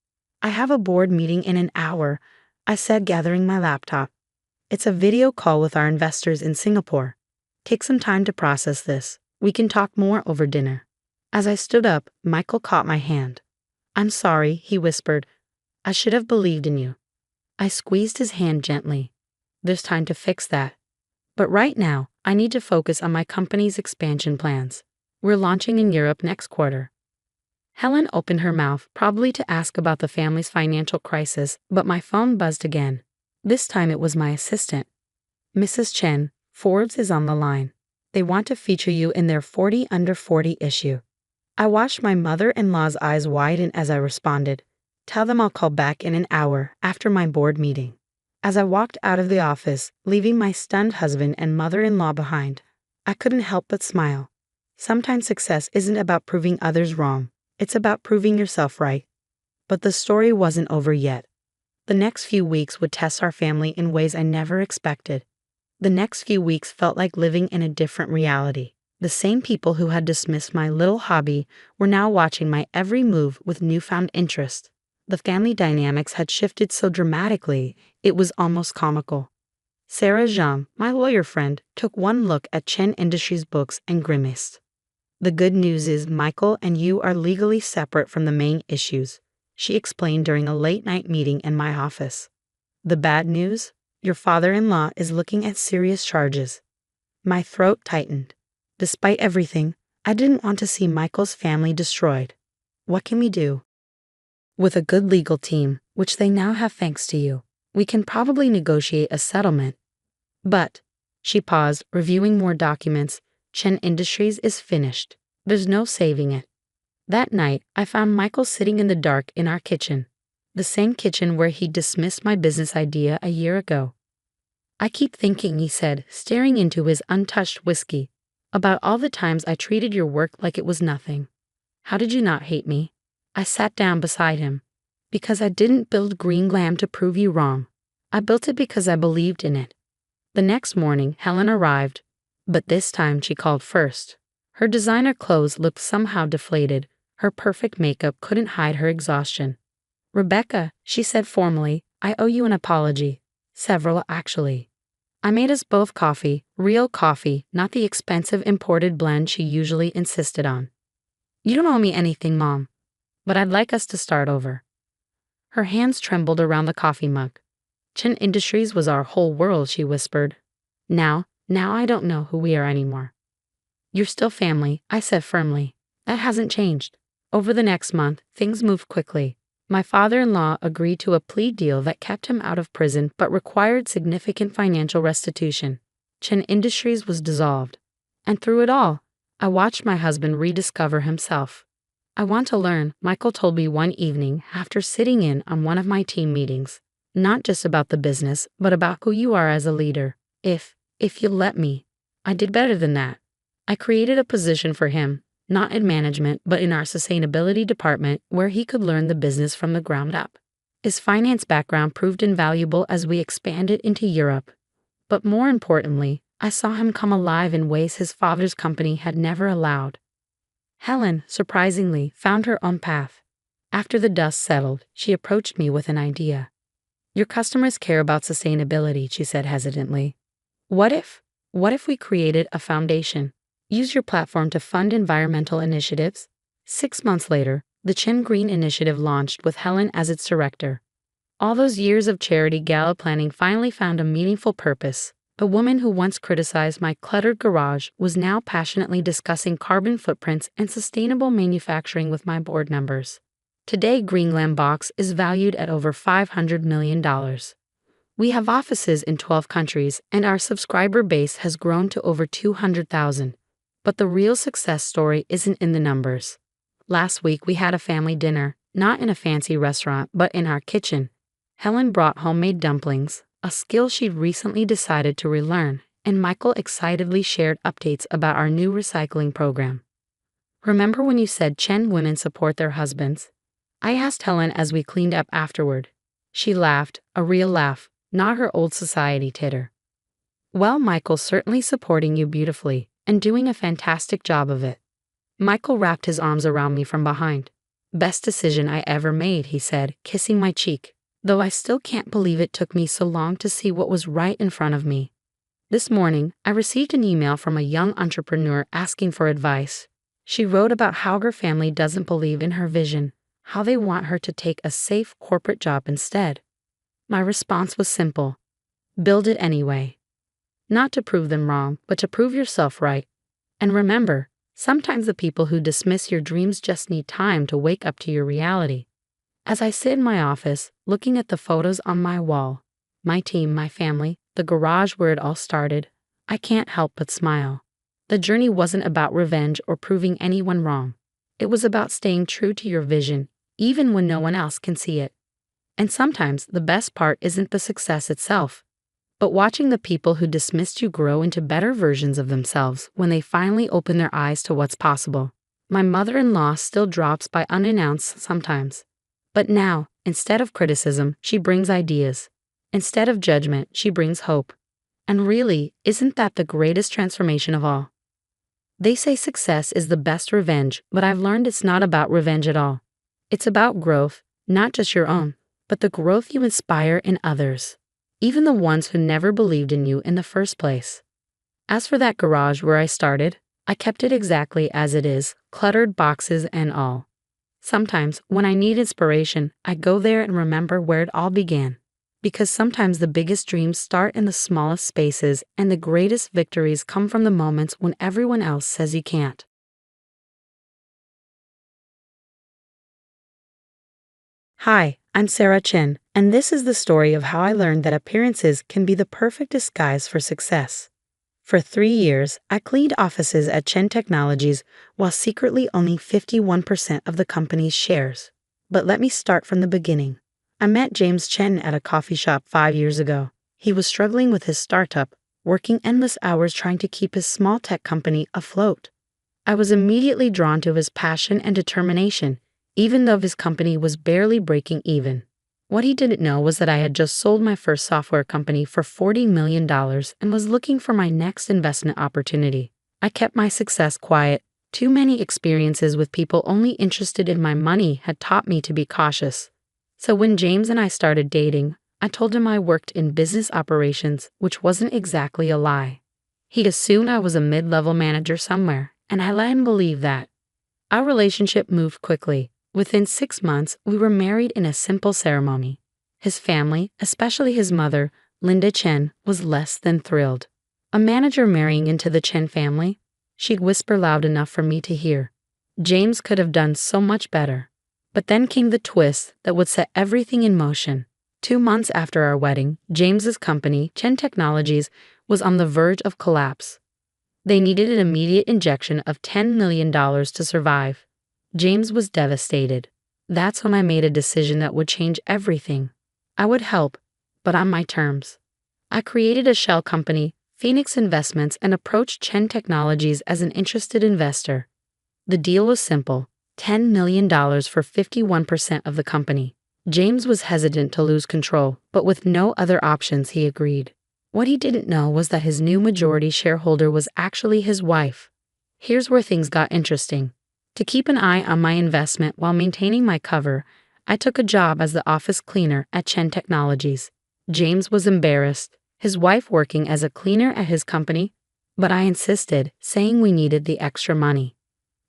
I have a board meeting in an hour, I said, gathering my laptop. It's a video call with our investors in Singapore. Take some time to process this. We can talk more over dinner. As I stood up, Michael caught my hand. I'm sorry, he whispered. I should have believed in you. I squeezed his hand gently. There's time to fix that. But right now, I need to focus on my company's expansion plans. We're launching in Europe next quarter. Helen opened her mouth, probably to ask about the family's financial crisis, but my phone buzzed again. This time it was my assistant. Mrs. Chen, Forbes is on the line. They want to feature you in their 40 Under 40 issue. I watched my mother-in-law's eyes widen as I responded. Tell them I'll call back in an hour after my board meeting. As I walked out of the office, leaving my stunned husband and mother-in-law behind, I couldn't help but smile. Sometimes success isn't about proving others wrong. It's about proving yourself right. But the story wasn't over yet. The next few weeks would test our family in ways I never expected. The next few weeks felt like living in a different reality. The same people who had dismissed my little hobby were now watching my every move with newfound interest. The family dynamics had shifted so dramatically, it was almost comical. Sarah Zhang, my lawyer friend, took one look at Chen Industries' books and grimaced. "The good news is Michael and you are legally separate from the main issues," she explained during a late-night meeting in my office. "The bad news? Your father-in-law is looking at serious charges." My throat tightened. Despite everything, I didn't want to see Michael's family destroyed. "What can we do?" "With a good legal team, which they now have thanks to you, we can probably negotiate a settlement. But," she paused, reviewing more documents, "Chen Industries is finished. There's no saving it." That night, I found Michael sitting in the dark in our kitchen. The same kitchen where he dismissed my business idea a year ago. "I keep thinking," he said, staring into his untouched whiskey, "about all the times I treated your work like it was nothing. How did you not hate me?" I sat down beside him. "Because I didn't build Green Glam to prove you wrong. I built it because I believed in it." The next morning, Helen arrived, but this time she called first. Her designer clothes looked somehow deflated. Her perfect makeup couldn't hide her exhaustion. "Rebecca," she said formally, "I owe you an apology. Several, actually. I made us both coffee, real coffee, not the expensive imported blend she usually insisted on." "You don't owe me anything, Mom, but I'd like us to start over." Her hands trembled around the coffee mug. "Chen Industries was our whole world," she whispered. Now I don't know who we are anymore." "You're still family," I said firmly. "That hasn't changed." Over the next month, things moved quickly. My father-in-law agreed to a plea deal that kept him out of prison but required significant financial restitution. Chen Industries was dissolved. And through it all, I watched my husband rediscover himself. "I want to learn," Michael told me one evening after sitting in on one of my team meetings. "Not just about the business, but about who you are as a leader. If you'll let me." I did better than that. I created a position for him, not in management, but in our sustainability department, where he could learn the business from the ground up. His finance background proved invaluable as we expanded into Europe. But more importantly, I saw him come alive in ways his father's company had never allowed. Helen, surprisingly, found her own path. After the dust settled, she approached me with an idea. "Your customers care about sustainability," she said hesitantly. What if we created a foundation? Use your platform to fund environmental initiatives?" 6 months later, the Chin Green Initiative launched with Helen as its director. All those years of charity gala planning finally found a meaningful purpose. The woman who once criticized my cluttered garage was now passionately discussing carbon footprints and sustainable manufacturing with my board members. Today, Green Glam Box is valued at over $500 million. We have offices in 12 countries, and our subscriber base has grown to over 200,000. But the real success story isn't in the numbers. Last week, we had a family dinner, not in a fancy restaurant, but in our kitchen. Helen brought homemade dumplings, a skill she'd recently decided to relearn, and Michael excitedly shared updates about our new recycling program. "Remember when you said Chen women support their husbands?" I asked Helen as we cleaned up afterward. She laughed, a real laugh, not her old society titter. "Well, Michael's certainly supporting you beautifully, and doing a fantastic job of it." Michael wrapped his arms around me from behind. "Best decision I ever made," he said, kissing my cheek, though I still can't believe it took me so long to see what was right in front of me. This morning, I received an email from a young entrepreneur asking for advice. She wrote about how her family doesn't believe in her vision, how they want her to take a safe corporate job instead. My response was simple: build it anyway. Not to prove them wrong, but to prove yourself right. And remember, sometimes the people who dismiss your dreams just need time to wake up to your reality. As I sit in my office, looking at the photos on my wall, my team, my family, the garage where it all started, I can't help but smile. The journey wasn't about revenge or proving anyone wrong. It was about staying true to your vision, even when no one else can see it. And sometimes the best part isn't the success itself, but watching the people who dismissed you grow into better versions of themselves when they finally open their eyes to what's possible. My mother-in-law still drops by unannounced sometimes. But now, instead of criticism, she brings ideas. Instead of judgment, she brings hope. And really, isn't that the greatest transformation of all? They say success is the best revenge, but I've learned it's not about revenge at all. It's about growth, not just your own, but the growth you inspire in others, even the ones who never believed in you in the first place. As for that garage where I started, I kept it exactly as it is, cluttered boxes and all. Sometimes, when I need inspiration, I go there and remember where it all began. Because sometimes the biggest dreams start in the smallest spaces, and the greatest victories come from the moments when everyone else says you can't. Hi, I'm Sarah Chin, and this is the story of how I learned that appearances can be the perfect disguise for success. For 3 years, I cleaned offices at Chen Technologies while secretly owning 51% of the company's shares. But let me start from the beginning. I met James Chen at a coffee shop 5 years ago. He was struggling with his startup, working endless hours trying to keep his small tech company afloat. I was immediately drawn to his passion and determination, even though his company was barely breaking even. What he didn't know was that I had just sold my first software company for $40 million and was looking for my next investment opportunity. I kept my success quiet. Too many experiences with people only interested in my money had taught me to be cautious. So when James and I started dating, I told him I worked in business operations, which wasn't exactly a lie. He assumed I was a mid-level manager somewhere, and I let him believe that. Our relationship moved quickly. Within 6 months, we were married in a simple ceremony. His family, especially his mother, Linda Chen, was less than thrilled. A manager marrying into the Chen family? She'd whisper loud enough for me to hear. James could have done so much better. But then came the twist that would set everything in motion. 2 months after our wedding, James's company, Chen Technologies, was on the verge of collapse. They needed an immediate injection of $10 million to survive. James was devastated. That's when I made a decision that would change everything. I would help, but on my terms. I created a shell company, Phoenix Investments, and approached Chen Technologies as an interested investor. The deal was simple: $10 million for 51% of the company. James was hesitant to lose control, but with no other options, he agreed. What he didn't know was that his new majority shareholder was actually his wife. Here's where things got interesting. To keep an eye on my investment while maintaining my cover, I took a job as the office cleaner at Chen Technologies. James was embarrassed, his wife working as a cleaner at his company, but I insisted, saying we needed the extra money.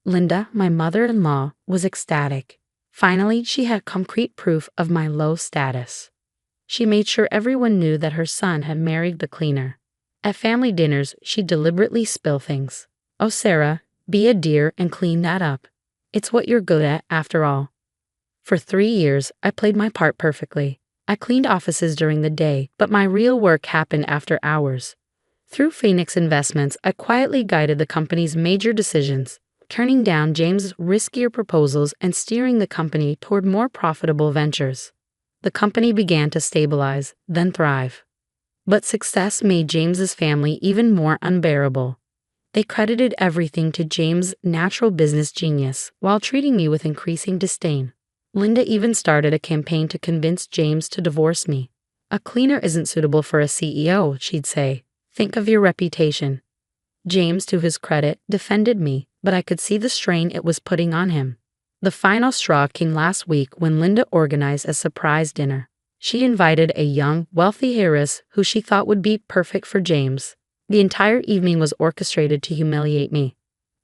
Linda, my mother-in-law, was ecstatic. Finally, she had concrete proof of my low status. She made sure everyone knew that her son had married the cleaner. At family dinners, she'd deliberately spill things. "Oh, Sarah, be a dear and clean that up. It's what you're good at, after all." For 3 years, I played my part perfectly. I cleaned offices during the day, but my real work happened after hours. Through Phoenix Investments, I quietly guided the company's major decisions, turning down James's riskier proposals and steering the company toward more profitable ventures. The company began to stabilize, then thrive. But success made James's family even more unbearable. They credited everything to James' natural business genius, while treating me with increasing disdain. Linda even started a campaign to convince James to divorce me. "A cleaner isn't suitable for a CEO," she'd say. "Think of your reputation." James, to his credit, defended me, but I could see the strain it was putting on him. The final straw came last week when Linda organized a surprise dinner. She invited a young, wealthy heiress who she thought would be perfect for James. The entire evening was orchestrated to humiliate me.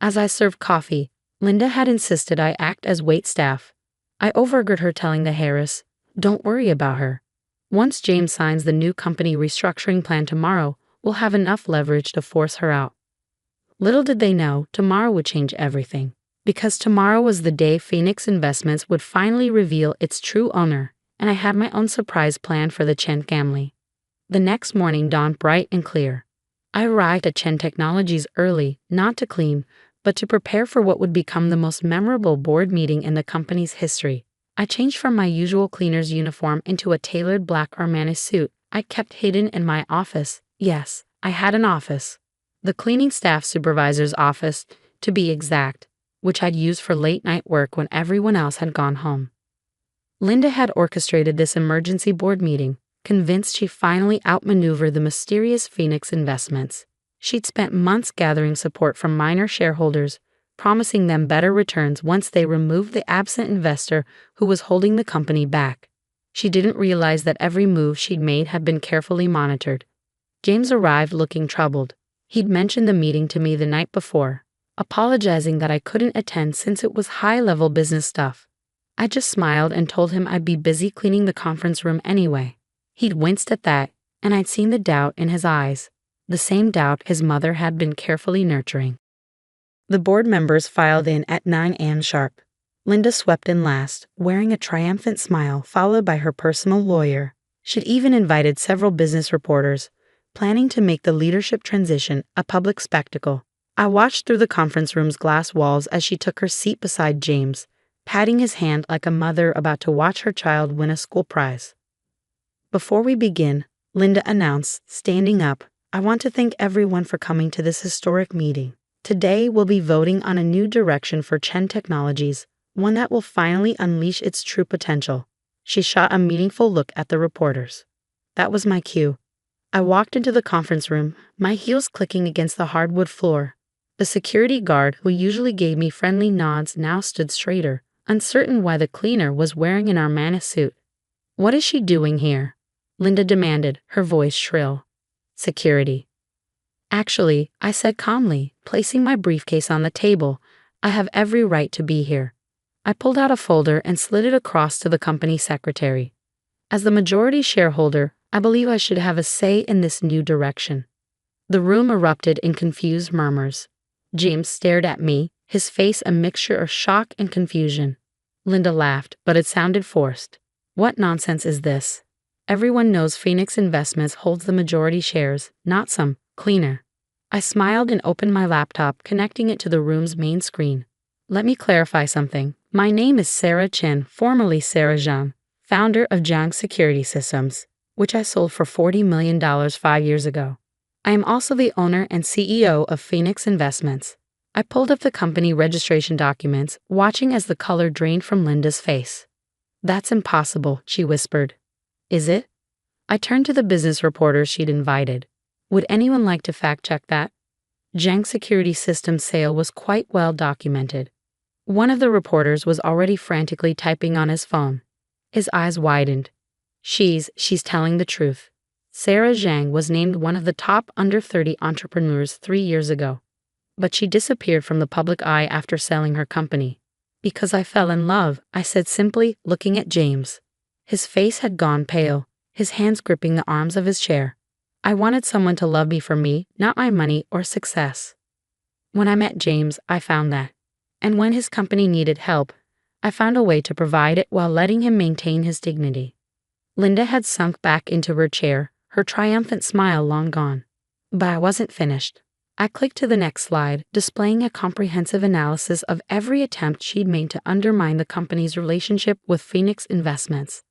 As I served coffee, Linda had insisted I act as waitstaff. I overheard her telling the heiress, "Don't worry about her. Once James signs the new company restructuring plan tomorrow, we'll have enough leverage to force her out." Little did they know, tomorrow would change everything. Because tomorrow was the day Phoenix Investments would finally reveal its true owner, and I had my own surprise planned for the Chen family. The next morning dawned bright and clear. I arrived at Chen Technologies early, not to clean, but to prepare for what would become the most memorable board meeting in the company's history. I changed from my usual cleaner's uniform into a tailored black Armani suit I kept hidden in my office. Yes, I had an office. The cleaning staff supervisor's office, to be exact, which I'd used for late-night work when everyone else had gone home. Linda had orchestrated this emergency board meeting, convinced she finally outmaneuvered the mysterious Phoenix Investments. She'd spent months gathering support from minor shareholders, promising them better returns once they removed the absent investor who was holding the company back. She didn't realize that every move she'd made had been carefully monitored. James arrived looking troubled. He'd mentioned the meeting to me the night before, apologizing that I couldn't attend since it was high-level business stuff. I just smiled and told him I'd be busy cleaning the conference room anyway. He'd winced at that, and I'd seen the doubt in his eyes, the same doubt his mother had been carefully nurturing. The board members filed in at 9 a.m. sharp. Linda swept in last, wearing a triumphant smile, followed by her personal lawyer. She'd even invited several business reporters, planning to make the leadership transition a public spectacle. I watched through the conference room's glass walls as she took her seat beside James, patting his hand like a mother about to watch her child win a school prize. Before we begin, Linda announced, standing up, I want to thank everyone for coming to this historic meeting. Today we'll be voting on a new direction for Chen Technologies, one that will finally unleash its true potential. She shot a meaningful look at the reporters. That was my cue. I walked into the conference room, my heels clicking against the hardwood floor. The security guard, who usually gave me friendly nods, now stood straighter, uncertain why the cleaner was wearing an Armani suit. What is she doing here? Linda demanded, her voice shrill. Security. Actually, I said calmly, placing my briefcase on the table, I have every right to be here. I pulled out a folder and slid it across to the company secretary. As the majority shareholder, I believe I should have a say in this new direction. The room erupted in confused murmurs. James stared at me, his face a mixture of shock and confusion. Linda laughed, but it sounded forced. What nonsense is this? Everyone knows Phoenix Investments holds the majority shares, not some cleaner. I smiled and opened my laptop, connecting it to the room's main screen. Let me clarify something. My name is Sarah Chen, formerly Sarah Zhang, founder of Zhang Security Systems, which I sold for $40 million 5 years ago. I am also the owner and CEO of Phoenix Investments. I pulled up the company registration documents, watching as the color drained from Linda's face. That's impossible, she whispered. Is it? I turned to the business reporters she'd invited. Would anyone like to fact-check that? Zhang Security Systems' sale was quite well documented. One of the reporters was already frantically typing on his phone. His eyes widened. She's telling the truth. Sarah Zhang was named one of the top under 30 entrepreneurs 3 years ago. But she disappeared from the public eye after selling her company. Because I fell in love, I said simply, looking at James. His face had gone pale, his hands gripping the arms of his chair. I wanted someone to love me for me, not my money or success. When I met James, I found that. And when his company needed help, I found a way to provide it while letting him maintain his dignity. Linda had sunk back into her chair, her triumphant smile long gone. But I wasn't finished. I clicked to the next slide, displaying a comprehensive analysis of every attempt she'd made to undermine the company's relationship with Phoenix Investments.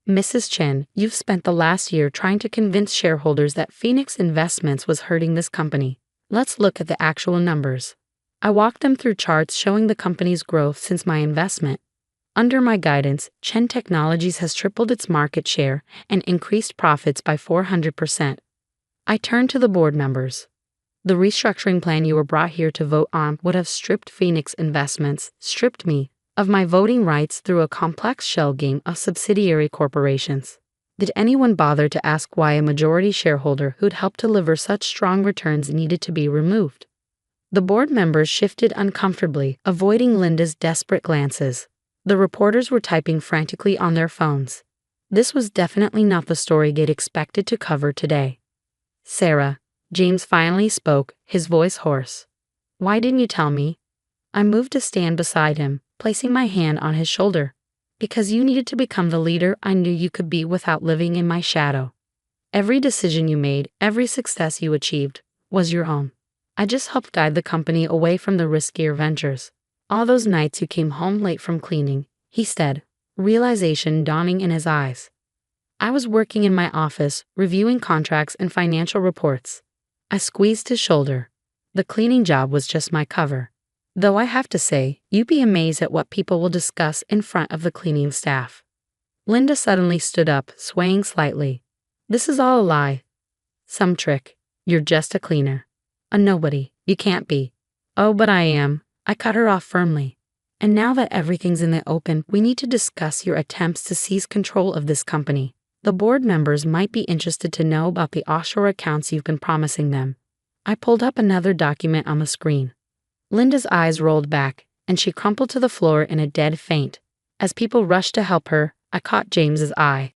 Mrs. Chen, you've spent the last year trying to convince shareholders that Phoenix Investments was hurting this company. Let's look at the actual numbers. I walked them through charts showing the company's growth since my investment. Under my guidance, Chen Technologies has tripled its market share and increased profits by 400%. I turned to the board members. The restructuring plan you were brought here to vote on would have stripped Phoenix Investments, stripped me, of my voting rights through a complex shell game of subsidiary corporations. Did anyone bother to ask why a majority shareholder who'd helped deliver such strong returns needed to be removed? The board members shifted uncomfortably, avoiding Linda's desperate glances. The reporters were typing frantically on their phones. This was definitely not the story they'd expected to cover today. Sarah, James finally spoke, his voice hoarse. Why didn't you tell me? I moved to stand beside him, placing my hand on his shoulder. Because you needed to become the leader I knew you could be without living in my shadow. Every decision you made, every success you achieved, was your own. I just helped guide the company away from the riskier ventures. All those nights you came home late from cleaning, he said, realization dawning in his eyes. I was working in my office, reviewing contracts and financial reports. I squeezed his shoulder. The cleaning job was just my cover. Though I have to say, you'd be amazed at what people will discuss in front of the cleaning staff. Linda suddenly stood up, swaying slightly. This is all a lie. Some trick. You're just a cleaner. A nobody. You can't be. Oh, but I am. I cut her off firmly. And now that everything's in the open, we need to discuss your attempts to seize control of this company. The board members might be interested to know about the offshore accounts you've been promising them. I pulled up another document on the screen. Linda's eyes rolled back, and she crumpled to the floor in a dead faint. As people rushed to help her, I caught James's eye.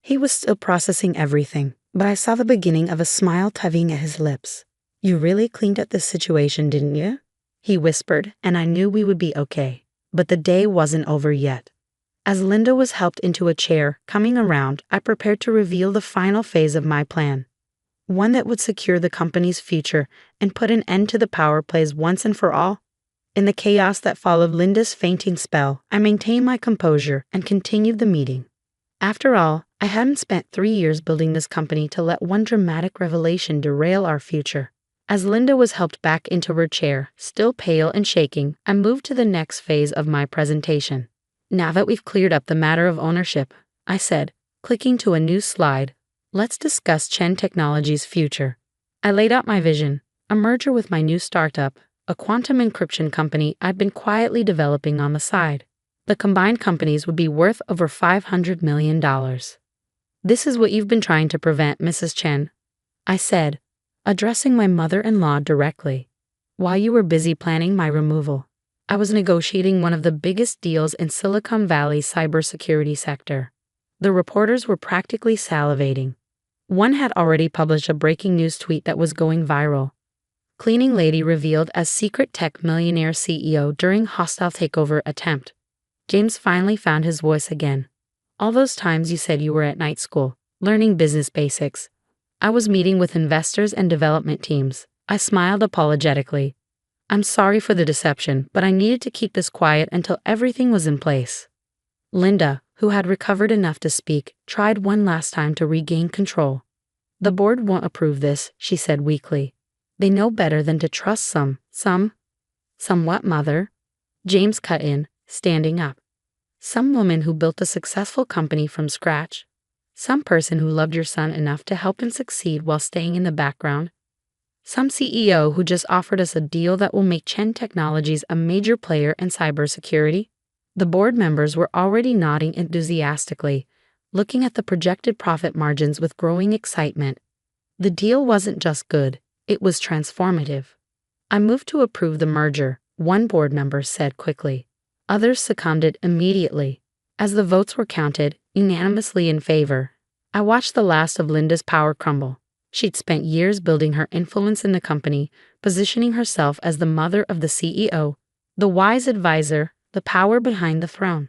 He was still processing everything, but I saw the beginning of a smile tugging at his lips. You really cleaned up this situation, didn't you? He whispered, and I knew we would be okay. But the day wasn't over yet. As Linda was helped into a chair, coming around, I prepared to reveal the final phase of my plan. One that would secure the company's future and put an end to the power plays once and for all. In the chaos that followed Linda's fainting spell, I maintained my composure and continued the meeting. After all, I hadn't spent 3 years building this company to let one dramatic revelation derail our future. As Linda was helped back into her chair, still pale and shaking, I moved to the next phase of my presentation. Now that we've cleared up the matter of ownership, I said, clicking to a new slide, let's discuss Chen Technologies' future. I laid out my vision, a merger with my new startup, a quantum encryption company I'd been quietly developing on the side. The combined companies would be worth over $500 million. This is what you've been trying to prevent, Mrs. Chen, I said, addressing my mother-in-law directly. While you were busy planning my removal, I was negotiating one of the biggest deals in Silicon Valley's cybersecurity sector. The reporters were practically salivating. One had already published a breaking news tweet that was going viral. Cleaning lady revealed as secret tech millionaire CEO during hostile takeover attempt. James finally found his voice again. All those times you said you were at night school, learning business basics. I was meeting with investors and development teams. I smiled apologetically. I'm sorry for the deception, but I needed to keep this quiet until everything was in place. Linda, who had recovered enough to speak, tried one last time to regain control. The board won't approve this, she said weakly. They know better than to trust some what, mother? James cut in, standing up. Some woman who built a successful company from scratch. Some person who loved your son enough to help him succeed while staying in the background. Some CEO who just offered us a deal that will make Chen Technologies a major player in cybersecurity. The board members were already nodding enthusiastically, looking at the projected profit margins with growing excitement. The deal wasn't just good, it was transformative. I moved to approve the merger, one board member said quickly. Others seconded immediately. As the votes were counted, unanimously in favor, I watched the last of Linda's power crumble. She'd spent years building her influence in the company, positioning herself as the mother of the CEO, the wise advisor, the power behind the throne.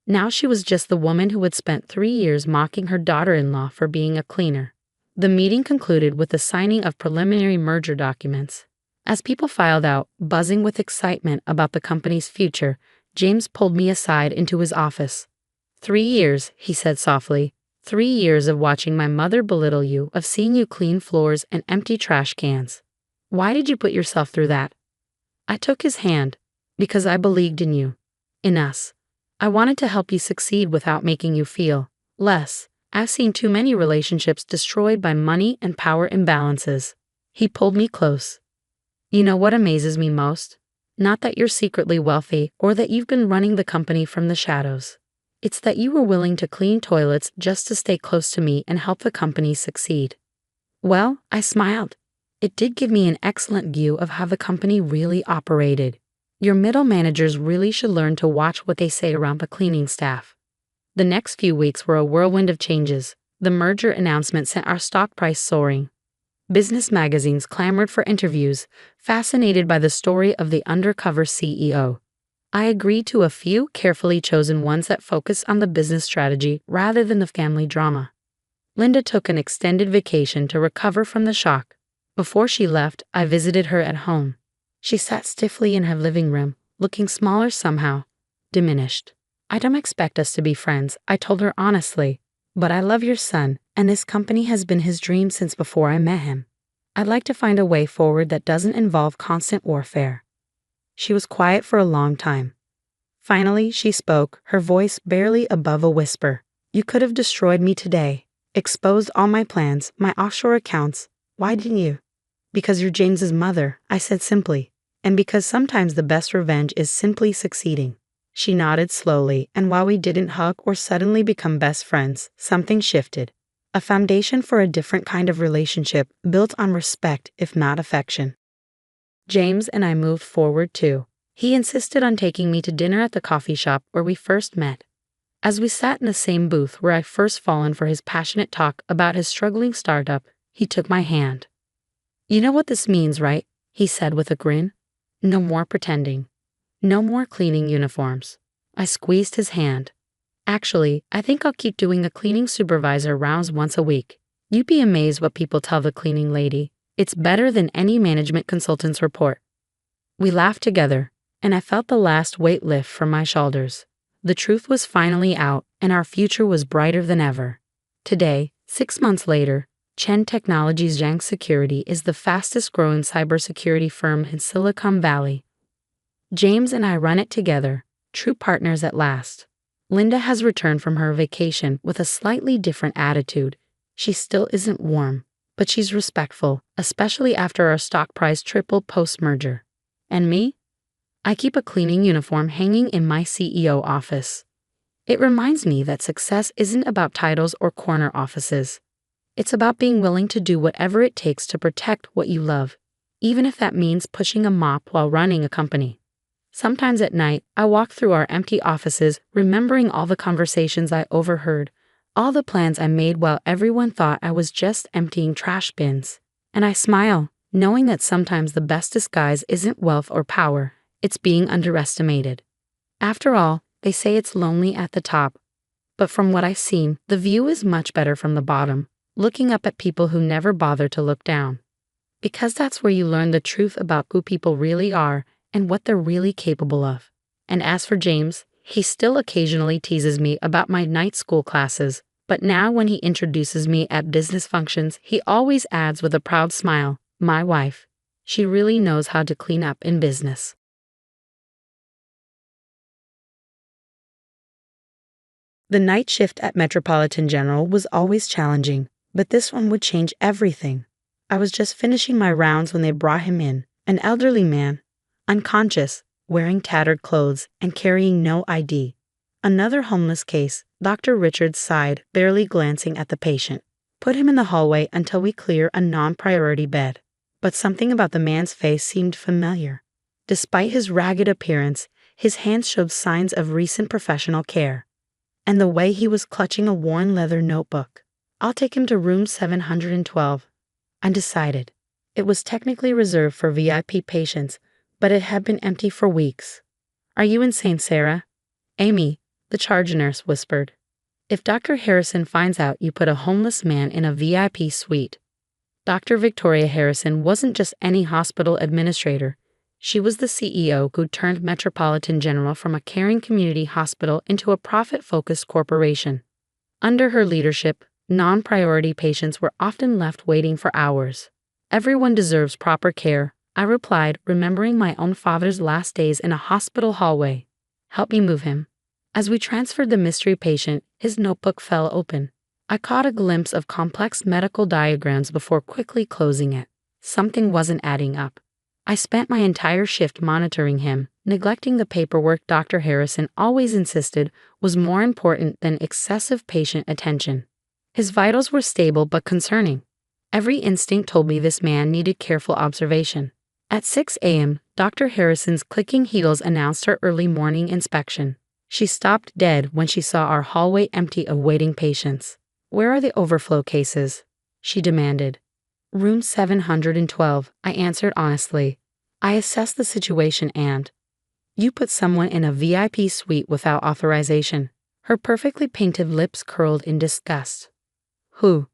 Now she was just the woman who had spent 3 years mocking her daughter-in-law for being a cleaner. The meeting concluded with the signing of preliminary merger documents. As people filed out, buzzing with excitement about the company's future, James pulled me aside into his office. 3 years, he said softly. 3 years of watching my mother belittle you, of seeing you clean floors and empty trash cans. Why did you put yourself through that? I took his hand. Because I believed in you. In us. I wanted to help you succeed without making you feel less. I've seen too many relationships destroyed by money and power imbalances. He pulled me close. You know what amazes me most? Not that you're secretly wealthy or that you've been running the company from the shadows. It's that you were willing to clean toilets just to stay close to me and help the company succeed. Well, I smiled. It did give me an excellent view of how the company really operated. Your middle managers really should learn to watch what they say around the cleaning staff. The next few weeks were a whirlwind of changes. The merger announcement sent our stock price soaring. Business magazines clamored for interviews, fascinated by the story of the undercover CEO. I agreed to a few carefully chosen ones that focused on the business strategy rather than the family drama. Linda took an extended vacation to recover from the shock. Before she left, I visited her at home. She sat stiffly in her living room, looking smaller somehow, diminished. I don't expect us to be friends, I told her honestly, but I love your son, and this company has been his dream since before I met him. I'd like to find a way forward that doesn't involve constant warfare. She was quiet for a long time. Finally, she spoke, her voice barely above a whisper. You could have destroyed me today. Exposed all my plans, my offshore accounts. Why didn't you? Because you're James's mother, I said simply. And because sometimes the best revenge is simply succeeding. She nodded slowly, and while we didn't hug or suddenly become best friends, something shifted. A foundation for a different kind of relationship built on respect, if not affection. James and I moved forward too. He insisted on taking me to dinner at the coffee shop where we first met. As we sat in the same booth where I'd first fallen for his passionate talk about his struggling startup, he took my hand. You know what this means, right? He said with a grin. No more pretending. No more cleaning uniforms. I squeezed his hand. Actually, I think I'll keep doing the cleaning supervisor rounds once a week. You'd be amazed what people tell the cleaning lady. It's better than any management consultant's report. We laughed together, and I felt the last weight lift from my shoulders. The truth was finally out, and our future was brighter than ever. Today, 6 months later, Chen Technologies Zhang Security is the fastest growing cybersecurity firm in Silicon Valley. James and I run it together, true partners at last. Linda has returned from her vacation with a slightly different attitude. She still isn't warm, but she's respectful, especially after our stock price tripled post-merger. And me? I keep a cleaning uniform hanging in my CEO office. It reminds me that success isn't about titles or corner offices. It's about being willing to do whatever it takes to protect what you love, even if that means pushing a mop while running a company. Sometimes at night, I walk through our empty offices, remembering all the conversations I overheard, all the plans I made while everyone thought I was just emptying trash bins. And I smile, knowing that sometimes the best disguise isn't wealth or power, it's being underestimated. After all, they say it's lonely at the top. But from what I've seen, the view is much better from the bottom, looking up at people who never bother to look down. Because that's where you learn the truth about who people really are and what they're really capable of. And as for James, he still occasionally teases me about my night school classes, but now when he introduces me at business functions, he always adds with a proud smile, my wife. She really knows how to clean up in business. The night shift at Metropolitan General was always challenging, but this one would change everything. I was just finishing my rounds when they brought him in, an elderly man, unconscious, wearing tattered clothes and carrying no ID. Another homeless case, Dr. Richards sighed, barely glancing at the patient. Put him in the hallway until we clear a non-priority bed. But something about the man's face seemed familiar. Despite his ragged appearance, his hands showed signs of recent professional care. And the way he was clutching a worn leather notebook. I'll take him to room 712. Undecided. It was technically reserved for VIP patients, but it had been empty for weeks. Are you insane, Sarah? Amy, the charge nurse whispered. If Dr. Harrison finds out you put a homeless man in a VIP suite. Dr. Victoria Harrison wasn't just any hospital administrator. She was the CEO who turned Metropolitan General from a caring community hospital into a profit-focused corporation. Under her leadership, non-priority patients were often left waiting for hours. Everyone deserves proper care, I replied, remembering my own father's last days in a hospital hallway. Help me move him. As we transferred the mystery patient, his notebook fell open. I caught a glimpse of complex medical diagrams before quickly closing it. Something wasn't adding up. I spent my entire shift monitoring him, neglecting the paperwork Dr. Harrison always insisted was more important than excessive patient attention. His vitals were stable but concerning. Every instinct told me this man needed careful observation. At 6 a.m., Dr. Harrison's clicking heels announced her early morning inspection. She stopped dead when she saw our hallway empty of waiting patients. Where are the overflow cases? She demanded. Room 712, I answered honestly. I assessed the situation and... You put someone in a VIP suite without authorization. Her perfectly painted lips curled in disgust. Who?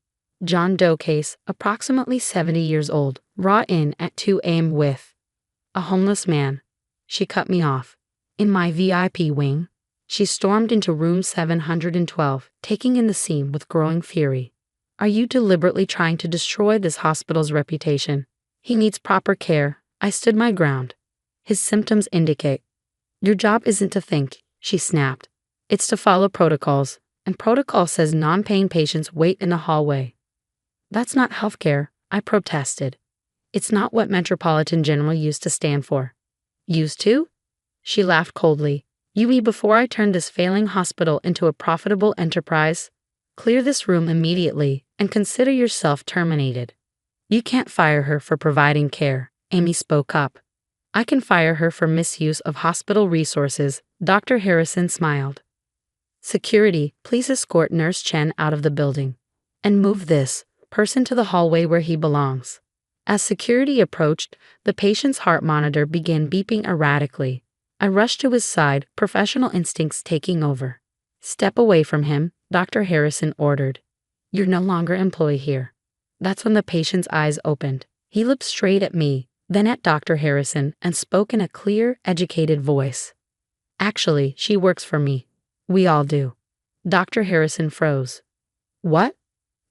John Doe case, approximately 70 years old, brought in at 2 a.m. with a homeless man. She cut me off. In my VIP wing, she stormed into room 712, taking in the scene with growing fury. Are you deliberately trying to destroy this hospital's reputation? He needs proper care. I stood my ground. His symptoms indicate. Your job isn't to think, she snapped. It's to follow protocols, and protocol says non-paying patients wait in the hallway. That's not healthcare, I protested. It's not what Metropolitan General used to stand for. Used to? She laughed coldly. You mean before I turned this failing hospital into a profitable enterprise? Clear this room immediately and consider yourself terminated. You can't fire her for providing care, Amy spoke up. I can fire her for misuse of hospital resources, Dr. Harrison smiled. Security, please escort Nurse Chen out of the building. And move this person to the hallway where he belongs. As security approached, the patient's heart monitor began beeping erratically. I rushed to his side, professional instincts taking over. Step away from him, Dr. Harrison ordered. You're no longer employed here. That's when the patient's eyes opened. He looked straight at me, then at Dr. Harrison, and spoke in a clear, educated voice. Actually, she works for me. We all do. Dr. Harrison froze. What?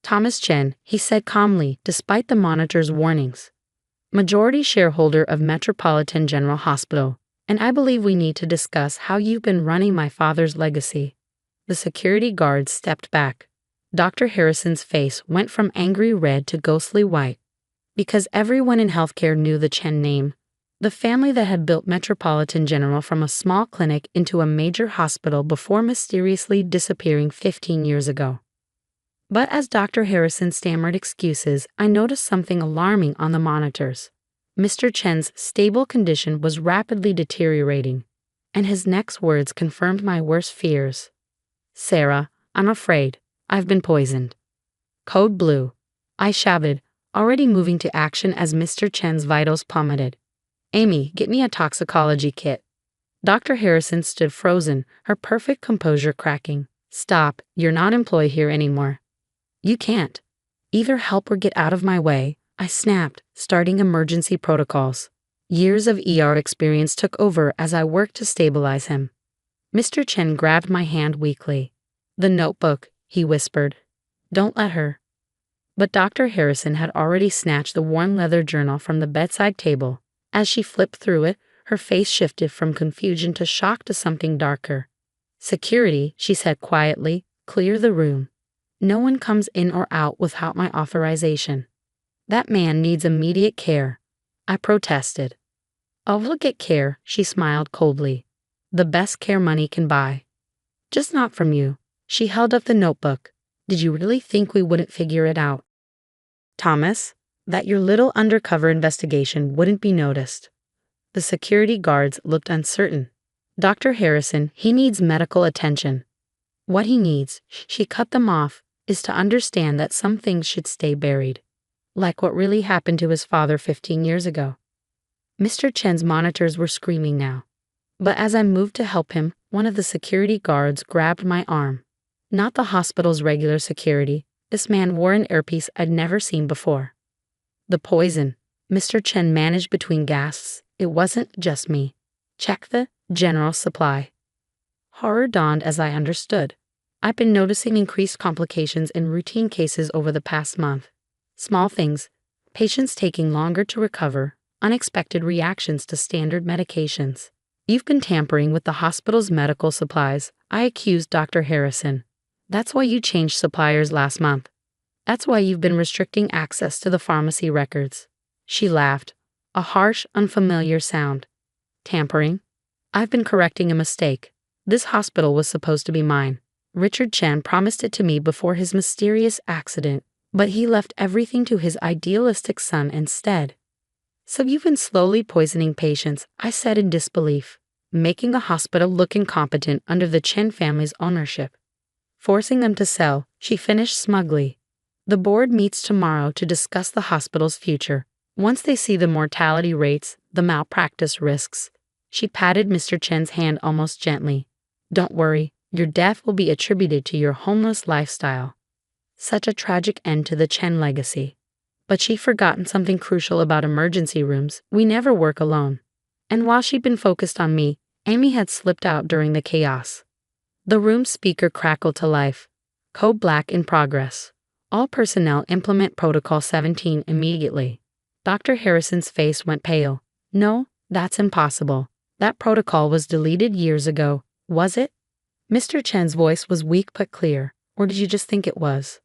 Thomas Chen, he said calmly, despite the monitor's warnings. Majority shareholder of Metropolitan General Hospital, and I believe we need to discuss how you've been running my father's legacy. The security guards stepped back. Dr. Harrison's face went from angry red to ghostly white. Because everyone in healthcare knew the Chen name, the family that had built Metropolitan General from a small clinic into a major hospital before mysteriously disappearing 15 years ago. But as Dr. Harrison stammered excuses, I noticed something alarming on the monitors. Mr. Chen's stable condition was rapidly deteriorating, and his next words confirmed my worst fears. Sarah, I'm afraid I've been poisoned. Code blue. I shouted, already moving to action as Mr. Chen's vitals plummeted. Amy, get me a toxicology kit. Dr. Harrison stood frozen, her perfect composure cracking. Stop, you're not employed here anymore. You can't. Either help or get out of my way, I snapped, starting emergency protocols. Years of ER experience took over as I worked to stabilize him. Mr. Chen grabbed my hand weakly. The notebook, he whispered. Don't let her. But Dr. Harrison had already snatched the worn leather journal from the bedside table. As she flipped through it, her face shifted from confusion to shock to something darker. Security, she said quietly, clear the room. No one comes in or out without my authorization. That man needs immediate care. I protested. I'll get care, she smiled coldly. The best care money can buy. Just not from you. She held up the notebook. Did you really think we wouldn't figure it out? Thomas, that your little undercover investigation wouldn't be noticed. The security guards looked uncertain. Dr. Harrison, he needs medical attention. What he needs, she cut them off, is to understand that some things should stay buried. Like what really happened to his father 15 years ago. Mr. Chen's monitors were screaming now. But as I moved to help him, one of the security guards grabbed my arm. Not the hospital's regular security, this man wore an earpiece I'd never seen before. The poison, Mr. Chen managed between gasps, it wasn't just me. Check the general supply. Horror dawned as I understood. I've been noticing increased complications in routine cases over the past month. Small things, patients taking longer to recover, unexpected reactions to standard medications. You've been tampering with the hospital's medical supplies, I accused Dr. Harrison. That's why you changed suppliers last month. That's why you've been restricting access to the pharmacy records. She laughed, a harsh, unfamiliar sound. Tampering? I've been correcting a mistake. This hospital was supposed to be mine. Richard Chen promised it to me before his mysterious accident, but he left everything to his idealistic son instead. So you've been slowly poisoning patients, I said in disbelief, making the hospital look incompetent under the Chen family's ownership. Forcing them to sell, she finished smugly. The board meets tomorrow to discuss the hospital's future. Once they see the mortality rates, the malpractice risks. She patted Mr. Chen's hand almost gently. Don't worry, your death will be attributed to your homeless lifestyle. Such a tragic end to the Chen legacy. But she'd forgotten something crucial about emergency rooms. We never work alone. And while she'd been focused on me, Amy had slipped out during the chaos. The room's speaker crackled to life. Code black in progress. All personnel implement Protocol 17 immediately. Dr. Harrison's face went pale. No, that's impossible. That protocol was deleted years ago, was it? Mr. Chen's voice was weak but clear, or did you just think it was?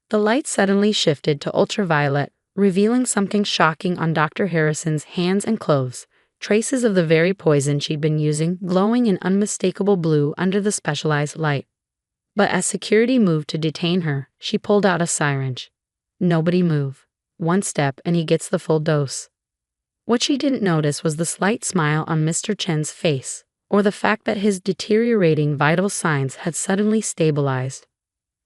The light suddenly shifted to ultraviolet, revealing something shocking on Dr. Harrison's hands and clothes, traces of the very poison she'd been using glowing in unmistakable blue under the specialized light. But as security moved to detain her, she pulled out a syringe. Nobody move. One step and he gets the full dose. What she didn't notice was the slight smile on Mr. Chen's face, or the fact that his deteriorating vital signs had suddenly stabilized.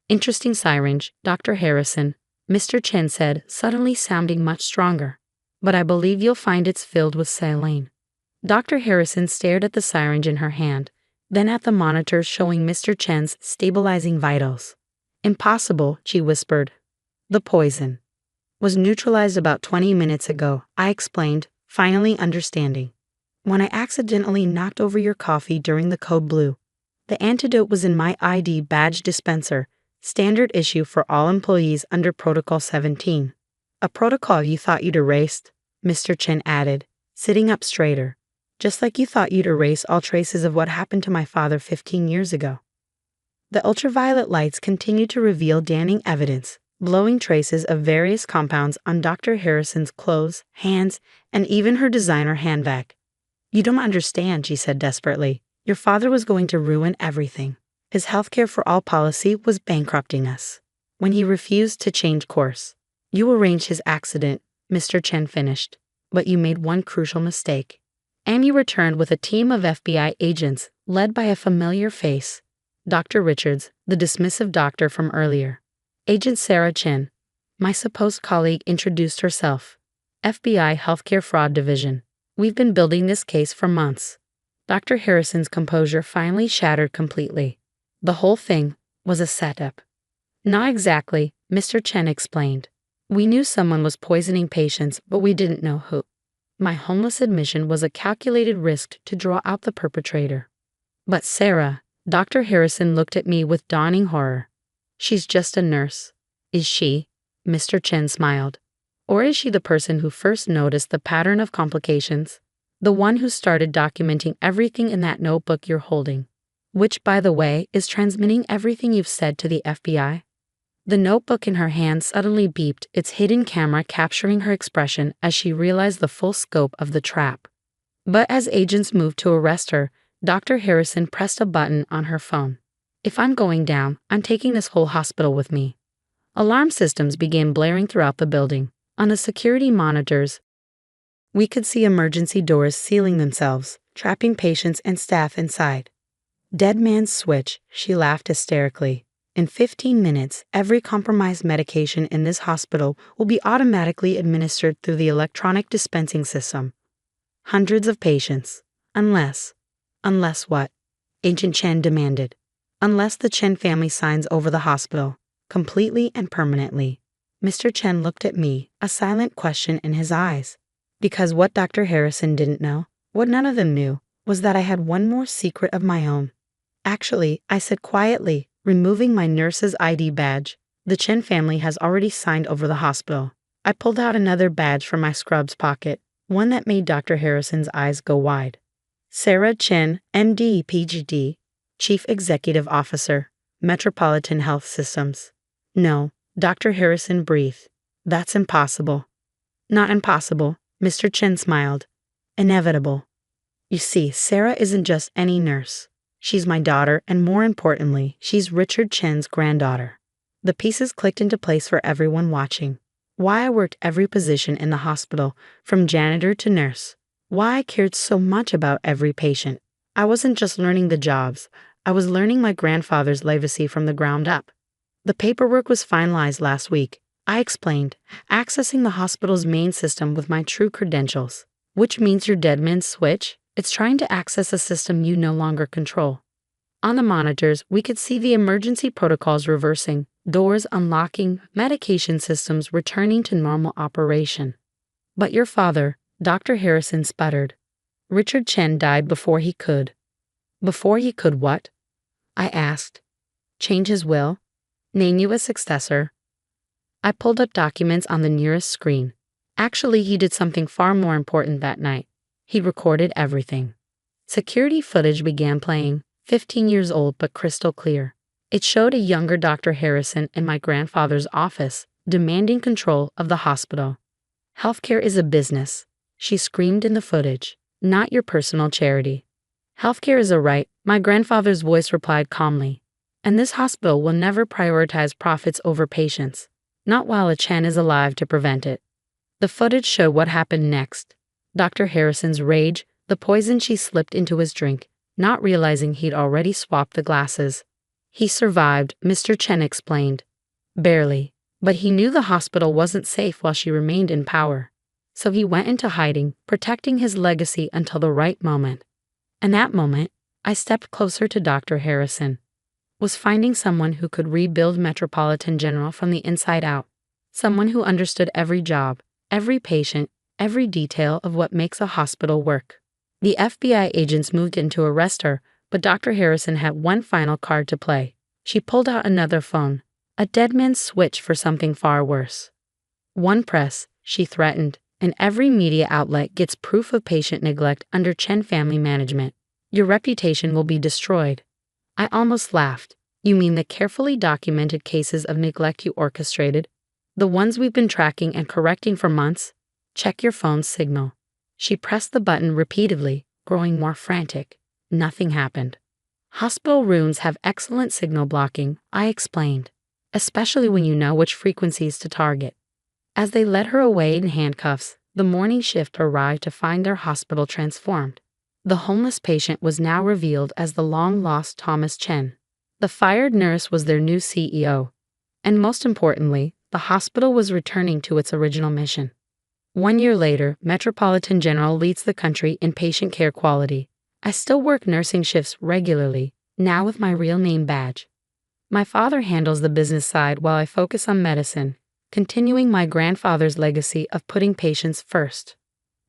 Interesting syringe, Dr. Harrison, Mr. Chen said, suddenly sounding much stronger. But I believe you'll find it's filled with saline. Dr. Harrison stared at the syringe in her hand, then at the monitors showing Mr. Chen's stabilizing vitals. Impossible, she whispered. The poison was neutralized about 20 minutes ago, I explained, finally understanding. When I accidentally knocked over your coffee during the code blue. The antidote was in my ID badge dispenser, standard issue for all employees under Protocol 17. A protocol you thought you'd erased, Mr. Chen added, sitting up straighter. Just like you thought you'd erase all traces of what happened to my father 15 years ago. The ultraviolet lights continued to reveal damning evidence, blowing traces of various compounds on Dr. Harrison's clothes, hands, and even her designer handbag. You don't understand, she said desperately. Your father was going to ruin everything. His healthcare for all policy was bankrupting us. When he refused to change course. You arranged his accident, Mr. Chen finished. But you made one crucial mistake. Amy returned with a team of FBI agents, led by a familiar face. Dr. Richards, the dismissive doctor from earlier. Agent Sarah Chen, my supposed colleague, introduced herself. FBI Healthcare Fraud Division. We've been building this case for months. Dr. Harrison's composure finally shattered completely. The whole thing was a setup. Not exactly, Mr. Chen explained. We knew someone was poisoning patients, but we didn't know who. My homeless admission was a calculated risk to draw out the perpetrator. But Sarah, Dr. Harrison looked at me with dawning horror. She's just a nurse. Is she? Mr. Chen smiled. Or is she the person who first noticed the pattern of complications? The one who started documenting everything in that notebook you're holding, which, by the way, is transmitting everything you've said to the FBI? The notebook in her hand suddenly beeped, its hidden camera capturing her expression as she realized the full scope of the trap. But as agents moved to arrest her, Dr. Harrison pressed a button on her phone. If I'm going down, I'm taking this whole hospital with me. Alarm systems began blaring throughout the building. On the security monitors, we could see emergency doors sealing themselves, trapping patients and staff inside. Dead man's switch, she laughed hysterically. In 15 minutes, every compromised medication in this hospital will be automatically administered through the electronic dispensing system. Hundreds of patients. Unless what? Agent Chen demanded. Unless the Chen family signs over the hospital, completely and permanently. Mr. Chen looked at me, a silent question in his eyes. Because what Dr. Harrison didn't know, what none of them knew, was that I had one more secret of my own. Actually, I said quietly, removing my nurse's ID badge, the Chen family has already signed over the hospital. I pulled out another badge from my scrubs pocket, one that made Dr. Harrison's eyes go wide. Sarah Chen, MD, PhD, Chief Executive Officer, Metropolitan Health Systems. No, Dr. Harrison breathed. That's impossible. Not impossible, Mr. Chen smiled. Inevitable. You see, Sarah isn't just any nurse. She's my daughter, and more importantly, she's Richard Chen's granddaughter. The pieces clicked into place for everyone watching. Why I worked every position in the hospital, from janitor to nurse. Why I cared so much about every patient. I wasn't just learning the jobs, I was learning my grandfather's legacy from the ground up. The paperwork was finalized last week, I explained, accessing the hospital's main system with my true credentials. Which means your dead man's switch? It's trying to access a system you no longer control. On the monitors, we could see the emergency protocols reversing, doors unlocking, medication systems returning to normal operation. But your father, Dr. Harrison sputtered. Richard Chen died before he could. Before he could what? I asked. Change his will? Name you a successor? I pulled up documents on the nearest screen. Actually, he did something far more important that night. He recorded everything. Security footage began playing, 15 years old but crystal clear. It showed a younger Dr. Harrison in my grandfather's office, demanding control of the hospital. "Healthcare is a business," she screamed in the footage, "not your personal charity. Healthcare is a right," my grandfather's voice replied calmly. "And this hospital will never prioritize profits over patients, not while a Chen is alive to prevent it." The footage showed what happened next. Dr. Harrison's rage, the poison she slipped into his drink, not realizing he'd already swapped the glasses. "He survived," Mr. Chen explained. "Barely. But he knew the hospital wasn't safe while she remained in power. So he went into hiding, protecting his legacy until the right moment. And that moment, I stepped closer to Dr. Harrison. Was finding someone who could rebuild Metropolitan General from the inside out. Someone who understood every job, every patient, every detail of what makes a hospital work. The FBI agents moved in to arrest her, but Dr. Harrison had one final card to play. She pulled out another phone, a dead man's switch for something far worse. "One press," she threatened, "and every media outlet gets proof of patient neglect under Chen family management. Your reputation will be destroyed." I almost laughed. "You mean the carefully documented cases of neglect you orchestrated? The ones we've been tracking and correcting for months? Check your phone's signal." She pressed the button repeatedly, growing more frantic. Nothing happened. "Hospital rooms have excellent signal blocking," I explained, "especially when you know which frequencies to target." As they led her away in handcuffs, the morning shift arrived to find their hospital transformed. The homeless patient was now revealed as the long-lost Thomas Chen. The fired nurse was their new CEO. And most importantly, the hospital was returning to its original mission. 1 year later, Metropolitan General leads the country in patient care quality. I still work nursing shifts regularly, now with my real name badge. My father handles the business side while I focus on medicine, continuing my grandfather's legacy of putting patients first.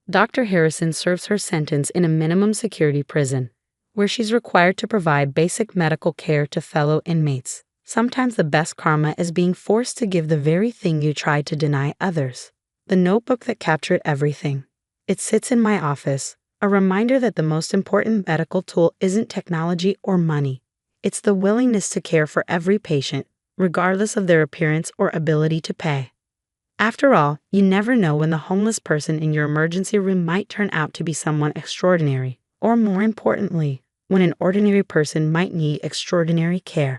Dr. Harrison serves her sentence in a minimum security prison, where she's required to provide basic medical care to fellow inmates. Sometimes the best karma is being forced to give the very thing you tried to deny others. The notebook that captured everything. It sits in my office, a reminder that the most important medical tool isn't technology or money. It's the willingness to care for every patient, regardless of their appearance or ability to pay. After all, you never know when the homeless person in your emergency room might turn out to be someone extraordinary, or more importantly, when an ordinary person might need extraordinary care.